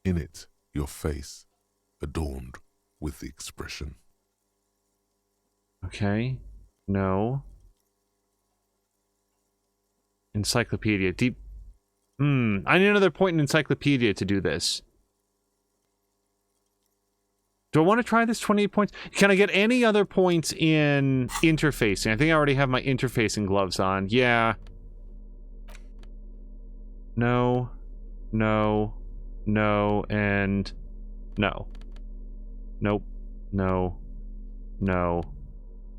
In it, your face, adorned with the expression. Okay. No. Encyclopedia. Deep. I need another point in encyclopedia to do this. Do I want to try this 28 points? Can I get any other points in interfacing? I think I already have my interfacing gloves on. Yeah. No. No. No. And no. Nope. No. No.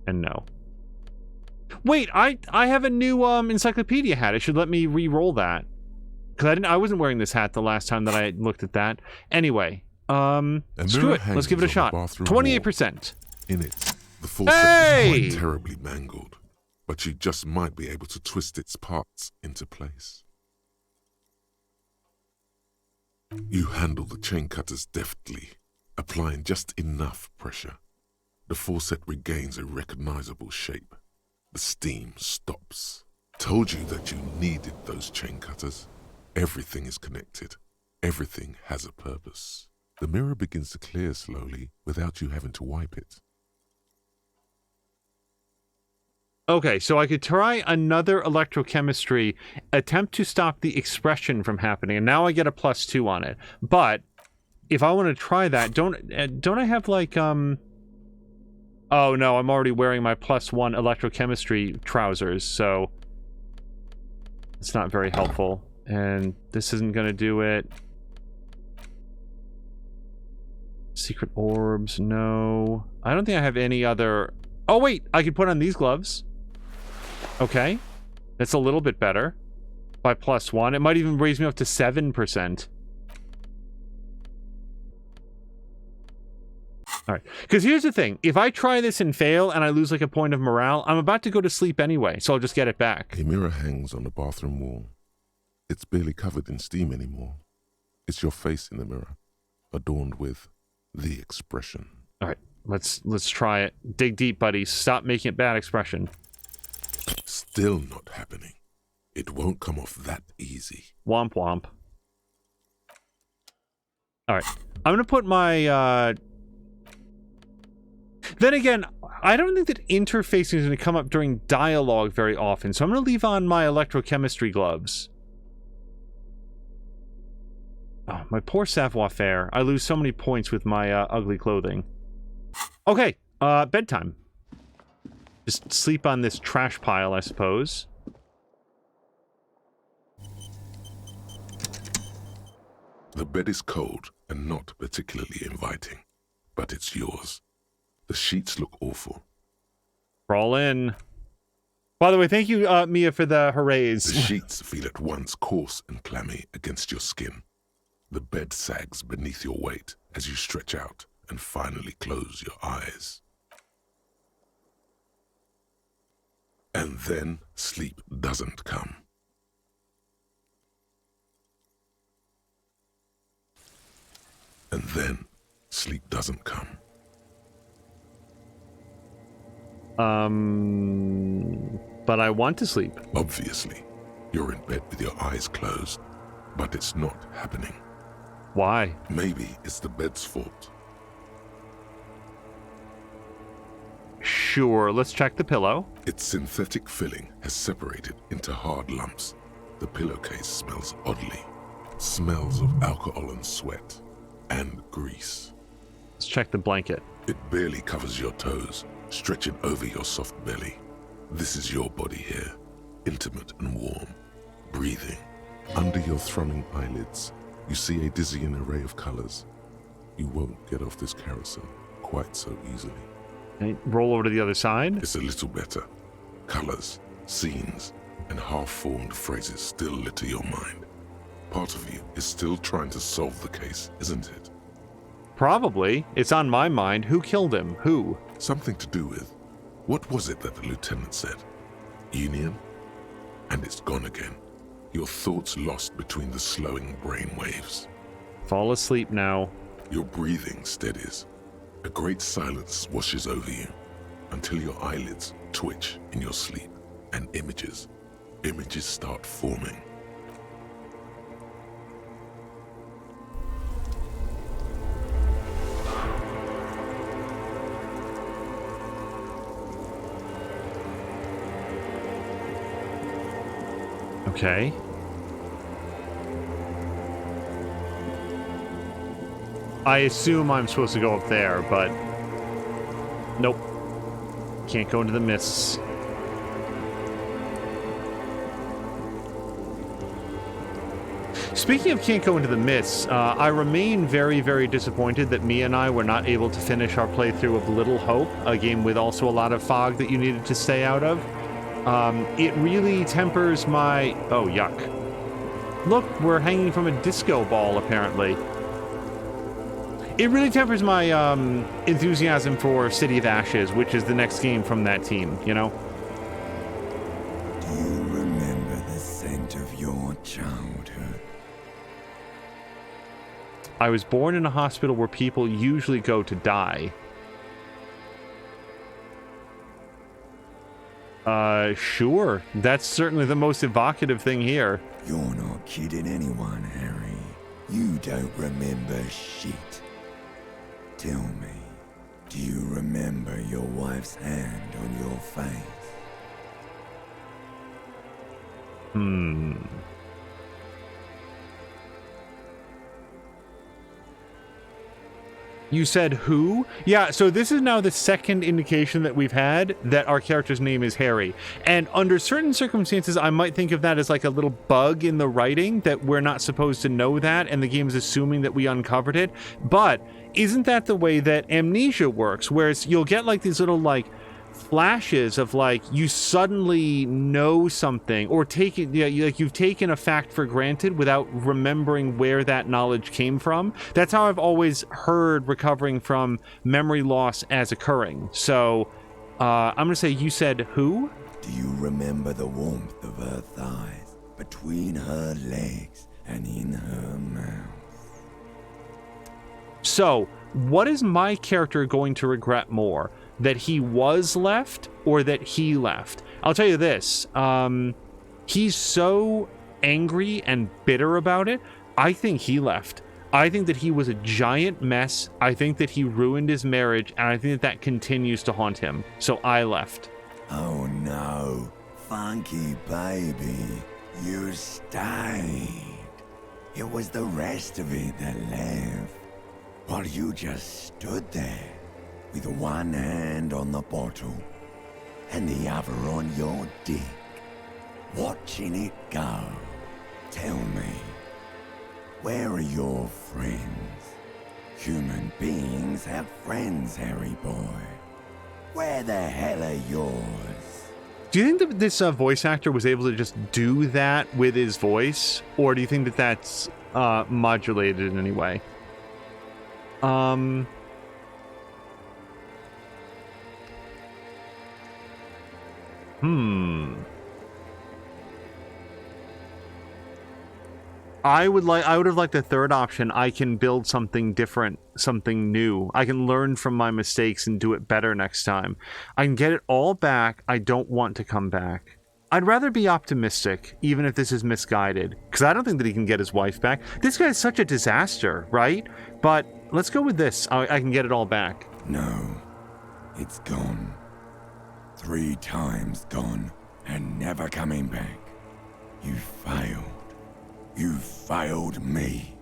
And no. Wait, I have a new encyclopedia hat. It should let me re-roll that. Because I wasn't wearing this hat the last time that I looked at that. Anyway. Screw it. Let's give it a shot. 28%. In it, the forceps is quite terribly mangled, but you just might be able to twist its parts into place. You handle the chain cutters deftly, applying just enough pressure. The faucet regains a recognizable shape. The steam stops. Told you that you needed those chain cutters. Everything is connected. Everything has a purpose. The mirror begins to clear slowly without you having to wipe it. Okay, so I could try another electrochemistry, attempt to stop the expression from happening, and now I get a +2 on it. But if I want to try that, don't I have like Oh no, I'm already wearing my +1 electrochemistry trousers, so it's not very helpful. And this isn't gonna do it. Secret orbs, no. I don't think I have any other... Oh wait, I could put on these gloves. Okay, that's a little bit better. By +1, it might even raise me up to 7%. Alright, because here's the thing. If I try this and fail and I lose like a point of morale, I'm about to go to sleep anyway, so I'll just get it back. A mirror hangs on the bathroom wall. It's barely covered in steam anymore. It's your face in the mirror, adorned with the expression. Alright, let's try it. Dig deep, buddy. Stop making it bad expression. Still not happening. It won't come off that easy. Womp womp. Alright, I'm gonna put my, Then again, I don't think that interfacing is going to come up during dialogue very often, so I'm going to leave on my electrochemistry gloves. Oh, my poor savoir-faire. I lose so many points with my ugly clothing. Okay, bedtime. Just sleep on this trash pile, I suppose. The bed is cold and not particularly inviting, but it's yours. The sheets look awful. Crawl in. By the way, thank you, Mia, for the hoorays. The sheets feel at once coarse and clammy against your skin. The bed sags beneath your weight as you stretch out and finally close your eyes. And then sleep doesn't come. And then sleep doesn't come. But I want to sleep. Obviously, you're in bed with your eyes closed, but it's not happening. Why? Maybe it's the bed's fault. Sure, let's check the pillow. Its synthetic filling has separated into hard lumps. The pillowcase smells oddly. Smells of alcohol and sweat, and grease. Let's check the blanket. It barely covers your toes, stretching over your soft belly. This is your body here, intimate and warm, breathing. Under your thrumming eyelids, you see a dizzying array of colors. You won't get off this carousel quite so easily. Okay, roll over to the other side. It's a little better. Colors, scenes, and half-formed phrases still litter your mind. Part of you is still trying to solve the case, isn't it? Probably. It's on my mind. Who killed him? Who? Something to do with, what was it that the lieutenant said? Union? And it's gone again. Your thoughts lost between the slowing brain waves. Fall asleep now. Your breathing steadies. A great silence washes over you until your eyelids twitch in your sleep and images start forming. Okay. I assume I'm supposed to go up there, but... Nope. Can't go into the mists. Speaking of can't go into the mists, I remain very, very disappointed that Mia and I were not able to finish our playthrough of Little Hope, a game with also a lot of fog that you needed to stay out of. It really tempers my... Oh, yuck. Look, we're hanging from a disco ball, apparently. It really tempers my enthusiasm for City of Ashes, which is the next game from that team, you know? Do you remember the scent of your childhood? I was born in a hospital where people usually go to die. Sure. That's certainly the most evocative thing here. You're not kidding anyone, Harry. You don't remember shit. Tell me, do you remember your wife's hand on your face? You said who? Yeah, so this is now the second indication that we've had that our character's name is Harry. And under certain circumstances, I might think of that as like a little bug in the writing, that we're not supposed to know that, and the game is assuming that we uncovered it. But isn't that the way that amnesia works? Whereas you'll get like these little like flashes of like you suddenly know something, or take it, like you've taken a fact for granted without remembering where that knowledge came from. That's how I've always heard recovering from memory loss as occurring. So I'm gonna say you said who? Do you remember the warmth of her thighs, between her legs and in her mouth? So what is my character going to regret more? That he was left or that he left? I'll tell you this, he's so angry and bitter about it. I think he left. I think that he was a giant mess. I think that he ruined his marriage, and I think that continues to haunt him. So I left. Oh no, funky baby, you stayed. It was the rest of it that left, while you just stood there with one hand on the bottle and the other on your dick, watching it go. Tell me, where are your friends? Human beings have friends, Harry boy. Where the hell are yours? Do you think that this voice actor was able to just do that with his voice, or do you think that that's modulated in any way? I would have liked the third option. I can build something different, something new. I can learn from my mistakes and do it better next time. I can get it all back. I don't want to come back. I'd rather be optimistic, even if this is misguided, because I don't think that he can get his wife back. This guy's such a disaster, right? But let's go with this. I can get it all back. No, it's gone. 3 times gone and never coming back. You failed. You failed me.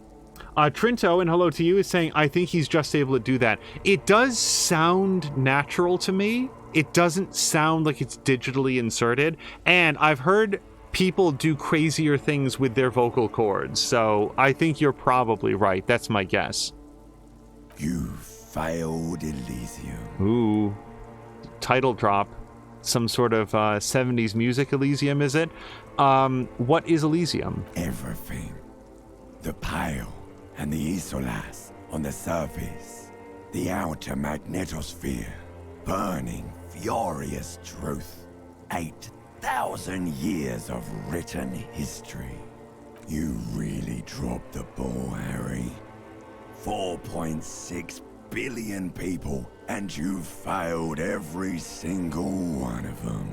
Trinto, and hello to you, is saying, I think he's just able to do that. It does sound natural to me. It doesn't sound like it's digitally inserted. And I've heard people do crazier things with their vocal cords. So I think you're probably right. That's my guess. You failed Elysium. Ooh. Title drop. Some sort of 70s music Elysium, is it? What is Elysium? Everything. The Pale and the Isolas on the surface. The outer magnetosphere. Burning, furious truth. 8,000 years of written history. You really dropped the ball, Harry. 4.6 billion people, and you failed every single one of them.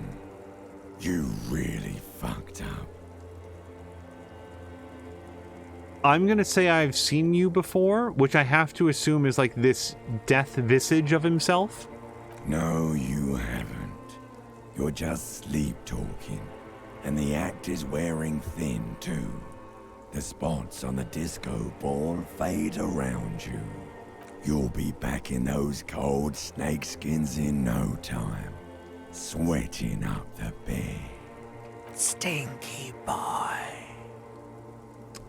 You really fucked up. I'm gonna say I've seen you before, which I have to assume is like this death visage of himself. No, you haven't. You're just sleep talking, and the act is wearing thin too. The spots on the disco ball fade around you. You'll be back in those cold snakeskins in no time, sweating up the bed. Stinky boy.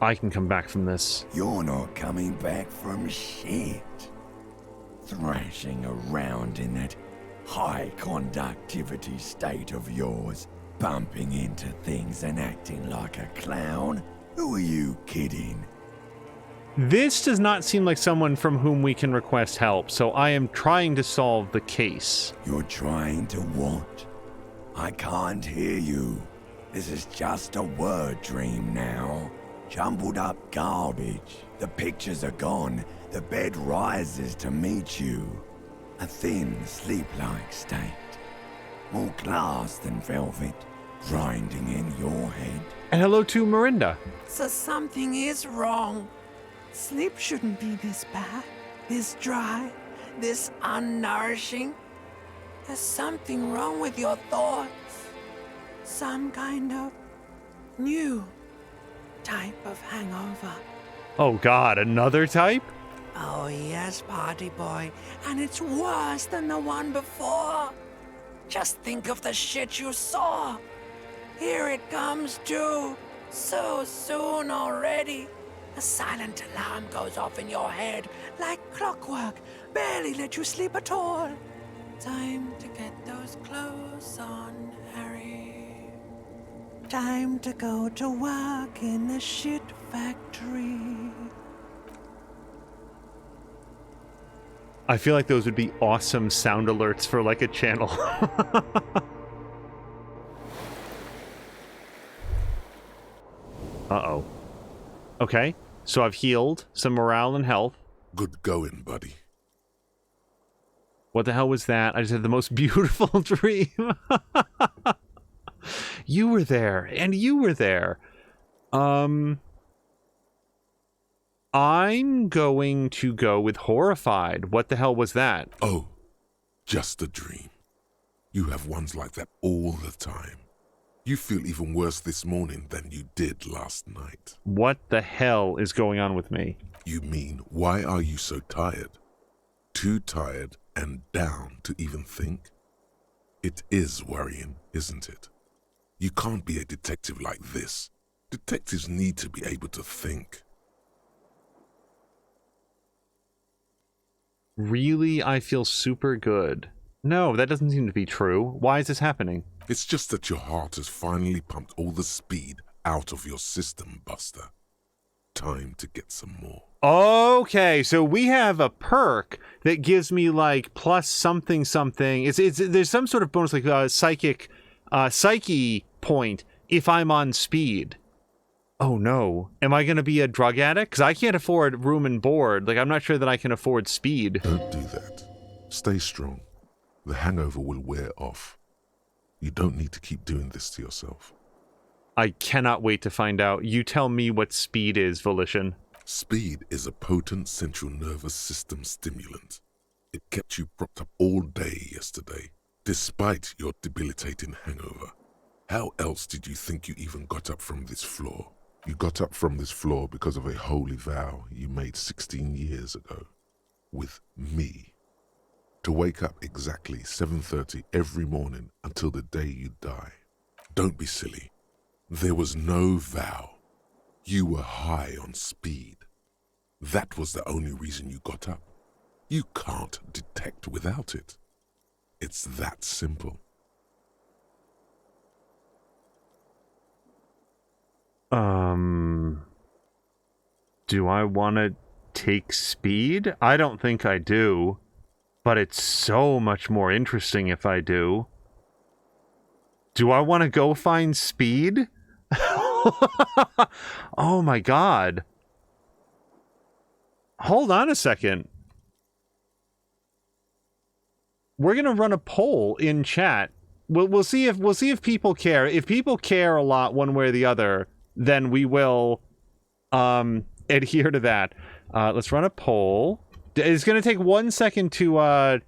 I can come back from this. You're not coming back from shit. Thrashing around in that high conductivity state of yours, bumping into things and acting like a clown? Who are you kidding? This does not seem like someone from whom we can request help, so I am trying to solve the case. You're trying to what? I can't hear you. This is just a word dream now. Jumbled up garbage. The pictures are gone. The bed rises to meet you. A thin, sleep-like state. More glass than velvet, grinding in your head. And hello to Mirinda. So something is wrong. Sleep shouldn't be this bad, this dry, this unnourishing. There's something wrong with your thoughts. Some kind of new type of hangover. Oh God, another type? Oh yes, party boy, and it's worse than the one before. Just think of the shit you saw. Here it comes too, so soon already. A silent alarm goes off in your head like clockwork, barely let you sleep at all. Time to get those clothes on, Harry. Time to go to work in the shit factory. I feel like those would be awesome sound alerts for like a channel. Uh-oh. Okay, so I've healed some morale and health. Good going, buddy. What the hell was that? I just had the most beautiful dream. You were there, and you were there. I'm going to go with horrified. What the hell was that? Oh, just a dream. You have ones like that all the time. You feel even worse this morning than you did last night. What the hell is going on with me? You mean, why are you so tired? Too tired and down to even think? It is worrying, isn't it? You can't be a detective like this. Detectives need to be able to think. Really, I feel super good. No, that doesn't seem to be true. Why is this happening? It's just that your heart has finally pumped all the speed out of your system, Buster. Time to get some more. Okay, so we have a perk that gives me like plus something something. There's some sort of bonus like psyche point if I'm on speed. Oh no. Am I going to be a drug addict? Because I can't afford room and board. Like, I'm not sure that I can afford speed. Don't do that. Stay strong. The hangover will wear off. You don't need to keep doing this to yourself. I cannot wait to find out. You tell me what speed is, Volition. Speed is a potent central nervous system stimulant. It kept you propped up all day yesterday, despite your debilitating hangover. How else did you think you even got up from this floor? You got up from this floor because of a holy vow you made 16 years ago. With me. To wake up exactly 7:30 every morning until the day you die. Don't be silly. There was no vow. You were high on speed. That was the only reason you got up. You can't detect without it. It's that simple. Do I want to take speed? I don't think I do, but it's so much more interesting if I do. Do I want to go find speed? Oh my god. Hold on a second. We're going to run a poll in chat. We'll see if people care. If people care a lot one way or the other, then we will adhere to that. Let's run a poll. It's going to take 1 second to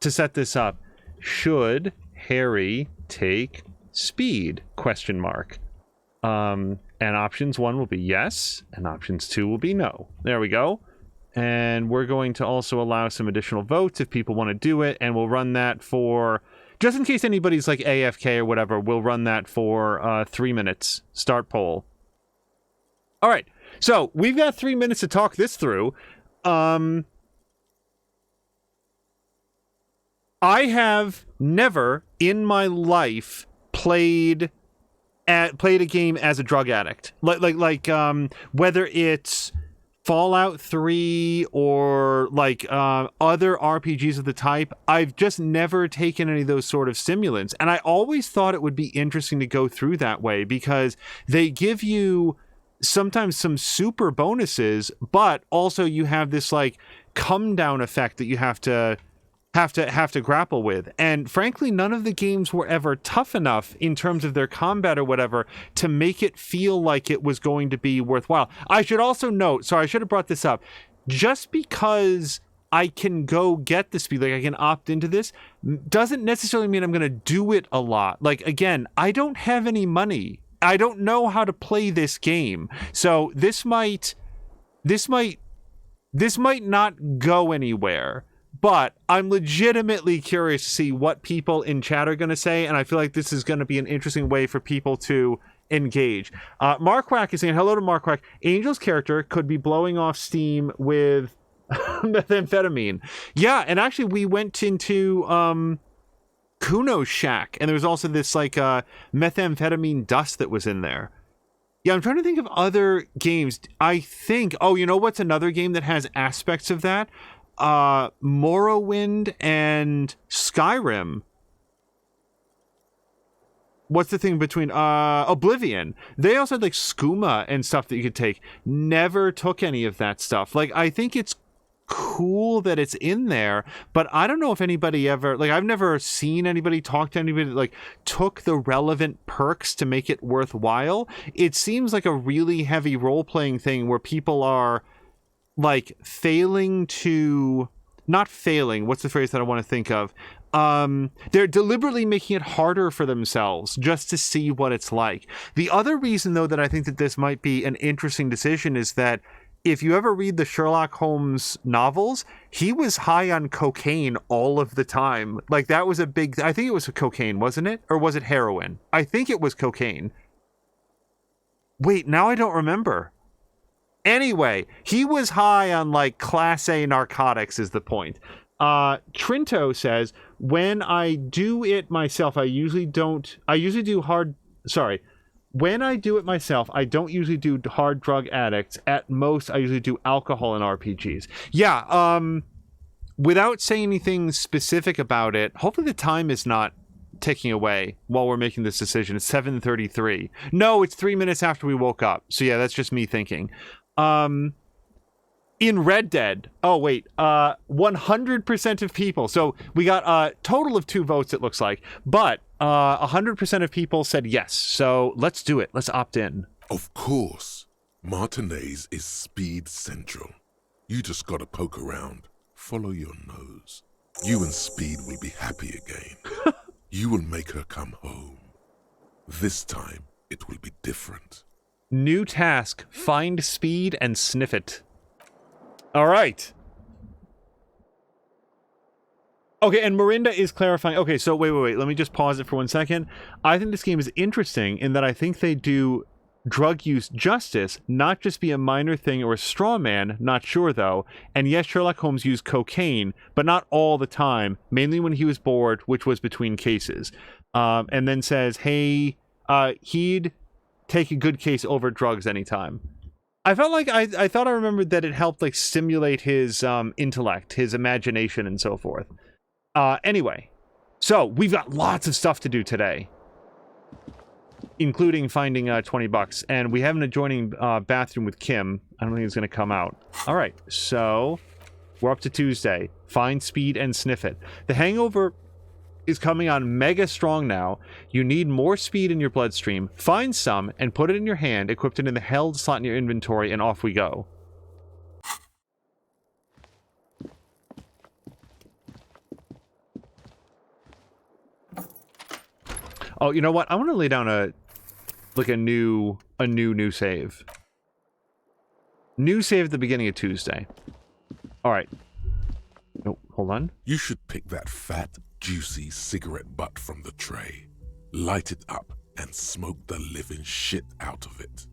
set this up. Should Harry take speed? Question mark. And options 1 will be yes, and options 2 will be no. There we go. And we're going to also allow some additional votes if people want to do it, and we'll run that for, just in case anybody's like AFK or whatever, we'll run that for 3 minutes. Start poll. All right, so we've got 3 minutes to talk this through. I have never in my life played a game as a drug addict. Like whether it's Fallout 3 or like other RPGs of the type, I've just never taken any of those sort of stimulants. And I always thought it would be interesting to go through that way because they give you sometimes some super bonuses, but also you have this like come down effect that you have to grapple with. And frankly, none of the games were ever tough enough in terms of their combat or whatever to make it feel like it was going to be worthwhile. I should also note, sorry, I should have brought this up. Just because I can go get the speed, like I can opt into this, doesn't necessarily mean I'm going to do it a lot. Like, again, I don't have any money. I don't know how to play this game. So this might not go anywhere. But I'm legitimately curious to see what people in chat are going to say, and I feel like this is going to be an interesting way for people to engage. Mark Wack is saying, hello to Mark Wack. Angel's character could be blowing off steam with methamphetamine. Yeah, and actually we went into Kuno's shack, and there was also this like methamphetamine dust that was in there. Yeah, I'm trying to think of other games. I think, oh, you know what's another game that has aspects of that? Morrowind and Skyrim. What's the thing between Oblivion? They also had like skooma and stuff that you could take. Never took any of that stuff. Like, I think it's cool that it's in there, but I don't know if anybody ever, like, I've never seen anybody talk to anybody that like took the relevant perks to make it worthwhile. It seems like a really heavy role-playing thing where people are like not failing, what's the phrase that I want to think of? They're deliberately making it harder for themselves just to see what it's like. The other reason, though, that I think that this might be an interesting decision is that if you ever read the Sherlock Holmes novels, he was high on cocaine all of the time. Like, that was a big, I think it was cocaine, wasn't it? Or was it heroin? I think it was cocaine. Wait, now I don't remember. Anyway, he was high on like class A narcotics is the point. Trinto says, when I do it myself, when I do hard drug addicts. At most, I usually do alcohol in RPGs. Yeah, without saying anything specific about it, hopefully the time is not ticking away while we're making this decision. It's 7:33. No, it's 3 minutes after we woke up. So yeah, that's just me thinking. In Red Dead, 100% of people. So we got a total of 2 votes, it looks like, but 100% of people said yes. So let's do it. Let's opt in. Of course, Martinez is speed central. You just gotta poke around, follow your nose. You and Speed will be happy again. You will make her come home. This time, it will be different. New task, find Speed and sniff it. All right. Okay, and Marinda is clarifying. Okay, so wait. Let me just pause it for 1 second. I think this game is interesting in that I think they do drug use justice, not just be a minor thing or a straw man, not sure though. And yes, Sherlock Holmes used cocaine, but not all the time, mainly when he was bored, which was between cases. And then says, hey, he'd take a good case over drugs anytime. I felt like I thought I remembered that it helped like stimulate his intellect, his imagination, and so forth. Anyway, so we've got lots of stuff to do today, including finding $20, and we have an adjoining bathroom with Kim. I don't think it's going to come out. All right, so we're up to Tuesday. Find Speed and sniff it. The hangover is coming on mega strong now. You need more speed in your bloodstream. Find some and put it in your hand, equipped it in the held slot in your inventory, and off we go. Oh, you know what? I want to lay down a new save. New save at the beginning of Tuesday. All right. Oh, hold on. You should pick that fat, juicy cigarette butt from the tray, light it up, and smoke the living shit out of it.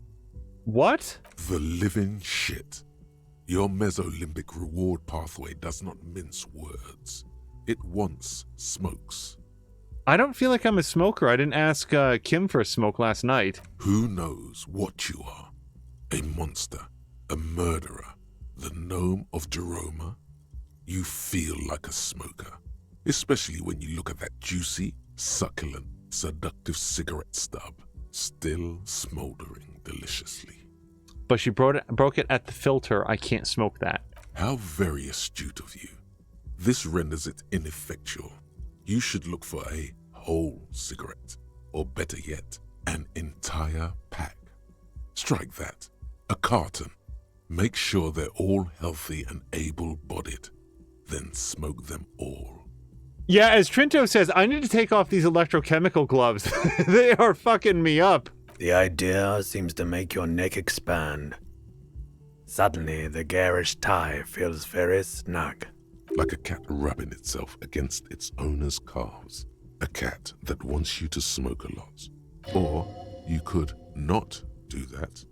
What? The living shit. Your mesolimbic reward pathway does not mince words. It wants smokes. I don't feel like I'm a smoker. I didn't ask Kim for a smoke last night. Who knows what you are? A monster, a murderer, the gnome of Jeroma? You feel like a smoker, especially when you look at that juicy, succulent, seductive cigarette stub, still smoldering deliciously. but she broke it at the filter. I can't smoke that. How very astute of you. This renders it ineffectual. You should look for a whole cigarette, or better yet, an entire pack. Strike that. A carton. Make sure they're all healthy and able-bodied. Then smoke them all. Yeah, as Trinto says, I need to take off these electrochemical gloves. They are fucking me up. The idea seems to make your neck expand. Suddenly, the garish tie feels very snug. Like a cat rubbing itself against its owner's calves. A cat that wants you to smoke a lot. Or you could not do that.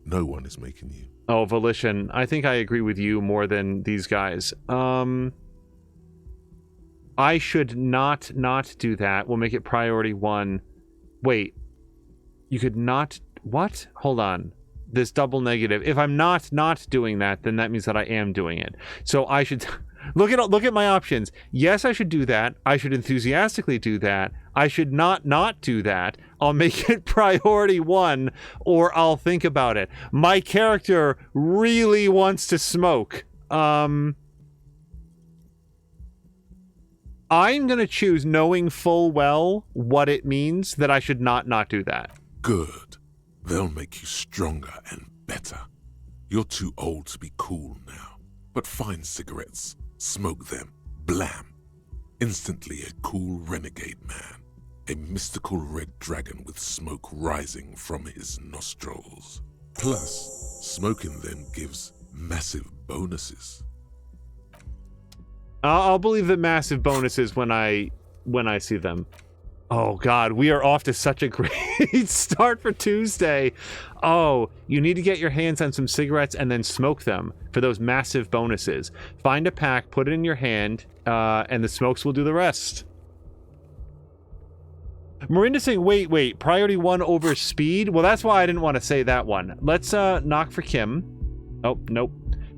No one is making you. Oh, Volition. I think I agree with you more than these guys. I should not do that. We'll make it priority 1. Wait. You could not... What? Hold on. This double negative. If I'm not doing that, then that means that I am doing it. So I should... Look at my options. Yes, I should do that. I should enthusiastically do that. I should not do that. I'll make it priority 1, or I'll think about it. My character really wants to smoke. I'm gonna choose, knowing full well what it means, that I should not do that. Good. They'll make you stronger and better. You're too old to be cool now. But find cigarettes. Smoke them. Blam. Instantly a cool renegade man. A mystical red dragon with smoke rising from his nostrils. Plus, smoking them gives massive bonuses. I'll believe the massive bonuses when I see them. Oh God, we are off to such a great start for Tuesday. Oh, you need to get your hands on some cigarettes and then smoke them for those massive bonuses. Find a pack, put it in your hand, and the smokes will do the rest. Miranda's saying, wait, priority 1 over speed? Well, that's why I didn't want to say that one. Let's knock for Kim. Oh, nope.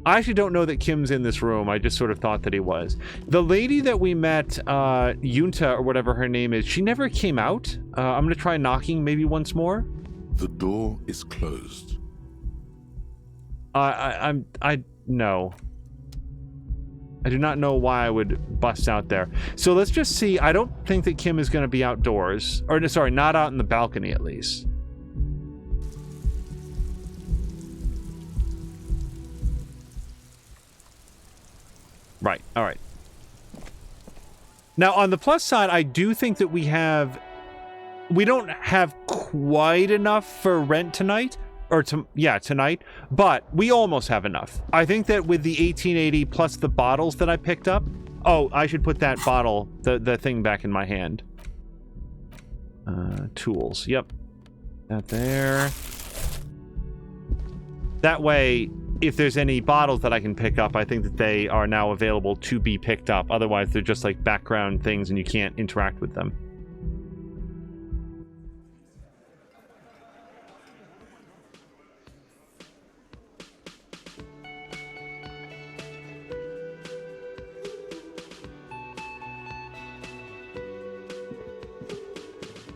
I actually don't know that Kim's in this room. I just sort of thought that he was. The lady that we met, Yunta or whatever her name is, she never came out. I'm going to try knocking maybe once more. The door is closed. No. I do not know why I would bust out there. So let's just see. I don't think that Kim is going to be outdoors. Or, no, sorry, not out in the balcony at least. Right, all right. Now, on the plus side, I do think that we don't have quite enough for rent tonight, tonight, but we almost have enough. I think that with the 1880 plus the bottles that I picked up, oh, I should put that bottle, the thing back in my hand. Tools, yep. That there. That way, if there's any bottles that I can pick up, I think that they are now available to be picked up. Otherwise, they're just like background things and you can't interact with them.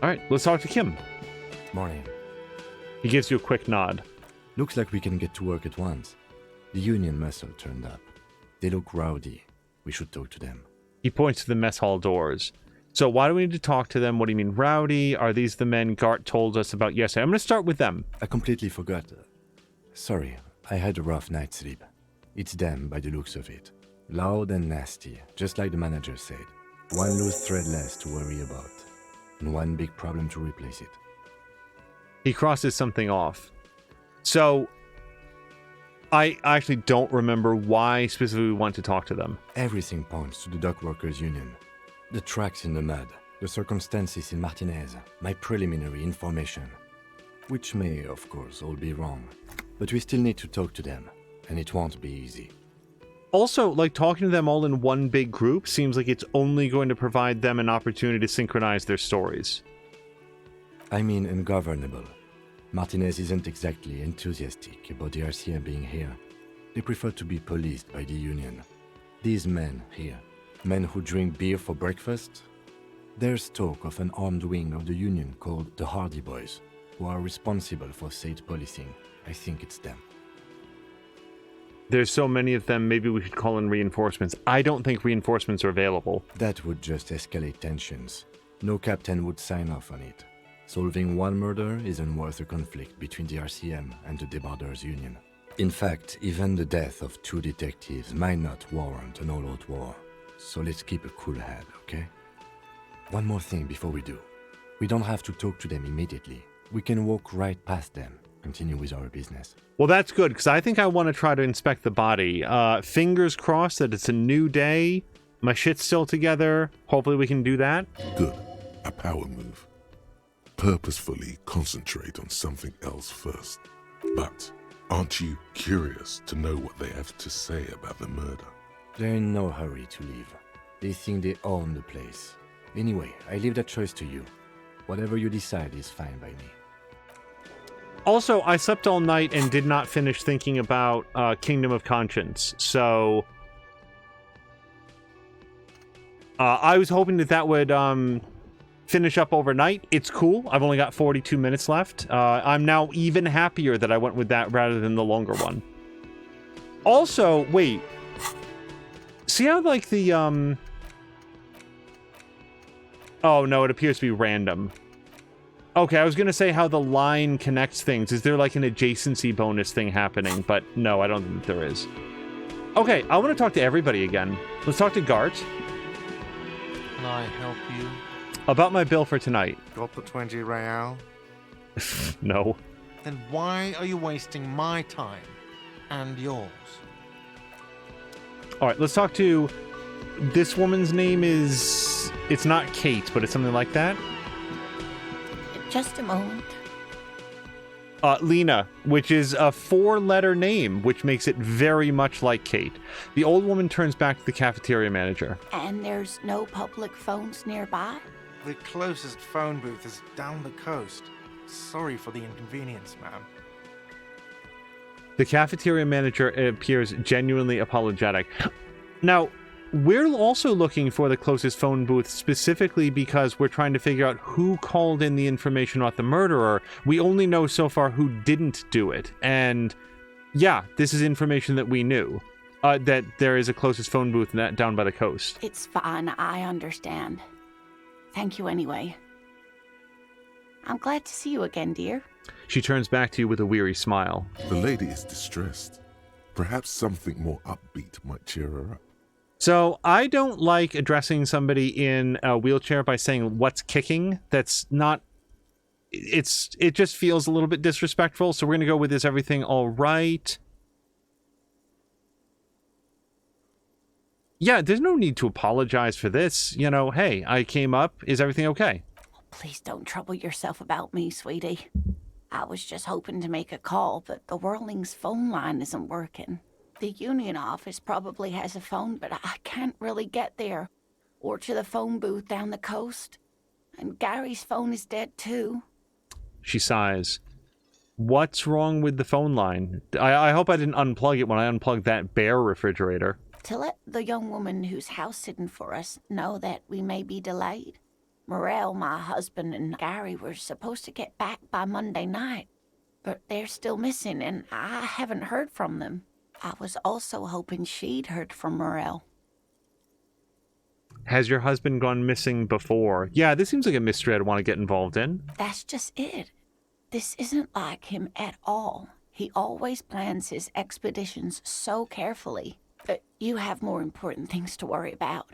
All right, let's talk to Kim. Morning. He gives you a quick nod. Looks like we can get to work at once. The Union muscle turned up. They look rowdy. We should talk to them. He points to the mess hall doors. So why do we need to talk to them? What do you mean rowdy? Are these the men Gart told us about yesterday? I'm going to start with them. I completely forgot. Sorry, I had a rough night's sleep. It's them by the looks of it. Loud and nasty, just like the manager said. One loose thread less to worry about. And one big problem to replace it. He crosses something off. So, I actually don't remember why specifically we want to talk to them. Everything points to the Dock Workers Union. The tracks in the mud, the circumstances in Martinez, my preliminary information. Which may, of course, all be wrong. But we still need to talk to them, and it won't be easy. Also, like, talking to them all in one big group seems like it's only going to provide them an opportunity to synchronize their stories. I mean ungovernable. Martinez isn't exactly enthusiastic about the RCM being here. They prefer to be policed by the Union. These men here, men who drink beer for breakfast, there's talk of an armed wing of the Union called the Hardy Boys. who are responsible for said policing. I think it's them. There's so many of them, maybe we should call in reinforcements. I don't think reinforcements are available. That would just escalate tensions. No captain would sign off on it. Solving one murder isn't worth a conflict between the RCM and the Debarders Union. In fact, even the death of 2 detectives might not warrant an all-out war. So let's keep a cool head, okay? One more thing before we do. We don't have to talk to them immediately. We can walk right past them, continue with our business. Well, that's good, because I think I want to try to inspect the body. Fingers crossed that it's a new day. My shit's still together. Hopefully we can do that. Good. A power move. Purposefully concentrate on something else first. But aren't you curious to know what they have to say about the murder? They're in no hurry to leave. They think they own the place. Anyway, I leave that choice to you. Whatever you decide is fine by me. Also, I slept all night and did not finish thinking about Kingdom of Conscience, so I was hoping that would finish up overnight. It's cool. I've only got 42 minutes left. I'm now even happier that I went with that rather than the longer one. Also, wait. See how, like, the, Oh, no, it appears to be random. Okay, I was gonna say how the line connects things. Is there, like, an adjacency bonus thing happening? But no, I don't think there is. Okay, I want to talk to everybody again. Let's talk to Gart. Can I help you? About my bill for tonight. Got the 20 real? No. Then why are you wasting my time and yours? All right, let's talk to... This woman's name is... It's not Kate, but it's something like that. Just a moment. Lena, which is a 4-letter name, which makes it very much like Kate. The old woman turns back to the cafeteria manager. And there's no public phones nearby? The closest phone booth is down the coast. Sorry for the inconvenience, ma'am. The cafeteria manager appears genuinely apologetic. Now, we're also looking for the closest phone booth specifically because we're trying to figure out who called in the information about the murderer. We only know so far who didn't do it. And yeah, this is information that we knew. That there is a closest phone booth down by the coast. It's fine, I understand. Thank you anyway. I'm glad to see you again, dear. She turns back to you with a weary smile. The lady is distressed. Perhaps something more upbeat might cheer her up. So, I don't like addressing somebody in a wheelchair by saying, what's kicking? That's not... It just feels a little bit disrespectful, so we're going to go with is everything all right? Yeah, there's no need to apologize for this. You know, hey, I came up. Is everything okay? Please don't trouble yourself about me, sweetie. I was just hoping to make a call, but the Whirling's phone line isn't working. The union office probably has a phone, but I can't really get there. Or to the phone booth down the coast. And Gary's phone is dead, too. She sighs. What's wrong with the phone line? I hope I didn't unplug it when I unplugged that bear refrigerator. To let the young woman who's house-sitting for us know that we may be delayed. Morel, my husband, and Gary were supposed to get back by Monday night. But they're still missing, and I haven't heard from them. I was also hoping she'd heard from Morel. Has your husband gone missing before? Yeah, this seems like a mystery I'd want to get involved in. That's just it. This isn't like him at all. He always plans his expeditions so carefully. But you have more important things to worry about.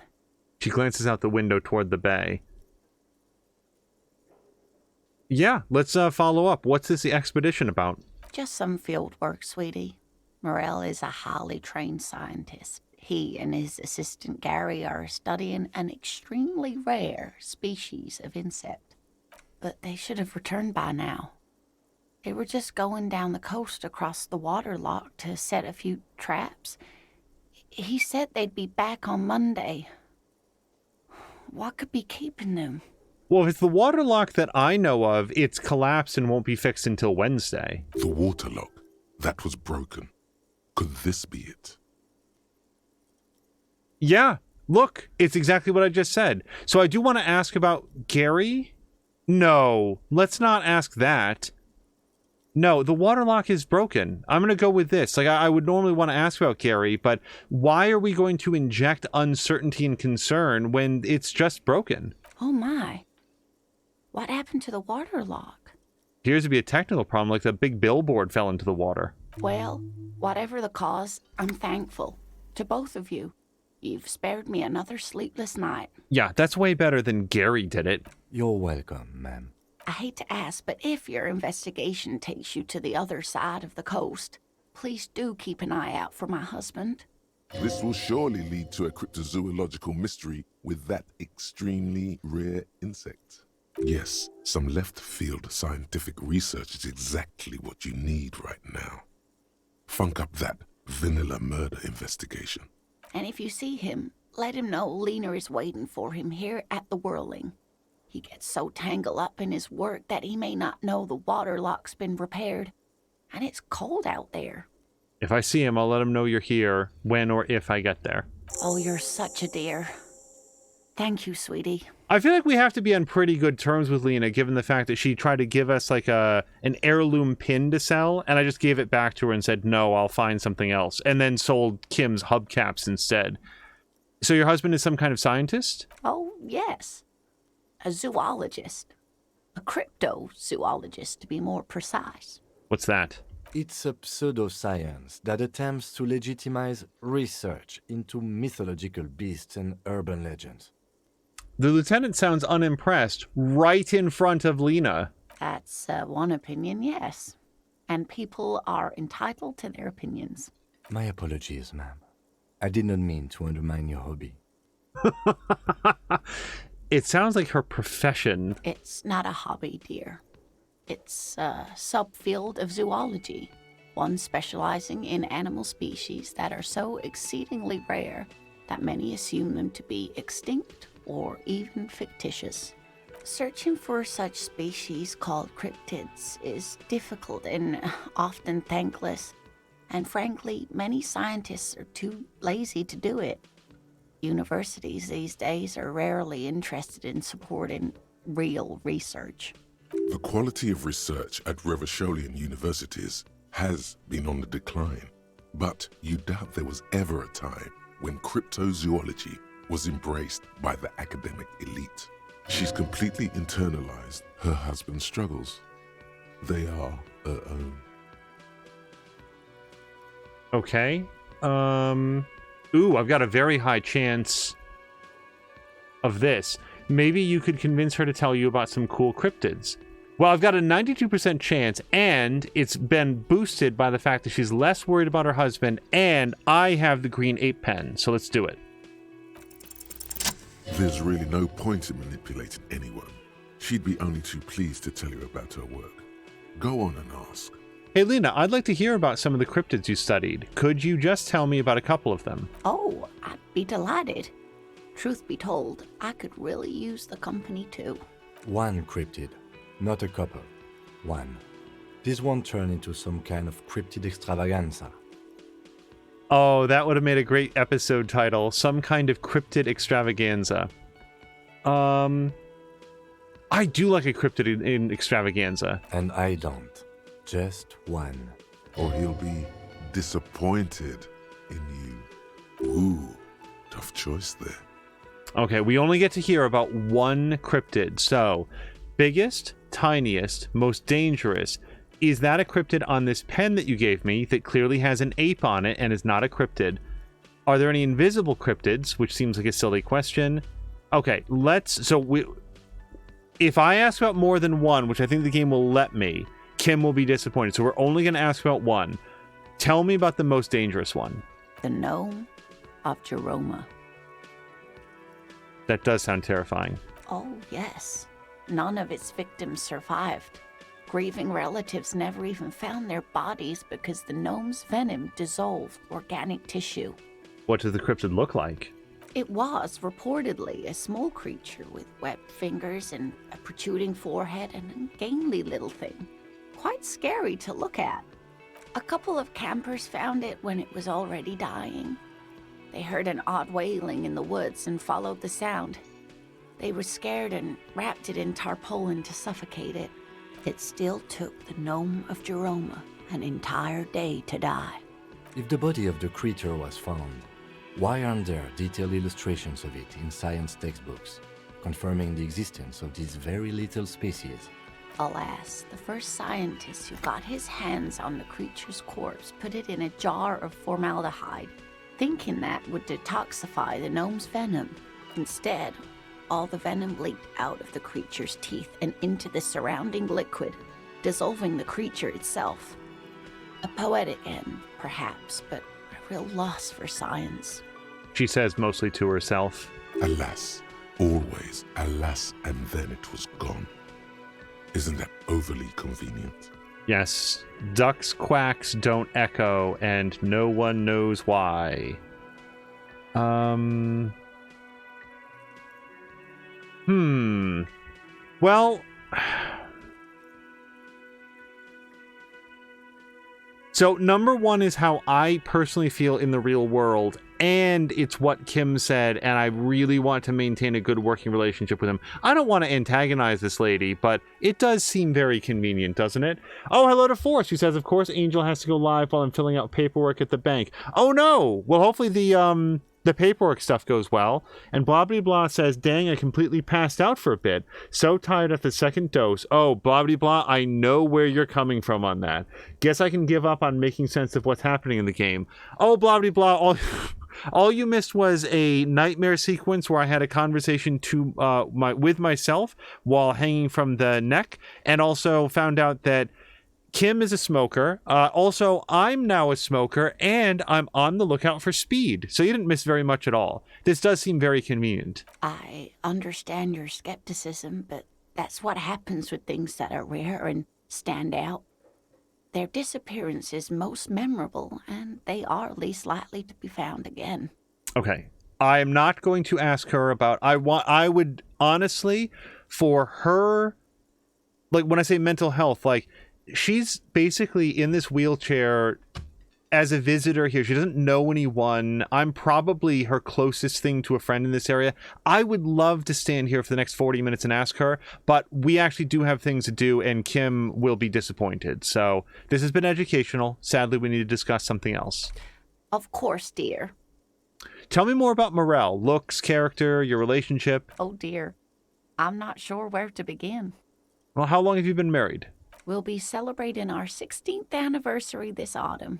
She glances out the window toward the bay. Yeah, let's follow up. What's this expedition about? Just some field work, sweetie. Morel is a highly trained scientist. He and his assistant Gary are studying an extremely rare species of insect. But they should have returned by now. They were just going down the coast across the water lock to set a few traps. He said they'd be back on Monday. What could be keeping them? Well, if it's the water lock that I know of, it's collapsed and won't be fixed until Wednesday. The water lock. That was broken. Could this be it? Yeah, look, it's exactly what I just said. So I do want to ask about Gary. No, let's not ask that. No, the water lock is broken. I'm going to go with this. Like, I would normally want to ask about Gary, but why are we going to inject uncertainty and concern when it's just broken? Oh my. What happened to the water lock? Appears to be a technical problem, like the big billboard fell into the water. Well, whatever the cause, I'm thankful. To both of you. You've spared me another sleepless night. Yeah, that's way better than Gary did it. You're welcome, ma'am. I hate to ask, but if your investigation takes you to the other side of the coast, please do keep an eye out for my husband. This will surely lead to a cryptozoological mystery with that extremely rare insect. Yes, some left-field scientific research is exactly what you need right now. Funk up that vanilla murder investigation. And if you see him, let him know Lena is waiting for him here at the Whirling. He gets so tangled up in his work that he may not know the water lock's been repaired. And it's cold out there. If I see him, I'll let him know you're here when or if I get there. Oh, you're such a dear. Thank you, sweetie. I feel like we have to be on pretty good terms with Lena, given the fact that she tried to give us like an heirloom pin to sell, and I just gave it back to her and said, no, I'll find something else, and then sold Kim's hubcaps instead. So your husband is some kind of scientist? Oh, yes. A zoologist. A cryptozoologist, to be more precise. What's that? It's a pseudoscience that attempts to legitimize research into mythological beasts and urban legends. The lieutenant sounds unimpressed right in front of Lena. That's one opinion, yes. And people are entitled to their opinions. My apologies, ma'am. I did not mean to undermine your hobby. It sounds like her profession. It's not a hobby, dear. It's a subfield of zoology, one specializing in animal species that are so exceedingly rare that many assume them to be extinct or even fictitious. Searching for such species called cryptids is difficult and often thankless, and frankly, many scientists are too lazy to do it. Universities these days are rarely interested in supporting real research. The quality of research at Revacholian universities has been on the decline, but you doubt there was ever a time when cryptozoology was embraced by the academic elite. She's completely internalized her husband's struggles. They are her own. Okay. Ooh, I've got a very high chance of this. Maybe you could convince her to tell you about some cool cryptids. Well, I've got a 92% chance, and it's been boosted by the fact that she's less worried about her husband, and I have the green ape pen, so let's do it. There's really no point in manipulating anyone. She'd be only too pleased to tell you about her work. Go on and ask. Hey, Lena, I'd like to hear about some of the cryptids you studied. Could you just tell me about a couple of them? Oh, I'd be delighted. Truth be told, I could really use the company too. One cryptid, not a couple. One. This won't turn into some kind of cryptid extravaganza. Oh, that would have made a great episode title. Some kind of cryptid extravaganza. I do like a cryptid in extravaganza. And I don't. Just one. Or he'll be disappointed in you. Ooh, tough choice there. Okay, we only get to hear about one cryptid. So, biggest, tiniest, most dangerous. Is that a cryptid on this pen that you gave me that clearly has an ape on it and is not a cryptid? Are there any invisible cryptids, which seems like a silly question? Okay, if I ask about more than one, which I think the game will let me, Kim will be disappointed. So we're only going to ask about one. Tell me about the most dangerous one. The gnome of Jeroma. That does sound terrifying. Oh, yes. None of its victims survived. Grieving relatives never even found their bodies because the gnome's venom dissolved organic tissue. What does the cryptid look like? It was reportedly a small creature with webbed fingers and a protruding forehead and a gangly little thing. Quite scary to look at. A couple of campers found it when it was already dying. They heard an odd wailing in the woods and followed the sound. They were scared and wrapped it in tarpaulin to suffocate it. It still took the gnome of Jeroma an entire day to die. If the body of the creature was found, why aren't there detailed illustrations of it in science textbooks, confirming the existence of this very little species? Alas, the first scientist who got his hands on the creature's corpse put it in a jar of formaldehyde, thinking that would detoxify the gnome's venom. Instead, all the venom leaked out of the creature's teeth and into the surrounding liquid, dissolving the creature itself. A poetic end, perhaps, but a real loss for science. She says mostly to herself. Alas, always alas, and then it was gone. Isn't that overly convenient? Yes, ducks' quacks don't echo, and no one knows why. Well, so number one is how I personally feel in the real world, and it's what Kim said, and I really want to maintain a good working relationship with him. I don't want to antagonize this lady, but it does seem very convenient, doesn't it? Oh, hello to Forrest, who says, of course, Angel has to go live while I'm filling out paperwork at the bank. Oh no! Well, hopefully the paperwork stuff goes well. And blah blah blah says, dang, I completely passed out for a bit. So tired at the second dose. Oh, blah blah blah, I know where you're coming from on that. Guess I can give up on making sense of what's happening in the game. Oh, blah blah blah, all you missed was a nightmare sequence where I had a conversation with myself while hanging from the neck, and also found out that Kim is a smoker. Also, I'm now a smoker, and I'm on the lookout for speed. So you didn't miss very much at all. This does seem very convenient. I understand your skepticism, but that's what happens with things that are rare and stand out. Their disappearance is most memorable, and they are least likely to be found again. Okay. I'm not going to ask her about... I would, honestly, for her... Like, when I say mental health, like... She's basically in this wheelchair as a visitor here. She doesn't know anyone. I'm probably her closest thing to a friend in this area. I would love to stand here for the next 40 minutes and ask her, but we actually do have things to do, and Kim will be disappointed. So this has been educational. Sadly, we need to discuss something else. Of course, dear. Tell me more about Morel. Looks, character, your relationship. Oh, dear. I'm not sure where to begin. Well, how long have you been married? We'll be celebrating our 16th anniversary this autumn.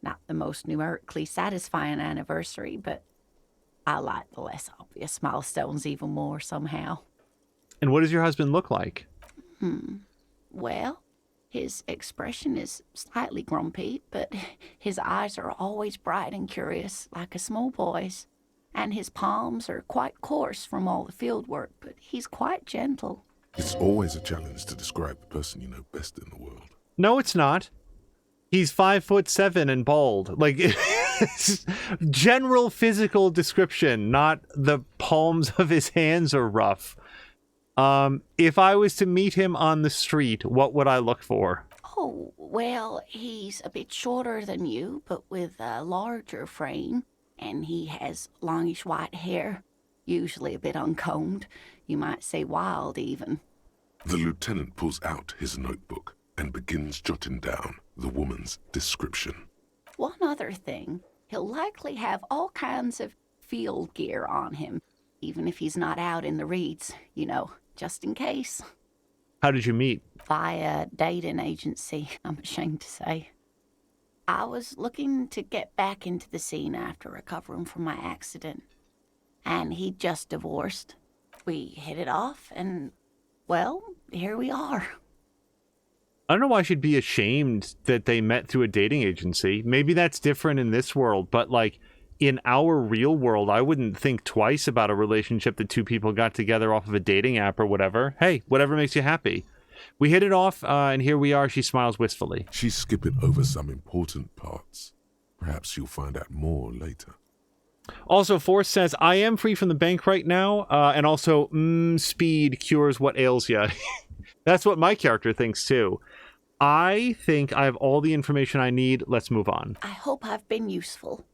Not the most numerically satisfying anniversary, but I like the less obvious milestones even more somehow. And what does your husband look like? Well, his expression is slightly grumpy, but his eyes are always bright and curious, like a small boy's. And his palms are quite coarse from all the field work, but he's quite gentle. It's always a challenge to describe the person you know best in the world. No, it's not. He's 5'7" and bald. Like, general physical description, not the palms of his hands are rough. If I was to meet him on the street, what would I look for? Oh, well, he's a bit shorter than you, but with a larger frame, and he has longish white hair, usually a bit uncombed. You might say wild, even. The lieutenant pulls out his notebook and begins jotting down the woman's description. One other thing, he'll likely have all kinds of field gear on him, even if he's not out in the reeds, just in case. How did you meet? Via dating agency, I'm ashamed to say. I was looking to get back into the scene after recovering from my accident, and he'd just divorced. We hit it off, and, well, here we are. I don't know why she'd be ashamed that they met through a dating agency. Maybe that's different in this world, but, like, in our real world, I wouldn't think twice about a relationship that two people got together off of a dating app or whatever. Hey, whatever makes you happy. We hit it off, and here we are. She smiles wistfully. She's skipping over some important parts. Perhaps you'll find out more later. Also, Force says, I am free from the bank right now, and also, speed cures what ails ya. That's what my character thinks, too. I think I have all the information I need. Let's move on. I hope I've been useful.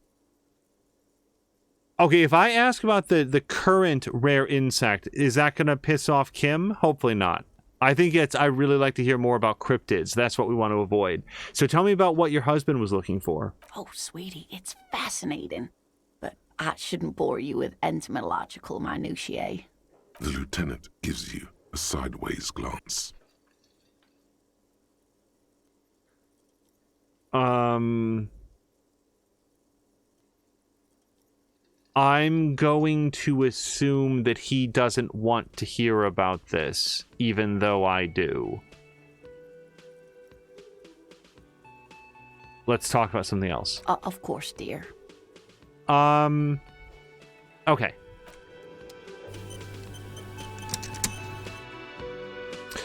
Okay, if I ask about the current rare insect, is that going to piss off Kim? Hopefully not. I think I really like to hear more about cryptids. That's what we want to avoid. So tell me about what your husband was looking for. Oh, sweetie, it's fascinating. But I shouldn't bore you with entomological minutiae. The lieutenant gives you a sideways glance. I'm going to assume that he doesn't want to hear about this, even though I do. Let's talk about something else. Of course, dear. Okay.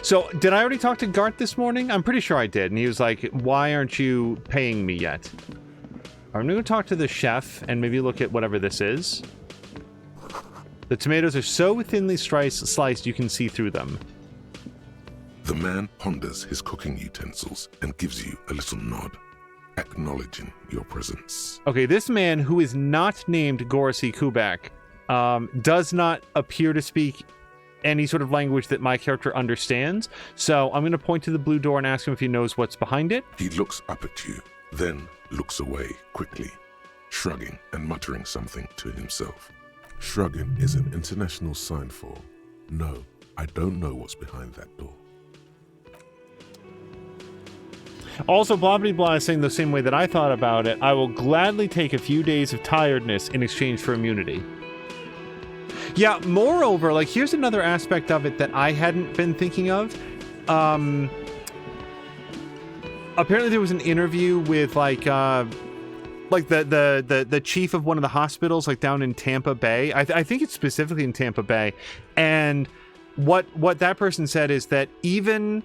So, did I already talk to Gart this morning? I'm pretty sure I did. And he was like, why aren't you paying me yet? I'm going to go talk to the chef and maybe look at whatever this is. The tomatoes are so thinly sliced you can see through them. The man ponders his cooking utensils and gives you a little nod, acknowledging your presence. Okay, this man, who is not named Gorsi Kubak, does not appear to speak any sort of language that my character understands. So I'm going to point to the blue door and ask him if he knows what's behind it. He looks up at you, then looks away quickly, shrugging and muttering something to himself. Shrugging is an international sign for, no, I don't know what's behind that door. Also, blah blah blah is saying the same way that I thought about it. I will gladly take a few days of tiredness in exchange for immunity. Yeah, moreover, like, here's another aspect of it that I hadn't been thinking of. Apparently there was an interview with, like the chief of one of the hospitals, like, down in Tampa Bay. I think it's specifically in Tampa Bay. And what that person said is that even,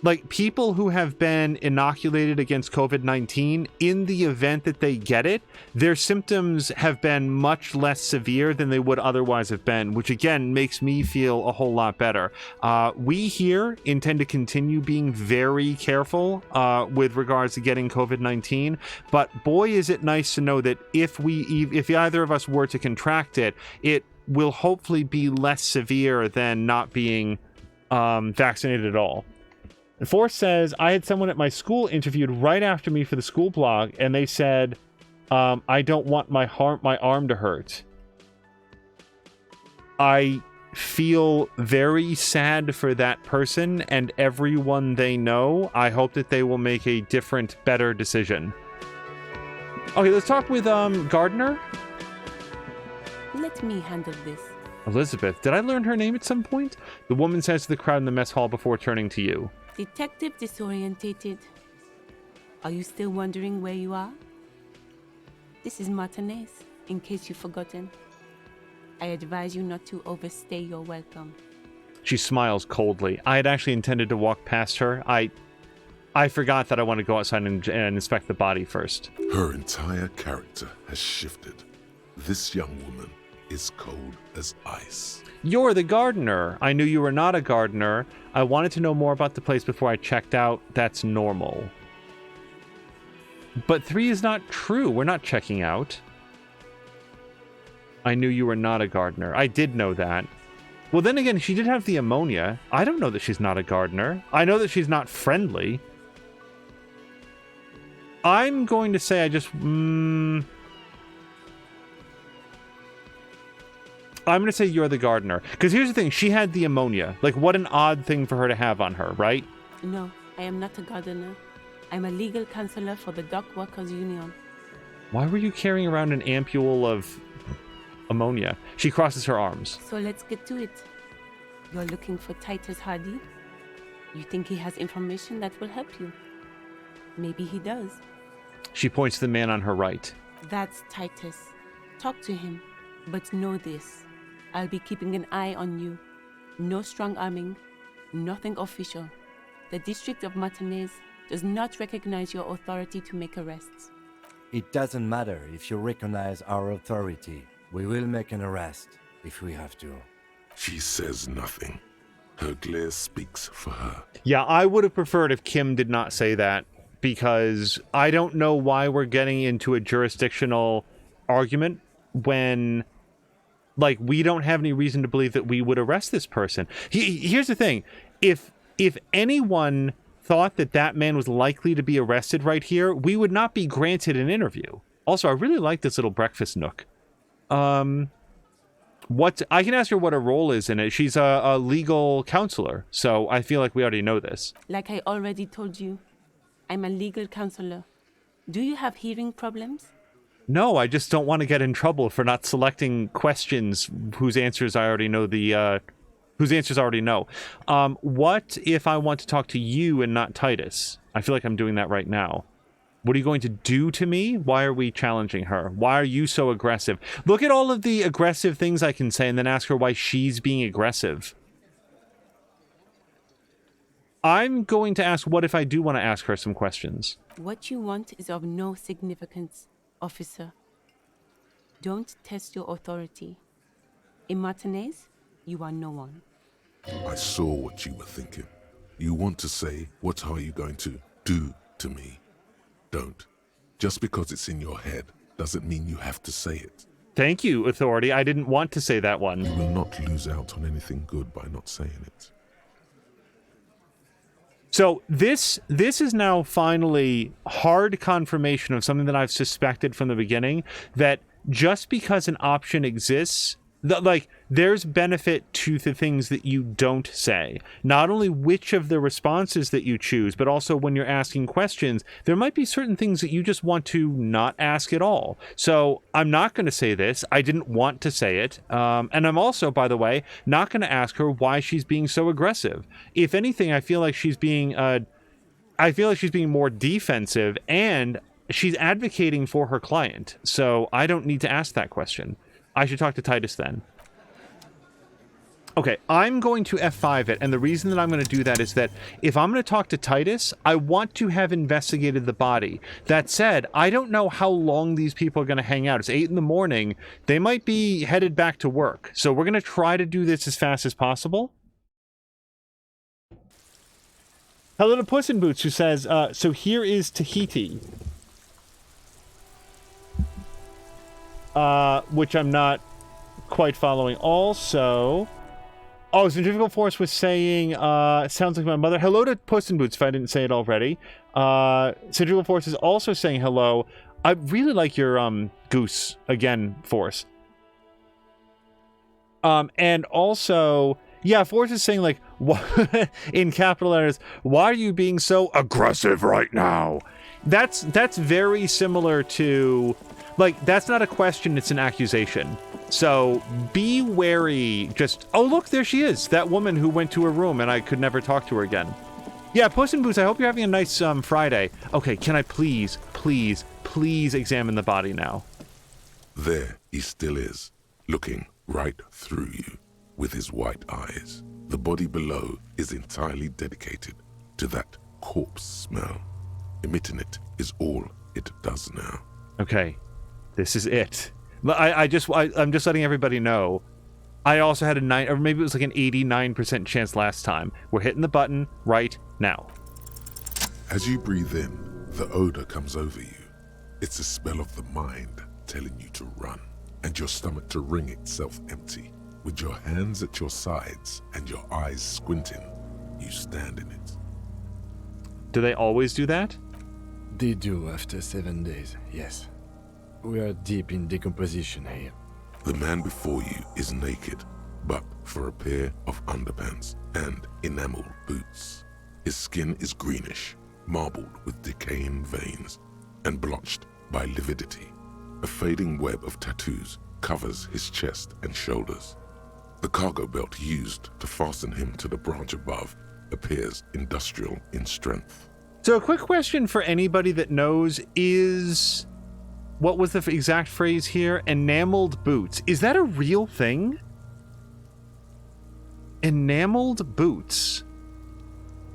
like, people who have been inoculated against COVID-19, in the event that they get it, their symptoms have been much less severe than they would otherwise have been, which again makes me feel a whole lot better. We here intend to continue being very careful with regards to getting COVID-19, but boy is it nice to know that if either of us were to contract it, it will hopefully be less severe than not being vaccinated at all. Force says, I had someone at my school interviewed right after me for the school blog, and they said, I don't want my arm to hurt. I feel very sad for that person and everyone they know. I hope that they will make a different, better decision. Okay, let's talk with Gardner. Let me handle this. Elizabeth, did I learn her name at some point? The woman says to the crowd in the mess hall before turning to you. Detective disorientated. Are you still wondering where you are? This is Martinez, in case you've forgotten. I advise you not to overstay your welcome. She smiles coldly. I had actually intended to walk past her. I forgot that I want to go outside and inspect the body first. Her entire character has shifted. This young woman is cold as ice. You're the gardener. I knew you were not a gardener. I wanted to know more about the place before I checked out. That's normal. But 3 is not true. We're not checking out. I knew you were not a gardener. I did know that. Well, then again, she did have the ammonia. I don't know that she's not a gardener. I know that she's not friendly. I'm going to say I just... I'm going to say you're the gardener. Because here's the thing. She had the ammonia. Like, what an odd thing for her to have on her, right? No, I am not a gardener. I'm a legal counselor for the Dock Workers Union. Why were you carrying around an ampule of ammonia? She crosses her arms. So let's get to it. You're looking for Titus Hardy? You think he has information that will help you? Maybe he does. She points to the man on her right. That's Titus. Talk to him. But know this. I'll be keeping an eye on you. No strong arming. Nothing official. The District of Martinez does not recognize your authority to make arrests. It doesn't matter if you recognize our authority. We will make an arrest if we have to. She says nothing. Her glare speaks for her. Yeah, I would have preferred if Kim did not say that, because I don't know why we're getting into a jurisdictional argument when, like, we don't have any reason to believe that we would arrest this person. Here's the thing. If anyone thought that man was likely to be arrested right here, we would not be granted an interview. Also, I really like this little breakfast nook. I can ask her what her role is in it. She's a legal counselor, so I feel like we already know this. Like I already told you, I'm a legal counselor. Do you have hearing problems? No, I just don't want to get in trouble for not selecting questions whose answers I already know what if I want to talk to you and not Titus? I feel like I'm doing that right now. What are you going to do to me? Why are we challenging her? Why are you so aggressive? Look at all of the aggressive things I can say and then ask her why she's being aggressive. I'm going to ask what if I do want to ask her some questions. What you want is of no significance, officer. Don't test your authority. In Martinez, you are no one. I saw what you were thinking. You want to say, what are you going to do to me? Don't. Just because it's in your head doesn't mean you have to say it. Thank you, authority. I didn't want to say that one. You will not lose out on anything good by not saying it. So this is now finally hard confirmation of something that I've suspected from the beginning, that just because an option exists, there's benefit to the things that you don't say. Not only which of the responses that you choose, but also when you're asking questions, there might be certain things that you just want to not ask at all. So I'm not going to say this. I didn't want to say it. And I'm also, by the way, not going to ask her why she's being so aggressive. If anything, I feel like she's being more defensive, and she's advocating for her client. So I don't need to ask that question. I should talk to Titus then. Okay, I'm going to F5 it, and the reason that I'm going to do that is that if I'm going to talk to Titus, I want to have investigated the body. That said, I don't know how long these people are going to hang out. It's 8 in the morning. They might be headed back to work. So we're going to try to do this as fast as possible. Hello to Puss in Boots, who says, so here is Tahiti. Which I'm not quite following. Also, Centrifugal Force was saying, sounds like my mother. Hello to Puss in Boots, if I didn't say it already. Centrifugal Force is also saying hello. I really like your, goose, again, Force. And also, yeah, Force is saying, like, in capital letters, why are you being so aggressive right now? That's very similar to... Like, that's not a question, it's an accusation. So, be wary. Oh, look, there she is. That woman who went to her room and I could never talk to her again. Yeah, Puss in Boots, I hope you're having a nice, Friday. Okay, can I please examine the body now? There he still is, looking right through you with his white eyes. The body below is entirely dedicated to that corpse smell. Emitting it is all it does now. Okay. This is it. I'm just letting everybody know. I also had or maybe it was like an 89% chance last time. We're hitting the button right now. As you breathe in, the odor comes over you. It's a smell of the mind telling you to run, and your stomach to wring itself empty. With your hands at your sides and your eyes squinting, you stand in it. Do they always do that? They do after 7 days, yes. We are deep in decomposition here. The man before you is naked, but for a pair of underpants and enamel boots. His skin is greenish, marbled with decaying veins, and blotched by lividity. A fading web of tattoos covers his chest and shoulders. The cargo belt used to fasten him to the branch above appears industrial in strength. So a quick question for anybody that knows is... What was the exact phrase here? Enameled boots. Is that a real thing? Enameled boots.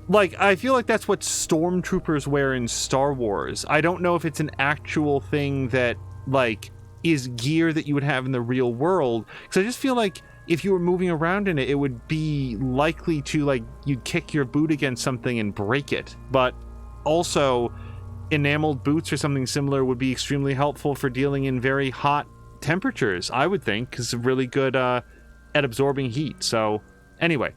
Like, I feel like that's what stormtroopers wear in Star Wars. I don't know if it's an actual thing that, like, is gear that you would have in the real world. Because I just feel like if you were moving around in it, it would be likely to, like, you'd kick your boot against something and break it. But also... enameled boots or something similar would be extremely helpful for dealing in very hot temperatures, I would think, because it's really good at absorbing heat. So, anyway,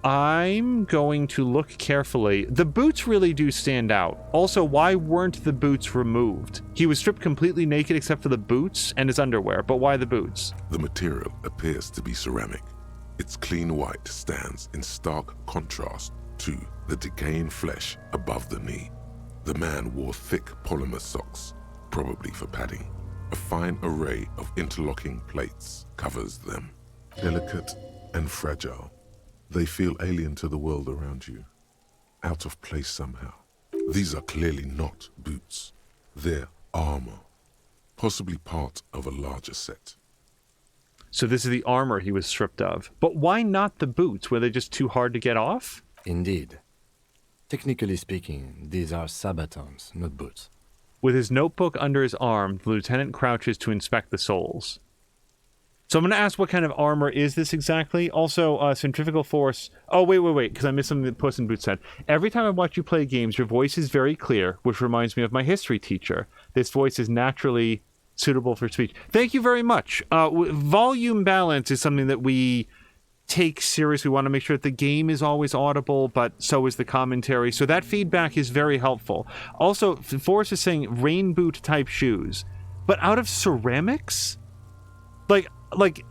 I'm going to look carefully. The boots really do stand out. Also, why weren't the boots removed? He was stripped completely naked except for the boots and his underwear, but why the boots? The material appears to be ceramic. Its clean white stands in stark contrast to the decaying flesh above the knee. The man wore thick polymer socks, probably for padding. A fine array of interlocking plates covers them. Delicate and fragile, they feel alien to the world around you, out of place somehow. These are clearly not boots. They're armor, possibly part of a larger set. So this is the armor he was stripped of. But why not the boots? Were they just too hard to get off? Indeed. Technically speaking, these are sabatons, not boots. With his notebook under his arm, the lieutenant crouches to inspect the soles. So I'm going to ask what kind of armor is this exactly? Also, centrifugal force... Oh, wait, because I missed something that Puss in Boots said. Every time I watch you play games, your voice is very clear, which reminds me of my history teacher. This voice is naturally suitable for speech. Thank you very much. Volume balance is something that we take seriously. We want to make sure that the game is always audible, but so is the commentary. So that feedback is very helpful. Also, Forrest is saying rain boot type shoes, but out of ceramics? Like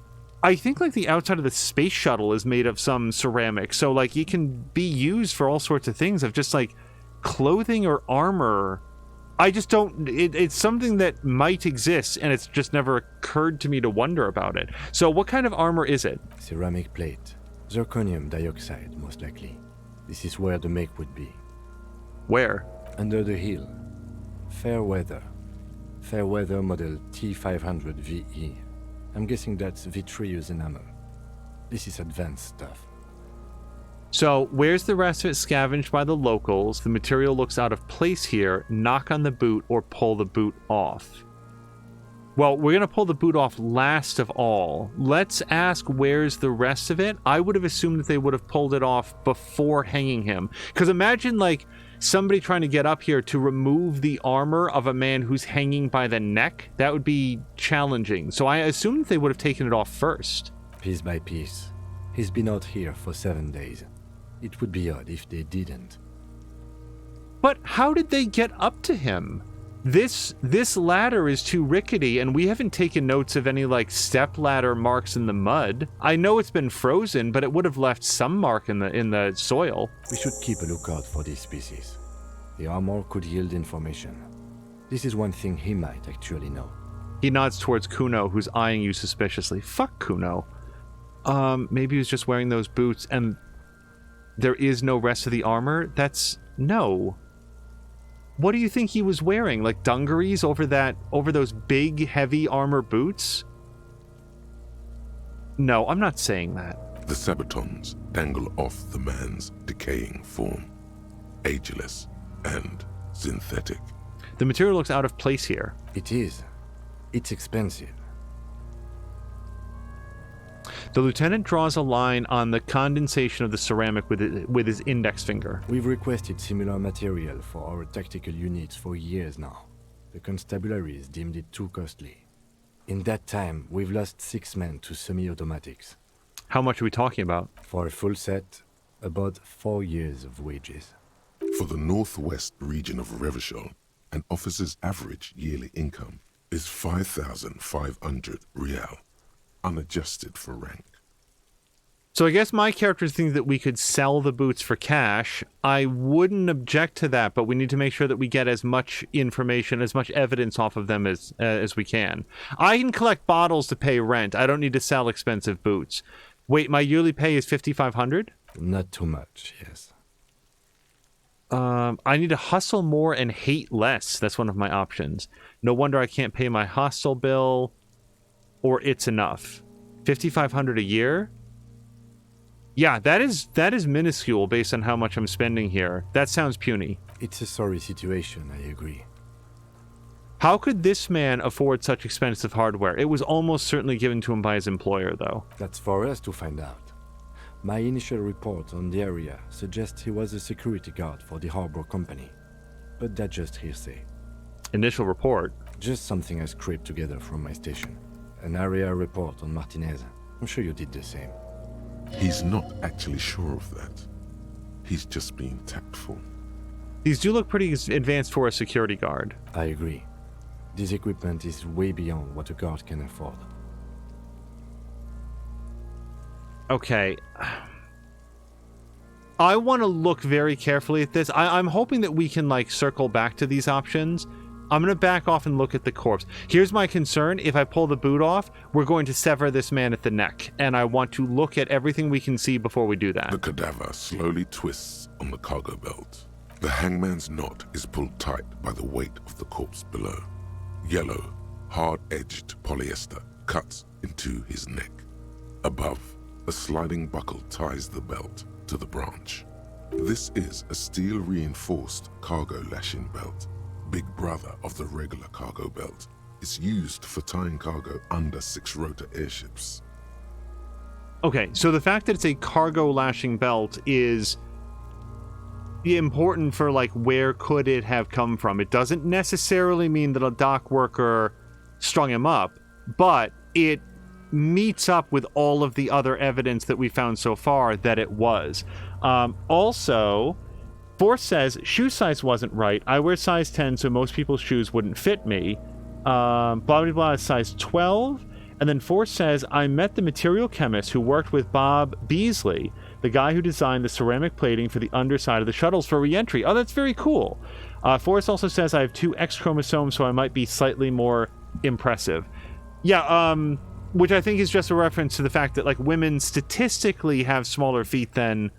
I think like the outside of the space shuttle is made of some ceramic, so like it can be used for all sorts of things of just like clothing or armor. I just don't, it's something that might exist and it's just never occurred to me to wonder about it. So what kind of armor is it? Ceramic plate. Zirconium dioxide, most likely. This is where the make would be. Where? Under the hill. Fair weather. Fair weather model T500 VE. I'm guessing that's vitreous enamel. This is advanced stuff. So, where's the rest of it scavenged by the locals? The material looks out of place here. Knock on the boot or pull the boot off. Well, we're going to pull the boot off last of all. Let's ask where's the rest of it. I would have assumed that they would have pulled it off before hanging him. Because imagine, like, somebody trying to get up here to remove the armor of a man who's hanging by the neck. That would be challenging. So I assumed they would have taken it off first. Piece by piece. He's been out here for 7 days. It would be odd if they didn't. But how did they get up to him? This ladder is too rickety, and we haven't taken notes of any, like, step ladder marks in the mud. I know it's been frozen, but it would have left some mark in the soil. We should keep a lookout for these species. The armor could yield information. This is one thing he might actually know. He nods towards Kuno, who's eyeing you suspiciously. Fuck Kuno. Maybe he was just wearing those boots, and there is no rest of the armor? No. What do you think he was wearing? Like dungarees over those big, heavy armor boots? No, I'm not saying that. The sabatons dangle off the man's decaying form, ageless and synthetic. The material looks out of place here. It is. It's expensive. The lieutenant draws a line on the condensation of the ceramic with his index finger. We've requested similar material for our tactical units for years now. The constabularies deemed it too costly. In that time, we've lost 6 men to semi-automatics. How much are we talking about? For a full set, about 4 years of wages. For the northwest region of Revachol, an officer's average yearly income is 5,500 real. Unadjusted for rank. So I guess my characters think that we could sell the boots for cash. I wouldn't object to that, but we need to make sure that we get as much information, as much evidence off of them as we can. I can collect bottles to pay rent. I don't need to sell expensive boots. Wait, my yearly pay is 5,500? Not too much, yes. I need to hustle more and hate less. That's one of my options. No wonder I can't pay my hostel bill. Or it's enough. 5,500 a year? Yeah, that is minuscule based on how much I'm spending here. That sounds puny. It's a sorry situation, I agree. How could this man afford such expensive hardware? It was almost certainly given to him by his employer, though. That's for us to find out. My initial report on the area suggests he was a security guard for the harbor company. but that's just hearsay. Initial report. Just something I scraped together from my station. An area report on Martinez. I'm sure you did the same. He's not actually sure of that. He's just being tactful. These do look pretty advanced for a security guard. I agree. This equipment is way beyond what a guard can afford. Okay. I want to look very carefully at this. I'm hoping that we can, like, circle back to these options. I'm going to back off and look at the corpse. Here's my concern. If I pull the boot off, we're going to sever this man at the neck. And I want to look at everything we can see before we do that. The cadaver slowly twists on the cargo belt. The hangman's knot is pulled tight by the weight of the corpse below. Yellow, hard-edged polyester cuts into his neck. Above, a sliding buckle ties the belt to the branch. This is a steel-reinforced cargo lashing belt. Big brother of the regular cargo belt. It's used for tying cargo under six-rotor airships. Okay, so the fact that it's a cargo lashing belt is important for, like, where could it have come from. It doesn't necessarily mean that a dock worker strung him up, but it meets up with all of the other evidence that we found so far that it was. Also, Force says, shoe size wasn't right. I wear size 10, so most people's shoes wouldn't fit me. Blah, blah, blah, is size 12. And then Force says, I met the material chemist who worked with Bob Beasley, the guy who designed the ceramic plating for the underside of the shuttles for re-entry. Oh, that's very cool. Force also says I have 2 X chromosomes, so I might be slightly more impressive. Yeah, which I think is just a reference to the fact that, like, women statistically have smaller feet than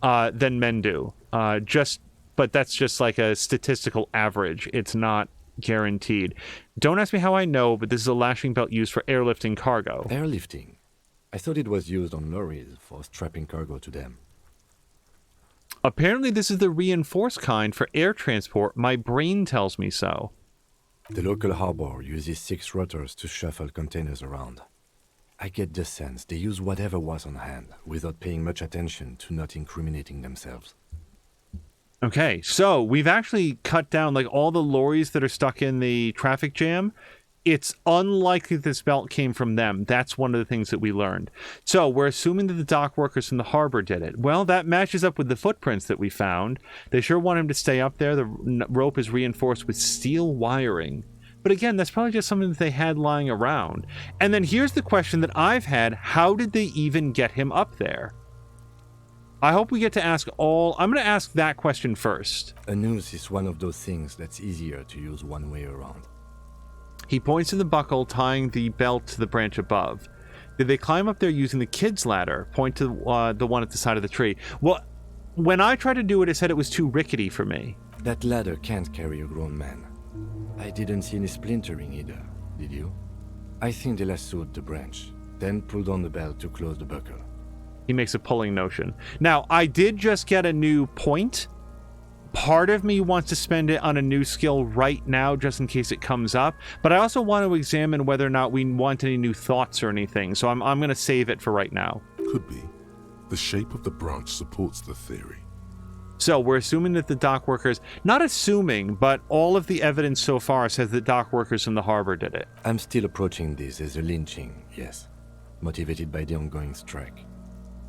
men do. But that's just like a statistical average. It's not guaranteed. Don't ask me how I know, but this is a lashing belt used for airlifting cargo. Airlifting? I thought it was used on lorries for strapping cargo to them. Apparently this is the reinforced kind for air transport. My brain tells me so. The local harbor uses 6 rotors to shuffle containers around. I get the sense they use whatever was on hand, without paying much attention to not incriminating themselves. Okay, so we've actually cut down, like, all the lorries that are stuck in the traffic jam. It's unlikely this belt came from them. That's one of the things that we learned. So we're assuming that the dock workers from the harbor did it. Well, that matches up with the footprints that we found. They sure want him to stay up there. The rope is reinforced with steel wiring. But again, that's probably just something that they had lying around. And then here's the question that I've had. How did they even get him up there? I hope we get to ask all... I'm going to ask that question first. A noose is one of those things that's easier to use one way around. He points to the buckle tying the belt to the branch above. Did they climb up there using the kid's ladder? Point to the one at the side of the tree. Well, when I tried to do it, it said it was too rickety for me. That ladder can't carry a grown man. I didn't see any splintering either, did you? I think they lassoed the branch, then pulled on the belt to close the buckle. He makes a pulling notion. Now, I did just get a new point. Part of me wants to spend it on a new skill right now, just in case it comes up. But I also want to examine whether or not we want any new thoughts or anything. So I'm going to save it for right now. Could be. The shape of the branch supports the theory. So we're assuming that the dock workers... Not assuming, but all of the evidence so far says that dock workers from the harbor did it. I'm still approaching this as a lynching, yes. Motivated by the ongoing strike.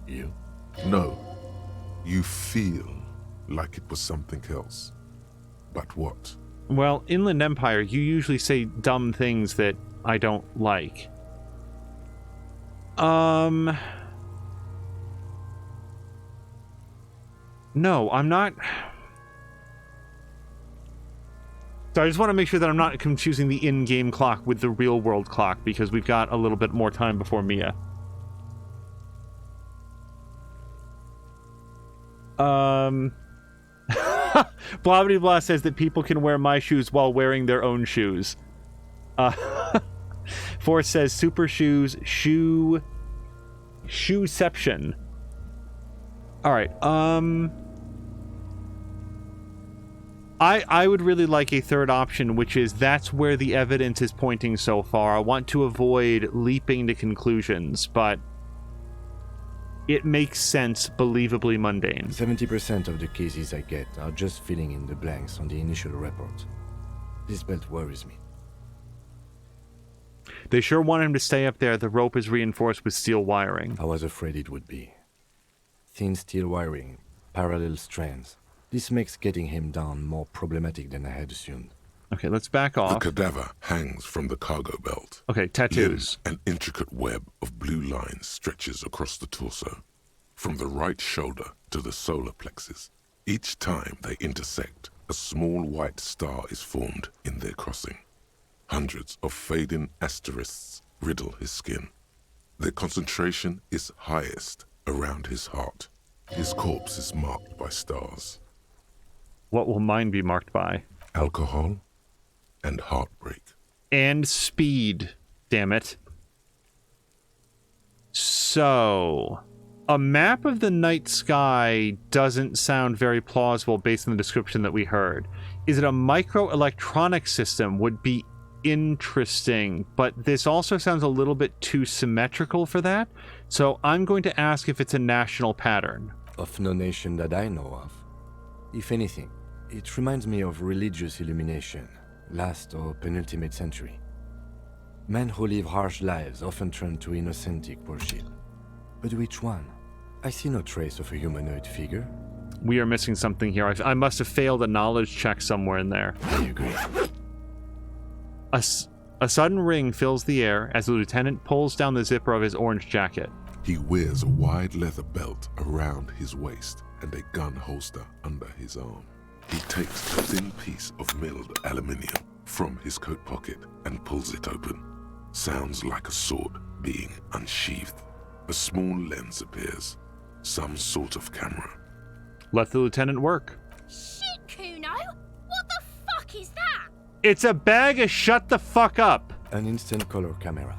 You? No. You feel like it was something else. But what? Well, Inland Empire, you usually say dumb things that I don't like. No, I'm not... So I just want to make sure that I'm not confusing the in-game clock with the real-world clock, because we've got a little bit more time before Mia. Blah blah says that people can wear my shoes while wearing their own shoes. Force says super shoes, shoeception. Alright, I would really like a third option, which is that's where the evidence is pointing so far. I want to avoid leaping to conclusions, but it makes sense, believably mundane. 70% of the cases I get are just filling in the blanks on the initial report. This belt worries me. They sure want him to stay up there. The rope is reinforced with steel wiring. I was afraid it would be. Thin steel wiring, parallel strands. This makes getting him down more problematic than I had assumed. Okay, let's back off. The cadaver hangs from the cargo belt. Okay, tattoos. An intricate web of blue lines stretches across the torso, from the right shoulder to the solar plexus. Each time they intersect, a small white star is formed in their crossing. Hundreds of fading asterisks riddle his skin. Their concentration is highest around his heart. His corpse is marked by stars. What will mine be marked by? Alcohol and heartbreak. And speed, damn it. So, a map of the night sky doesn't sound very plausible based on the description that we heard. Is it a microelectronic system? Would be interesting, but this also sounds a little bit too symmetrical for that. So I'm going to ask if it's a national pattern. Of no nation that I know of. If anything, it reminds me of religious illumination, last or penultimate century. Men who live harsh lives often turn to innocentic worship. But which one? I see no trace of a humanoid figure. We are missing something here. I must have failed a knowledge check somewhere in there. I agree. A sudden ring fills the air as the lieutenant pulls down the zipper of his orange jacket. He wears a wide leather belt around his waist and a gun holster under his arm. He takes a thin piece of milled aluminium from his coat pocket and pulls it open. Sounds like a sword being unsheathed. A small lens appears. Some sort of camera. Let the lieutenant work. Shit, Kuno! What the fuck is that? It's a bag of shut the fuck up. An instant color camera.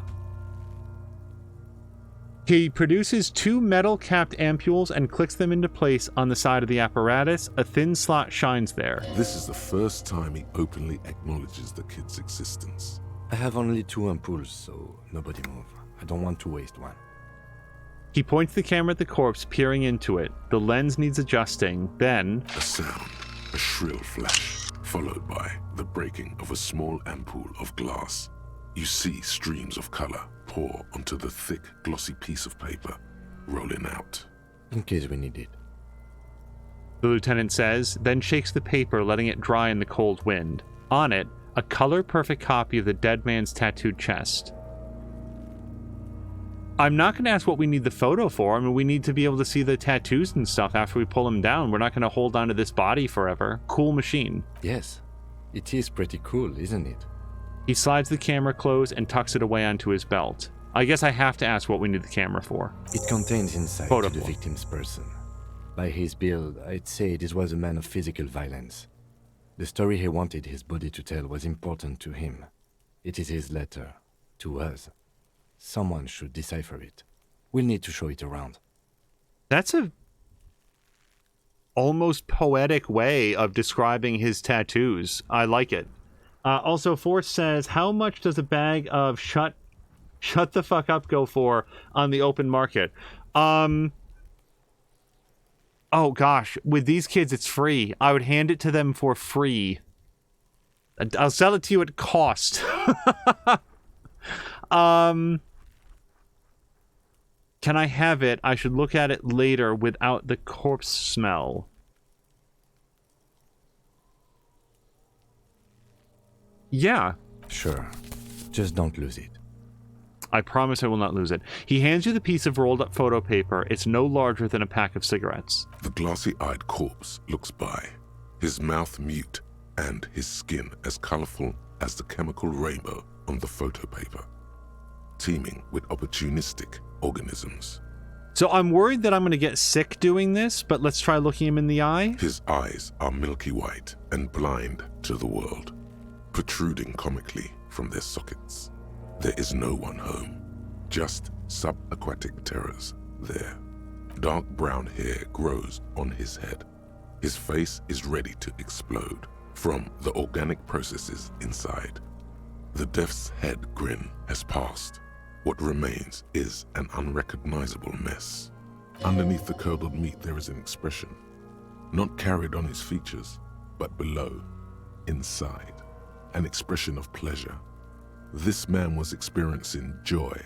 He produces two metal-capped ampules and clicks them into place on the side of the apparatus. A thin slot shines there. This is the first time he openly acknowledges the kid's existence. I have only 2 ampoules, so nobody move. I don't want to waste one. He points the camera at the corpse, peering into it. The lens needs adjusting. Then... A sound, a shrill flash, followed by the breaking of a small ampoule of glass. You see streams of color pour onto the thick, glossy piece of paper, rolling out. In case we need it. The lieutenant says, then shakes the paper, letting it dry in the cold wind. On it, a color-perfect copy of the dead man's tattooed chest. I'm not going to ask what we need the photo for. I mean, we need to be able to see the tattoos and stuff after we pull him down. We're not going to hold on to this body forever. Cool machine. Yes, it is pretty cool, isn't it? He slides the camera closed and tucks it away onto his belt. I guess I have to ask what we need the camera for. It contains insight Photo to the for. victim's person. By his build, I'd say this was a man of physical violence. The story he wanted his body to tell was important to him. It is his letter. To us. Someone should decipher it. We'll need to show it around. That's a almost poetic way of describing his tattoos. I like it. Also, Force says, how much does a bag of shut the fuck up go for on the open market? Oh gosh, with these kids it's free. I would hand it to them for free. I'll sell it to you at cost. Can I have it? I should look at it later without the corpse smell. Yeah. Sure. Just don't lose it. I promise I will not lose it. He hands you the piece of rolled up photo paper. It's no larger than a pack of cigarettes. The glossy-eyed corpse looks by, his mouth mute and his skin as colorful as the chemical rainbow on the photo paper, teeming with opportunistic organisms. So I'm worried that I'm going to get sick doing this, but let's try looking him in the eye. His eyes are milky white and blind to the world, protruding comically from their sockets. There is no one home, just subaquatic terrors there. Dark brown hair grows on his head. His face is ready to explode from the organic processes inside. The death's head grin has passed. What remains is an unrecognizable mess. Underneath the curdled meat there is an expression, not carried on his features, but below, inside, an expression of pleasure. This man was experiencing joy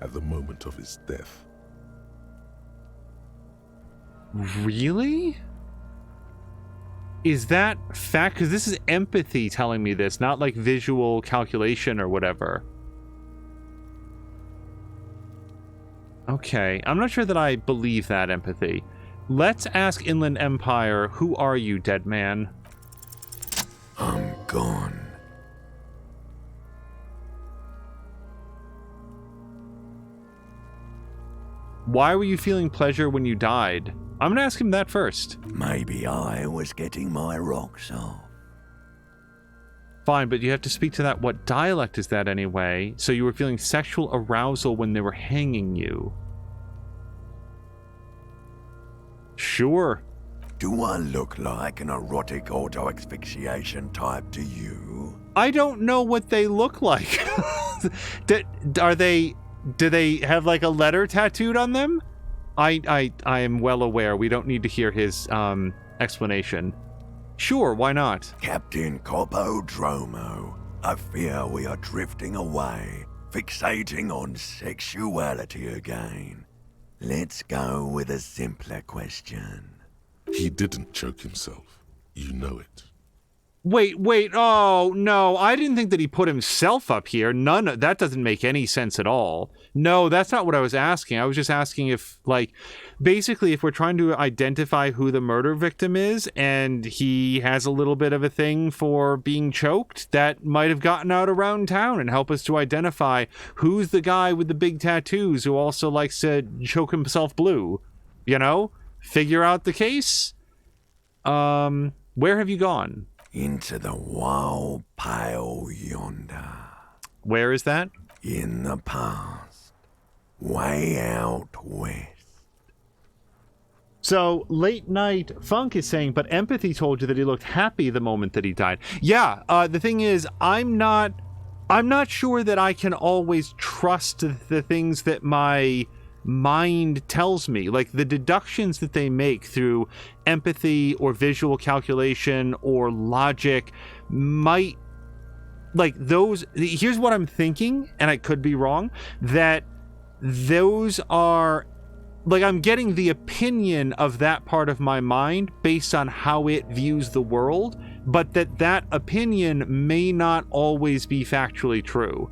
at the moment of his death. Really? Is that fact? Because this is empathy telling me this, not like visual calculation or whatever. Okay, I'm not sure that I believe that empathy. Let's ask Inland Empire, who are you, dead man? I'm gone. Why were you feeling pleasure when you died? I'm gonna ask him that first. Maybe I was getting my rocks off. Fine, but you have to speak to that. What dialect is that anyway? So you were feeling sexual arousal when they were hanging you. Sure. Do I look like an erotic auto-asphyxiation type to you? I don't know what they look like. Do they have like a letter tattooed on them? I am well aware. We don't need to hear his explanation. Sure, why not? Captain Copodromo, I fear we are drifting away, fixating on sexuality again. Let's go with a simpler question. He didn't choke himself. You know it. Wait, oh, no, I didn't think that he put himself up here. That doesn't make any sense at all. No, that's not what I was asking. I was just asking if, like, basically if we're trying to identify who the murder victim is, and he has a little bit of a thing for being choked, that might have gotten out around town and help us to identify who's the guy with the big tattoos who also likes to choke himself blue. You know? Figure out the case? Where have you gone? Into the wild pale yonder. Where is that? In the past. Way out west. So, late night Funk is saying, but empathy told you that he looked happy the moment that he died. Yeah, the thing is, I'm not sure that I can always trust the things that my mind tells me. Like, the deductions that they make through empathy or visual calculation or logic might, like, those, here's what I'm thinking, and I could be wrong, that those are, like, I'm getting the opinion of that part of my mind based on how it views the world, but that opinion may not always be factually true.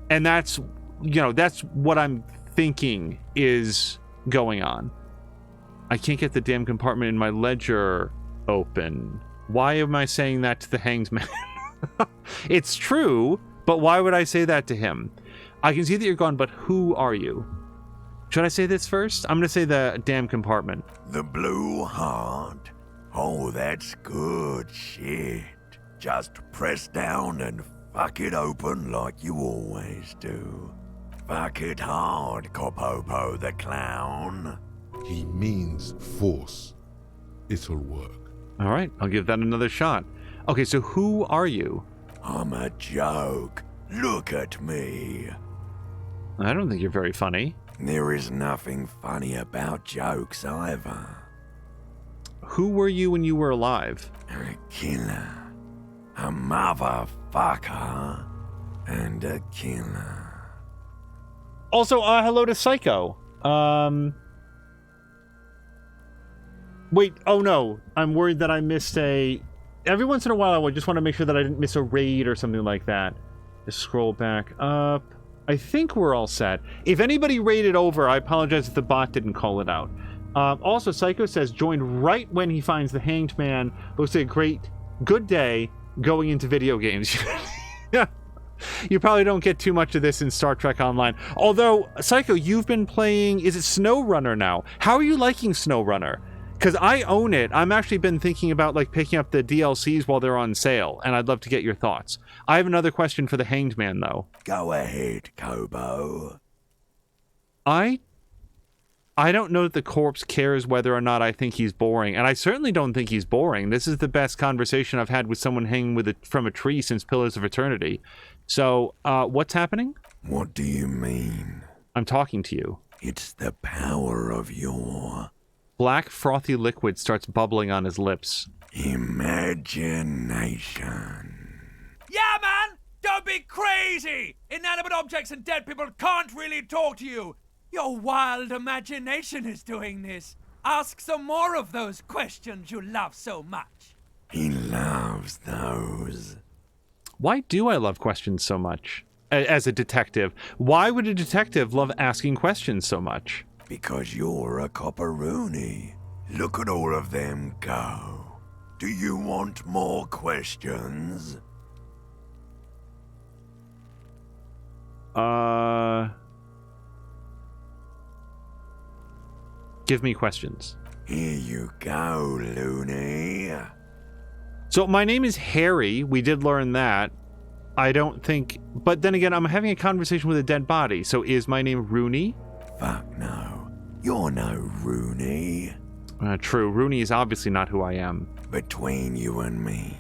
And that's, you know, that's what I'm thinking is going on. I can't get the damn compartment in my ledger open. Why am I saying that to the hanged man? It's true, but why would I say that to him? I can see that you're gone, but who are you? Should I say this first? I'm gonna say the damn compartment. The Blue Heart? Oh, that's good shit. Just press down and fuck it open like you always do. Fuck it hard, Copopo the Clown. He means force. It'll work. All right, I'll give that another shot. Okay, so who are you? I'm a joke. Look at me. I don't think you're very funny. There is nothing funny about jokes either. Who were you when you were alive? A killer. A motherfucker. And a killer. Also, hello to Psycho. Wait, oh no. I'm worried that I missed a... Every once in a while, I just want to make sure that I didn't miss a raid or something like that. Just scroll back up. I think we're all set. If anybody raided over, I apologize if the bot didn't call it out. Also, Psycho says, joined right when he finds the hanged man. Looks like a good day going into video games. Yeah. You probably don't get too much of this in Star Trek Online. Although, Psycho, you've been playing... Is it SnowRunner now? How are you liking SnowRunner? Because I own it. I'm actually been thinking about, like, picking up the DLCs while they're on sale, and I'd love to get your thoughts. I have another question for the hanged man, though. Go ahead, Kobo. I don't know that the corpse cares whether or not I think he's boring, and I certainly don't think he's boring. This is the best conversation I've had with someone hanging from a tree since Pillars of Eternity. So, what's happening? What do you mean? I'm talking to you. It's the power of your Black, frothy liquid starts bubbling on his lips. imagination. Yeah, man! Don't be crazy! Inanimate objects and dead people can't really talk to you. Your wild imagination is doing this. Ask some more of those questions you love so much. He loves those. Why do I love questions so much? As a detective, why would a detective love asking questions so much? Because you're a copperoonie. Look at all of them go. Do you want more questions? Give me questions. Here you go, loony. So my name is Harry. We did learn that. I don't think... But then again, I'm having a conversation with a dead body. So is my name Rooney? Fuck no. You're no Rooney. True. Rooney is obviously not who I am. Between you and me,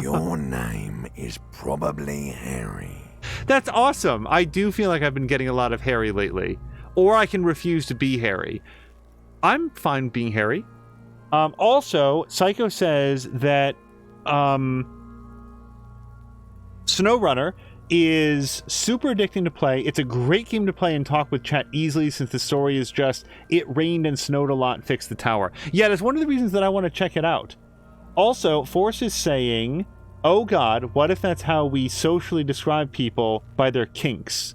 your name is probably Harry. That's awesome. I do feel like I've been getting a lot of Harry lately. Or I can refuse to be Harry. I'm fine being Harry. Also, Psycho says that SnowRunner is super addicting to play. It's a great game to play and talk with chat easily since the story is just, it rained and snowed a lot, fix the tower. Yeah, that's one of the reasons that I want to check it out. Also, Force is saying, oh god, what if that's how we socially describe people by their kinks?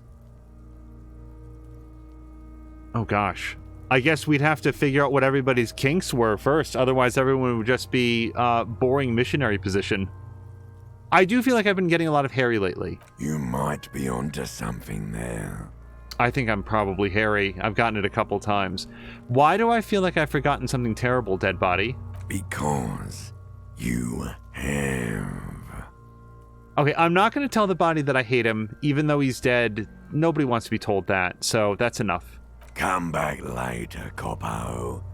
Oh gosh. I guess we'd have to figure out what everybody's kinks were first, otherwise everyone would just be boring missionary position. I do feel like I've been getting a lot of Harry lately. You might be onto something there. I think I'm probably Harry. I've gotten it a couple times. Why do I feel like I've forgotten something terrible, dead body? Because you have. Okay, I'm not going to tell the body that I hate him, even though he's dead. Nobody wants to be told that, so that's enough. Come back later, Coppo.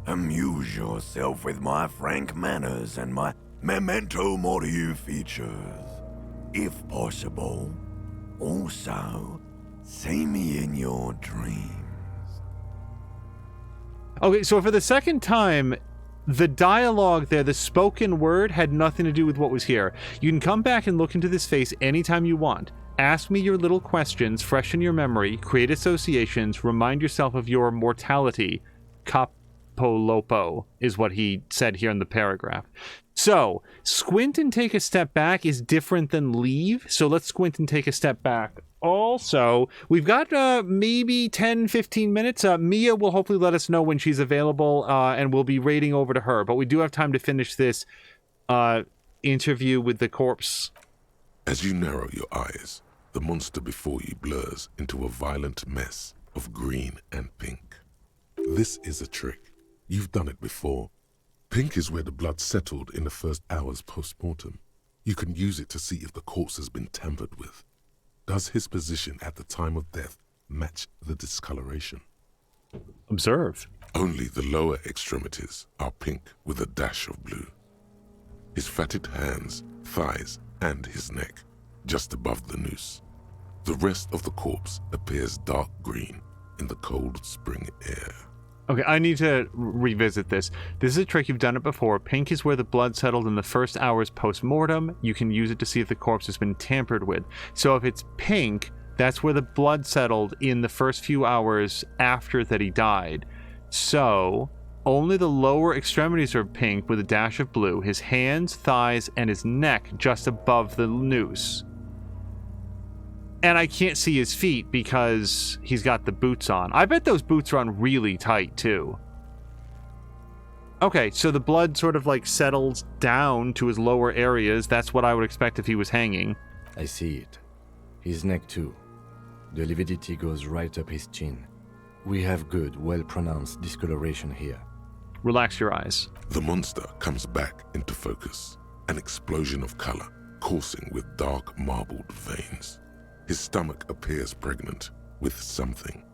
Amuse yourself with my frank manners and my memento mori features. If possible. Also, see me in your dreams. Okay, so for the second time, the dialogue there, the spoken word, had nothing to do with what was here. You can come back and look into this face anytime you want. Ask me your little questions, freshen your memory, create associations, remind yourself of your mortality. Capolopo is what he said here in the paragraph. So, squint and take a step back is different than leave, so let's squint and take a step back. Also, we've got maybe 10-15 minutes. Mia will hopefully let us know when she's available, and we'll be raiding over to her, but we do have time to finish this interview with the corpse. As you narrow your eyes, the monster before you blurs into a violent mess of green and pink. This is a trick. You've done it before. Pink is where the blood settled in the first hours post-mortem. You can use it to see if the corpse has been tampered with. Does his position at the time of death match the discoloration? Observe. Only the lower extremities are pink with a dash of blue. His fatted hands, thighs, and his neck, just above the noose. The rest of the corpse appears dark green in the cold spring air. Okay, I need to revisit this. This is a trick, you've done it before. Pink is where the blood settled in the first hours post-mortem. You can use it to see if the corpse has been tampered with. So if it's pink, that's where the blood settled in the first few hours after that he died. So only the lower extremities are pink with a dash of blue. His hands, thighs, and his neck just above the noose. And I can't see his feet because he's got the boots on. I bet those boots are on really tight, too. Okay, so the blood sort of like settles down to his lower areas. That's what I would expect if he was hanging. I see it. His neck, too. The lividity goes right up his chin. We have good, well-pronounced discoloration here. Relax your eyes. The monster comes back into focus, an explosion of color, coursing with dark marbled veins. His stomach appears pregnant with something.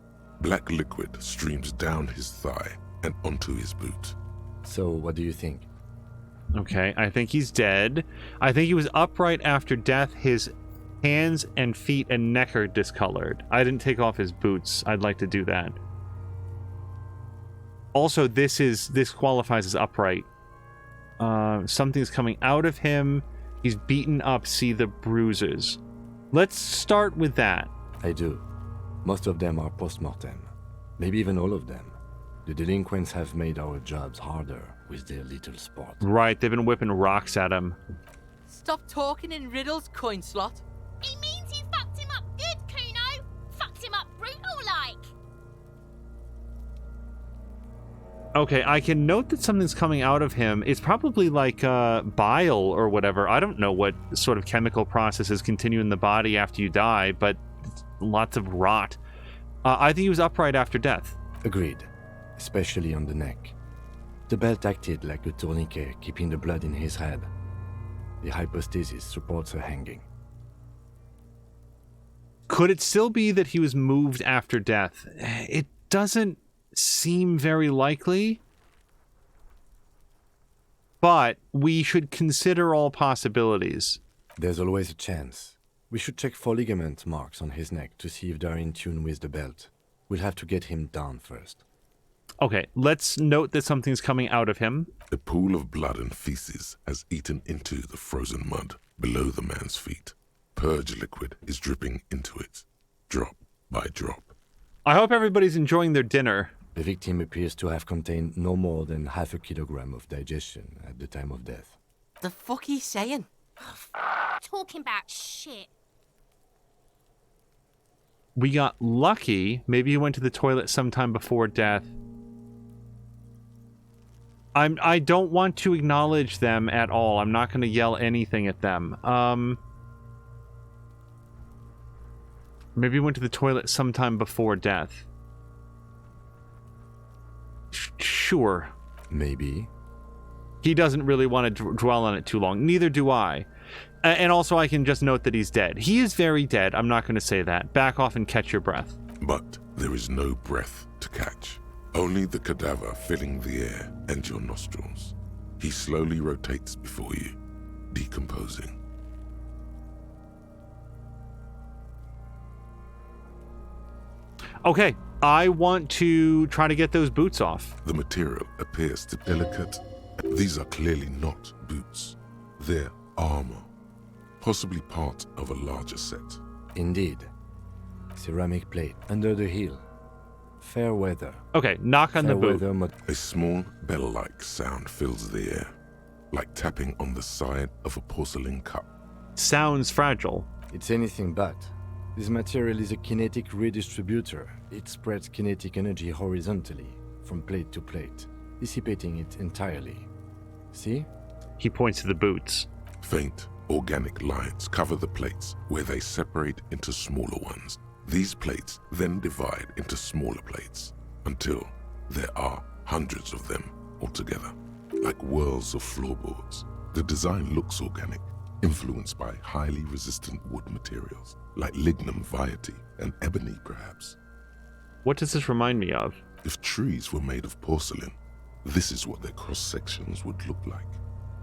Black liquid streams down his thigh and onto his boot. So, what do you think? Okay, I think he's dead. I think he was upright after death. His hands and feet and neck are discolored. I didn't take off his boots. I'd like to do that. Also, this qualifies as upright. Something's coming out of him. He's beaten up. See the bruises. Let's start with that. I do. Most of them are post-mortem. Maybe even all of them. The delinquents have made our jobs harder with their little sport. Right, they've been whipping rocks at him. Stop talking in riddles, coin slot. He means you fucked him up good, Kuno. Fucked him up brutal-like. Okay, I can note that something's coming out of him. It's probably like bile or whatever. I don't know what sort of chemical processes continue in the body after you die, but lots of rot. I think he was upright after death. Agreed, especially on the neck. The belt acted like a tourniquet, keeping the blood in his head. The hypostasis supports a hanging. Could it still be that he was moved after death? It doesn't seem very likely, but we should consider all possibilities. There's always a chance. We should check for ligament marks on his neck to see if they're in tune with the belt. We'll have to get him down first. Okay, let's note that something's coming out of him. A pool of blood and feces has eaten into the frozen mud below the man's feet. Purge liquid is dripping into it, drop by drop. I hope everybody's enjoying their dinner. The victim appears to have contained no more than half a kilogram of digestion at the time of death. The fuck he's saying? Talking about shit. We got lucky. Maybe he went to the toilet sometime before death. I don't want to acknowledge them at all. I'm not going to yell anything at them. Maybe he went to the toilet sometime before death. Sure. Maybe. He doesn't really want to dwell on it too long. Neither do I. And also, I can just note that he's dead. He is very dead. I'm not going to say that. Back off and catch your breath. But there is no breath to catch. Only the cadaver filling the air and your nostrils. He slowly rotates before you, decomposing. Okay, I want to try to get those boots off. The material appears too delicate. These are clearly not boots. They're armor. Possibly part of a larger set. Indeed. Ceramic plate under the heel. Fair weather. Okay, knock on the boot. A small bell-like sound fills the air, like tapping on the side of a porcelain cup. Sounds fragile. It's anything but. This material is a kinetic redistributor. It spreads kinetic energy horizontally, from plate to plate, dissipating it entirely. See? He points to the boots. Faint, organic lines cover the plates, where they separate into smaller ones. These plates then divide into smaller plates, until there are hundreds of them altogether, like whirls of floorboards. The design looks organic, influenced by highly resistant wood materials, like lignum vitae and ebony perhaps. What does this remind me of? If trees were made of porcelain, this is what their cross-sections would look like.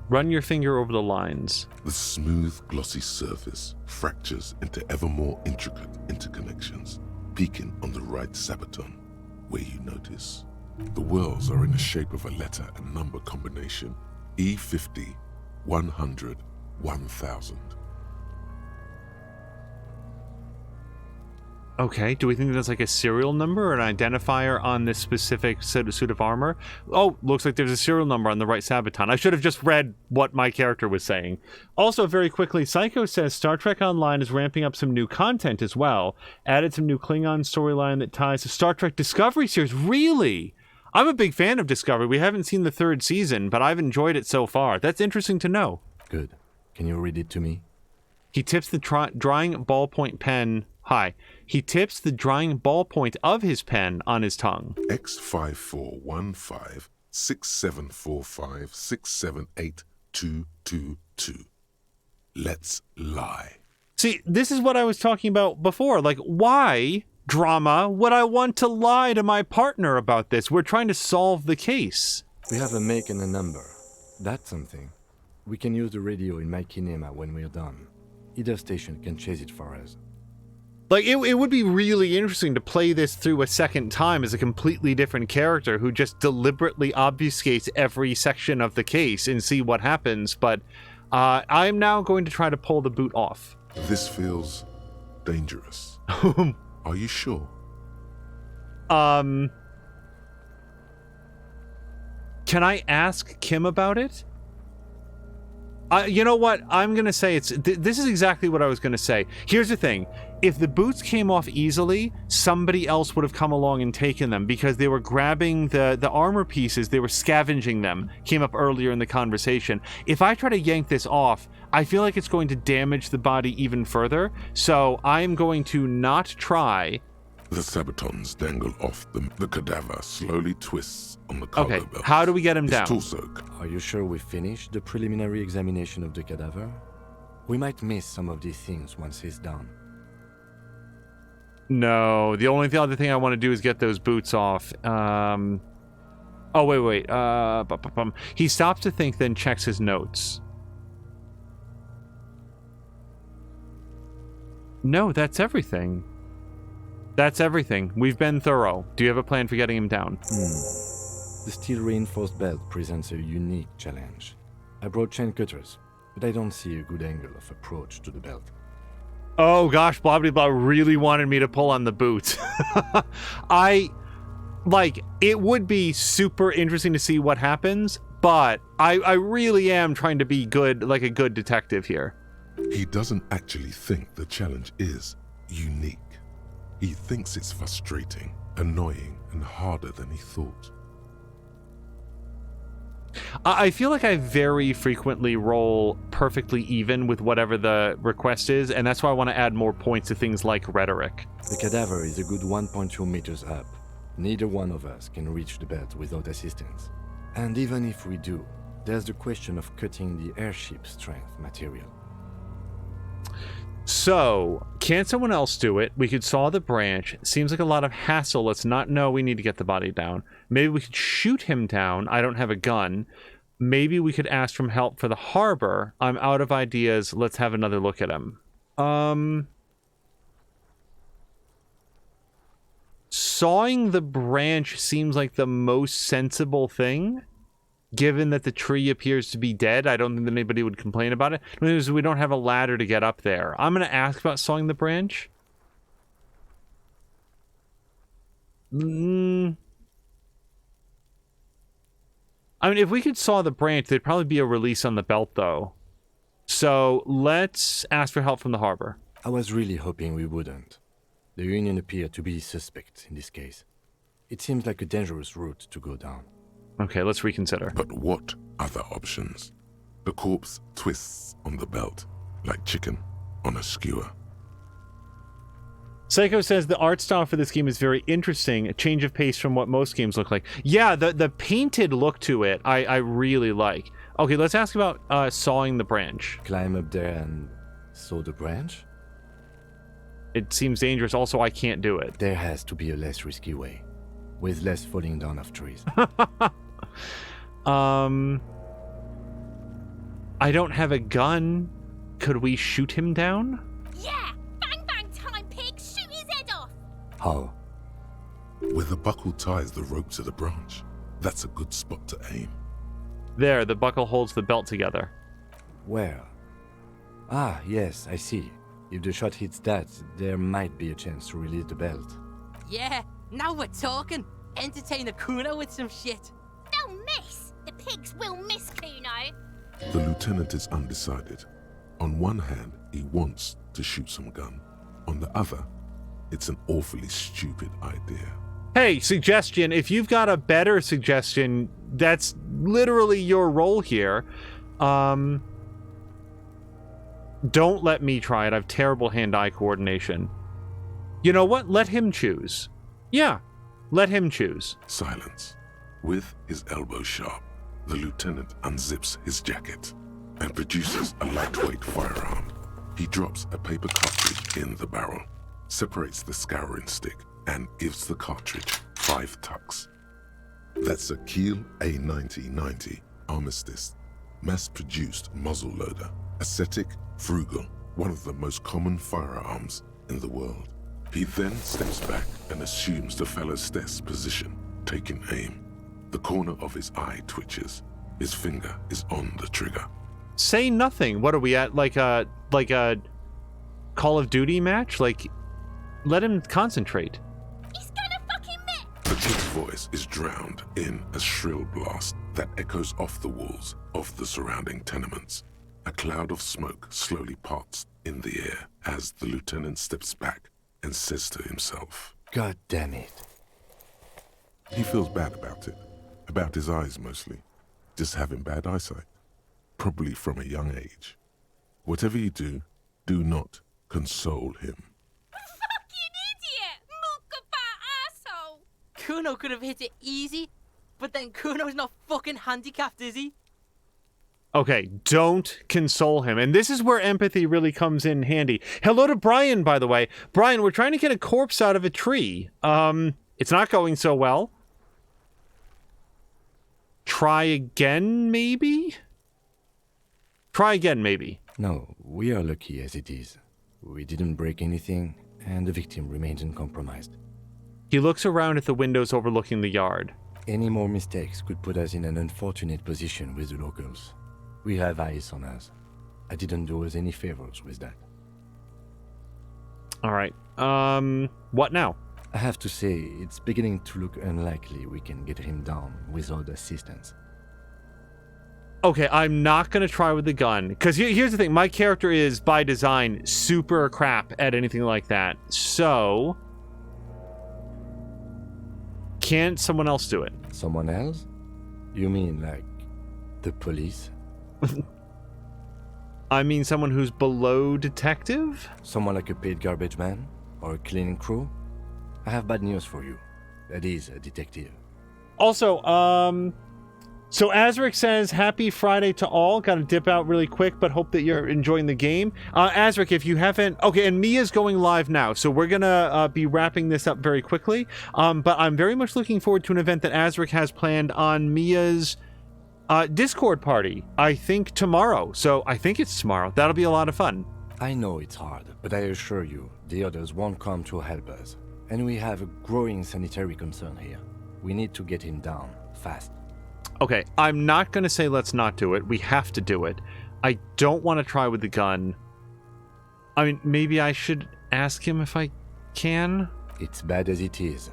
Run your finger over the lines. The smooth, glossy surface fractures into ever more intricate interconnections, peaking on the right sabaton, where you notice. The whirls are in the shape of a letter and number combination, E50, 100, 1000. Okay, do we think that's like a serial number or an identifier on this specific suit of armor? Oh, looks like there's a serial number on the right sabaton. I should have just read what my character was saying. Also, very quickly, Psycho says Star Trek Online is ramping up some new content as well. Added some new Klingon storyline that ties to Star Trek Discovery series. Really? I'm a big fan of Discovery. We haven't seen the 3rd season, but I've enjoyed it so far. That's interesting to know. Good. Can you read it to me? He tips the drying ballpoint pen... Hi. He tips the drying ballpoint of his pen on his tongue. X5415 6745 678222. Let's lie. See, this is what I was talking about before. Like, why, drama, would I want to lie to my partner about this? We're trying to solve the case. We have a make and a number. That's something. We can use the radio in my kinema when we're done. Either station can chase it for us. Like, it would be really interesting to play this through a second time as a completely different character who just deliberately obfuscates every section of the case and see what happens, but I'm now going to try to pull the boot off. This feels dangerous. Are you sure? Can I ask Kim about it? You know what? I'm going to say this is exactly what I was going to say. Here's the thing. If the boots came off easily, somebody else would have come along and taken them because they were grabbing the armor pieces. They were scavenging them. Came up earlier in the conversation. If I try to yank this off, I feel like it's going to damage the body even further. So I'm going to not try. The sabatons dangle off the cadaver slowly twists on the cargo belt. How do we get him down? Torso. Are you sure we finished the preliminary examination of the cadaver? We might miss some of these things once he's done. No, the only other thing I want to do is get those boots off. Oh, wait. He stops to think, then checks his notes. No, that's everything. That's everything. We've been thorough. Do you have a plan for getting him down? The steel-reinforced belt presents a unique challenge. I brought chain cutters, but I don't see a good angle of approach to the belt. Oh gosh, blah blah blah really wanted me to pull on the boots. It would be super interesting to see what happens, but I really am trying to be good, like a good detective here. He doesn't actually think the challenge is unique. He thinks it's frustrating, annoying, and harder than he thought. I feel like I very frequently roll perfectly even with whatever the request is, and that's why I want to add more points to things like rhetoric. The cadaver is a good 1.2 meters up. Neither one of us can reach the belt without assistance. And even if we do, there's the question of cutting the airship strength material. So, can't someone else do it? We could saw the branch. Seems like a lot of hassle. Let's not know. We need to get the body down. Maybe we could shoot him down. I don't have a gun. Maybe we could ask for help for the harbor. I'm out of ideas. Let's have another look at him. Sawing the branch seems like the most sensible thing. Given that the tree appears to be dead, I don't think that anybody would complain about it. Because we don't have a ladder to get up there. I'm going to ask about sawing the branch. I mean, if we could saw the branch, there'd probably be a release on the belt, though. So let's ask for help from the harbor. I was really hoping we wouldn't. The Union appeared to be suspect in this case. It seems like a dangerous route to go down. Okay, let's reconsider. But what other options? The corpse twists on the belt, like chicken on a skewer. Psycho says the art style for this game is very interesting, a change of pace from what most games look like. Yeah, the painted look to it, I really like. Okay, let's ask about sawing the branch. Climb up there and saw the branch? It seems dangerous. Also, I can't do it. There has to be a less risky way, with less falling down of trees. I don't have a gun. Could we shoot him down? Yeah! Bang bang time, pig! Shoot his head off! How? Where the buckle ties the rope to the branch. That's a good spot to aim. There, the buckle holds the belt together. Where? Ah, yes, I see. If the shot hits that, there might be a chance to release the belt. Yeah, now we're talking. Entertain a Kuno with some shit. They'll miss! The pigs will miss Kuno! The lieutenant is undecided. On one hand, he wants to shoot some gun. On the other, it's an awfully stupid idea. Hey, suggestion. If you've got a better suggestion, that's literally your role here. Don't let me try it. I have terrible hand-eye coordination. You know what? Let him choose. Yeah, let him choose. Silence. With his elbow sharp, the lieutenant unzips his jacket and produces a lightweight firearm. He drops a paper cartridge in the barrel, separates the scouring stick, and gives the cartridge 5 tucks. That's a Kiel A9090 Armistice, mass-produced muzzleloader, ascetic, frugal, one of the most common firearms in the world. He then steps back and assumes the fellow's position, taking aim. The corner of his eye twitches. His finger is on the trigger. Say nothing. What are we at? Like a Call of Duty match? Like, let him concentrate. He's gonna fucking miss! The kid's voice is drowned in a shrill blast that echoes off the walls of the surrounding tenements. A cloud of smoke slowly parts in the air as the lieutenant steps back and says to himself, God damn it. He feels bad about it. About his eyes mostly. Just having bad eyesight. Probably from a young age. Whatever you do, do not console him. Fucking idiot! Mukabat asshole! Kuno could have hit it easy, but then Kuno's not fucking handicapped, is he? Okay, don't console him. And this is where empathy really comes in handy. Hello to Brian, by the way. Brian, we're trying to get a corpse out of a tree. It's not going so well. Try again, maybe? Try again, maybe. No, we are lucky as it is. We didn't break anything, and the victim remains uncompromised. He looks around at the windows overlooking the yard. Any more mistakes could put us in an unfortunate position with the locals. We have eyes on us. I didn't do us any favors with that. All right. What now? I have to say, it's beginning to look unlikely we can get him down without assistance. Okay, I'm not going to try with the gun. Because here's the thing. My character is, by design, super crap at anything like that. So, can't someone else do it? Someone else? You mean, like, the police? I mean someone who's below detective? Someone like a paid garbage man? Or a cleaning crew? I have bad news for you. That is a detective. Also, so Azric says, happy Friday to all. Gotta dip out really quick, but hope that you're enjoying the game. Azric, if you haven't... Okay, and Mia's going live now, so we're gonna be wrapping this up very quickly. But I'm very much looking forward to an event that Azric has planned on Mia's Discord party. I think tomorrow. So I think it's tomorrow. That'll be a lot of fun. I know it's hard, but I assure you, the others won't come to help us. And we have a growing sanitary concern here. We need to get him down, fast. Okay, I'm not going to say let's not do it. We have to do it. I don't want to try with the gun. I mean, maybe I should ask him if I can? It's bad as it is.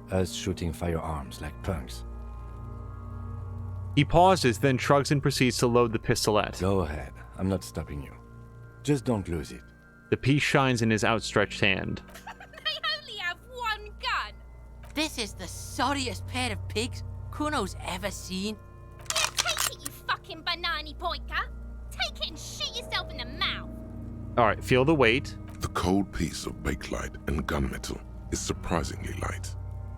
Us shooting firearms like punks. He pauses, then shrugs and proceeds to load the pistolet. Go ahead. I'm not stopping you. Just don't lose it. The piece shines in his outstretched hand. They only have one gun! This is the sorriest pair of pigs Kuno's ever seen. Yeah, take it, you fucking banani pointer! Take it and shoot yourself in the mouth! Alright, feel the weight. The cold piece of bakelite and gunmetal is surprisingly light.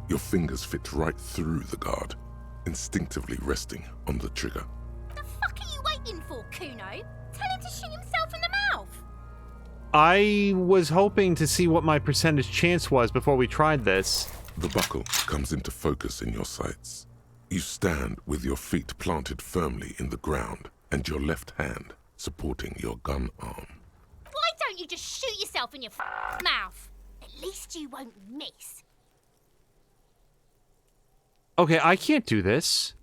Your fingers fit right through the guard, instinctively resting on the trigger. The fuck are you waiting for, Kuno? Tell him to shoot himself in the mouth! I was hoping to see what my percentage chance was before we tried this. The buckle comes into focus in your sights. You stand with your feet planted firmly in the ground and your left hand supporting your gun arm. Why don't you just shoot yourself in your mouth? At least you won't miss. Okay, I can't do this.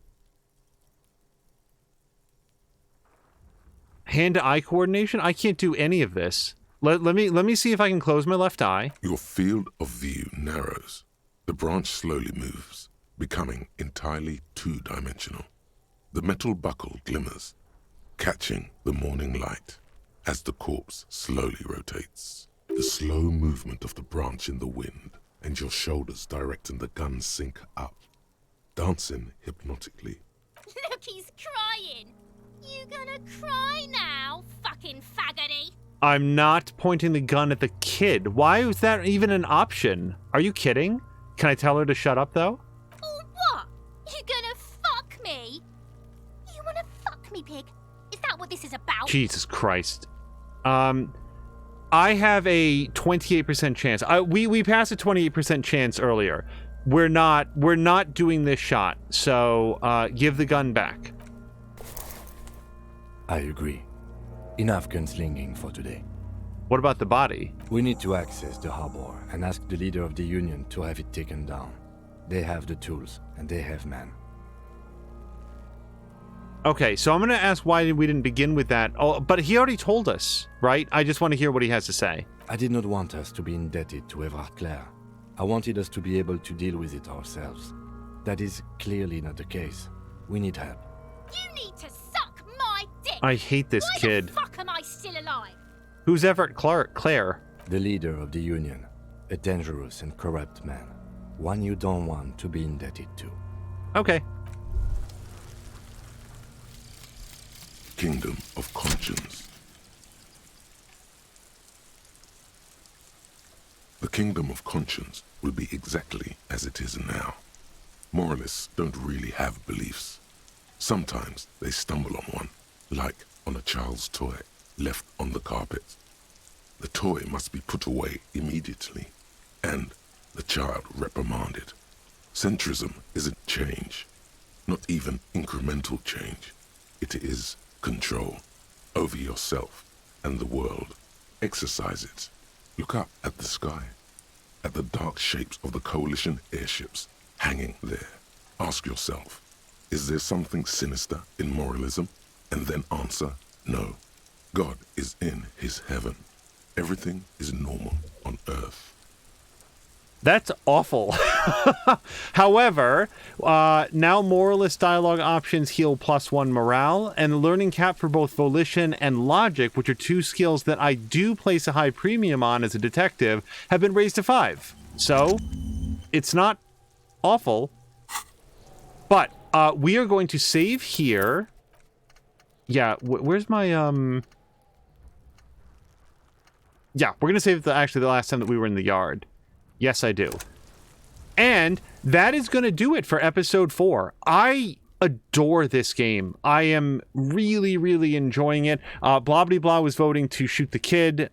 Hand-to-eye coordination? I can't do any of this. Let me see if I can close my left eye. Your field of view narrows. The branch slowly moves, becoming entirely two-dimensional. The metal buckle glimmers, catching the morning light as the corpse slowly rotates. The slow movement of the branch in the wind and your shoulders directing the gun sink up, dancing hypnotically. Look, he's crying. You gonna cry now, fucking faggoty? I'm not pointing the gun at the kid. Why is that even an option? Are you kidding? Can I tell her to shut up, though? Or what? You gonna fuck me? You wanna fuck me, pig? Is that what this is about? Jesus Christ. I have a 28% chance. We passed a 28% chance earlier. We're not doing this shot. So, give the gun back. I agree. Enough gunslinging for today. What about the body? We need to access the harbor and ask the leader of the Union to have it taken down. They have the tools, and they have men. Okay, so I'm going to ask why we didn't begin with that. Oh, but he already told us, right? I just want to hear what he has to say. I did not want us to be indebted to Evrard Clare. I wanted us to be able to deal with it ourselves. That is clearly not the case. We need help. You need to suck my dick! I hate this kid. Why the fuck am I still alive? Who's Everett Clare? The leader of the Union. A dangerous and corrupt man. One you don't want to be indebted to. Okay. Kingdom of Conscience. The Kingdom of Conscience will be exactly as it is now. Moralists don't really have beliefs. Sometimes they stumble on one, like on a child's toy left on the carpet. The toy must be put away immediately, and the child reprimanded. Centrism isn't change, not even incremental change. It is control over yourself and the world. Exercise it. Look up at the sky, at the dark shapes of the coalition airships hanging there. Ask yourself, is there something sinister in moralism? And then answer, no. God is in his heaven. Everything is normal on earth. That's awful. However, now moralist dialogue options heal +1 morale, and the learning cap for both volition and logic, which are two skills that I do place a high premium on as a detective, have been raised to 5. So, it's not awful. But we are going to save here. Yeah, where's my... Yeah, we're going to save actually the last time that we were in the yard. Yes, I do. And that is going to do it for episode 4. I adore this game. I am really, really enjoying it. Blobbity Blah was voting to shoot the kid.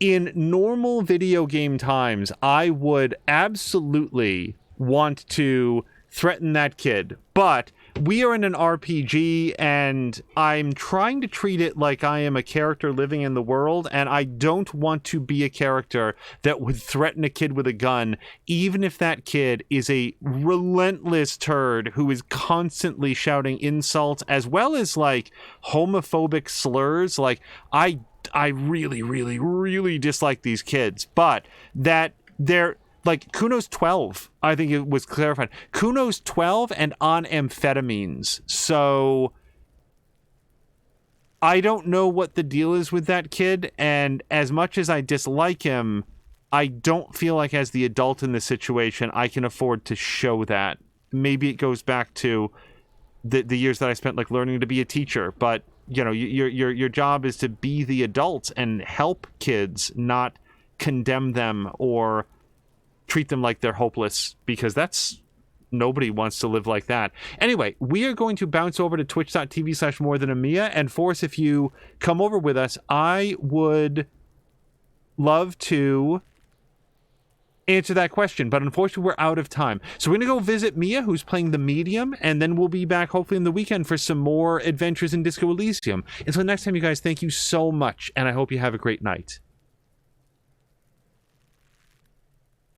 In normal video game times, I would absolutely want to threaten that kid. But we are in an RPG, and I'm trying to treat it like I am a character living in the world, and I don't want to be a character that would threaten a kid with a gun, even if that kid is a relentless turd who is constantly shouting insults as well as like homophobic slurs. Like, I really, really, really dislike these kids, but that they're like Kuno's 12. I think it was clarified. Kuno's 12 and on amphetamines. So I don't know what the deal is with that kid. And as much as I dislike him, I don't feel like as the adult in this situation, I can afford to show that. Maybe it goes back to the years that I spent like learning to be a teacher, but you know, your job is to be the adult and help kids, not condemn them or treat them like they're hopeless, because that's nobody wants to live like that. Anyway, we are going to bounce over to twitch.tv/morethanamia, and Force, if you come over with us, I would love to answer that question, but unfortunately we're out of time. So we're going to go visit Mia, who's playing the medium, and then we'll be back hopefully in the weekend for some more adventures in Disco Elysium. Until next time, you guys, thank you so much, and I hope you have a great night.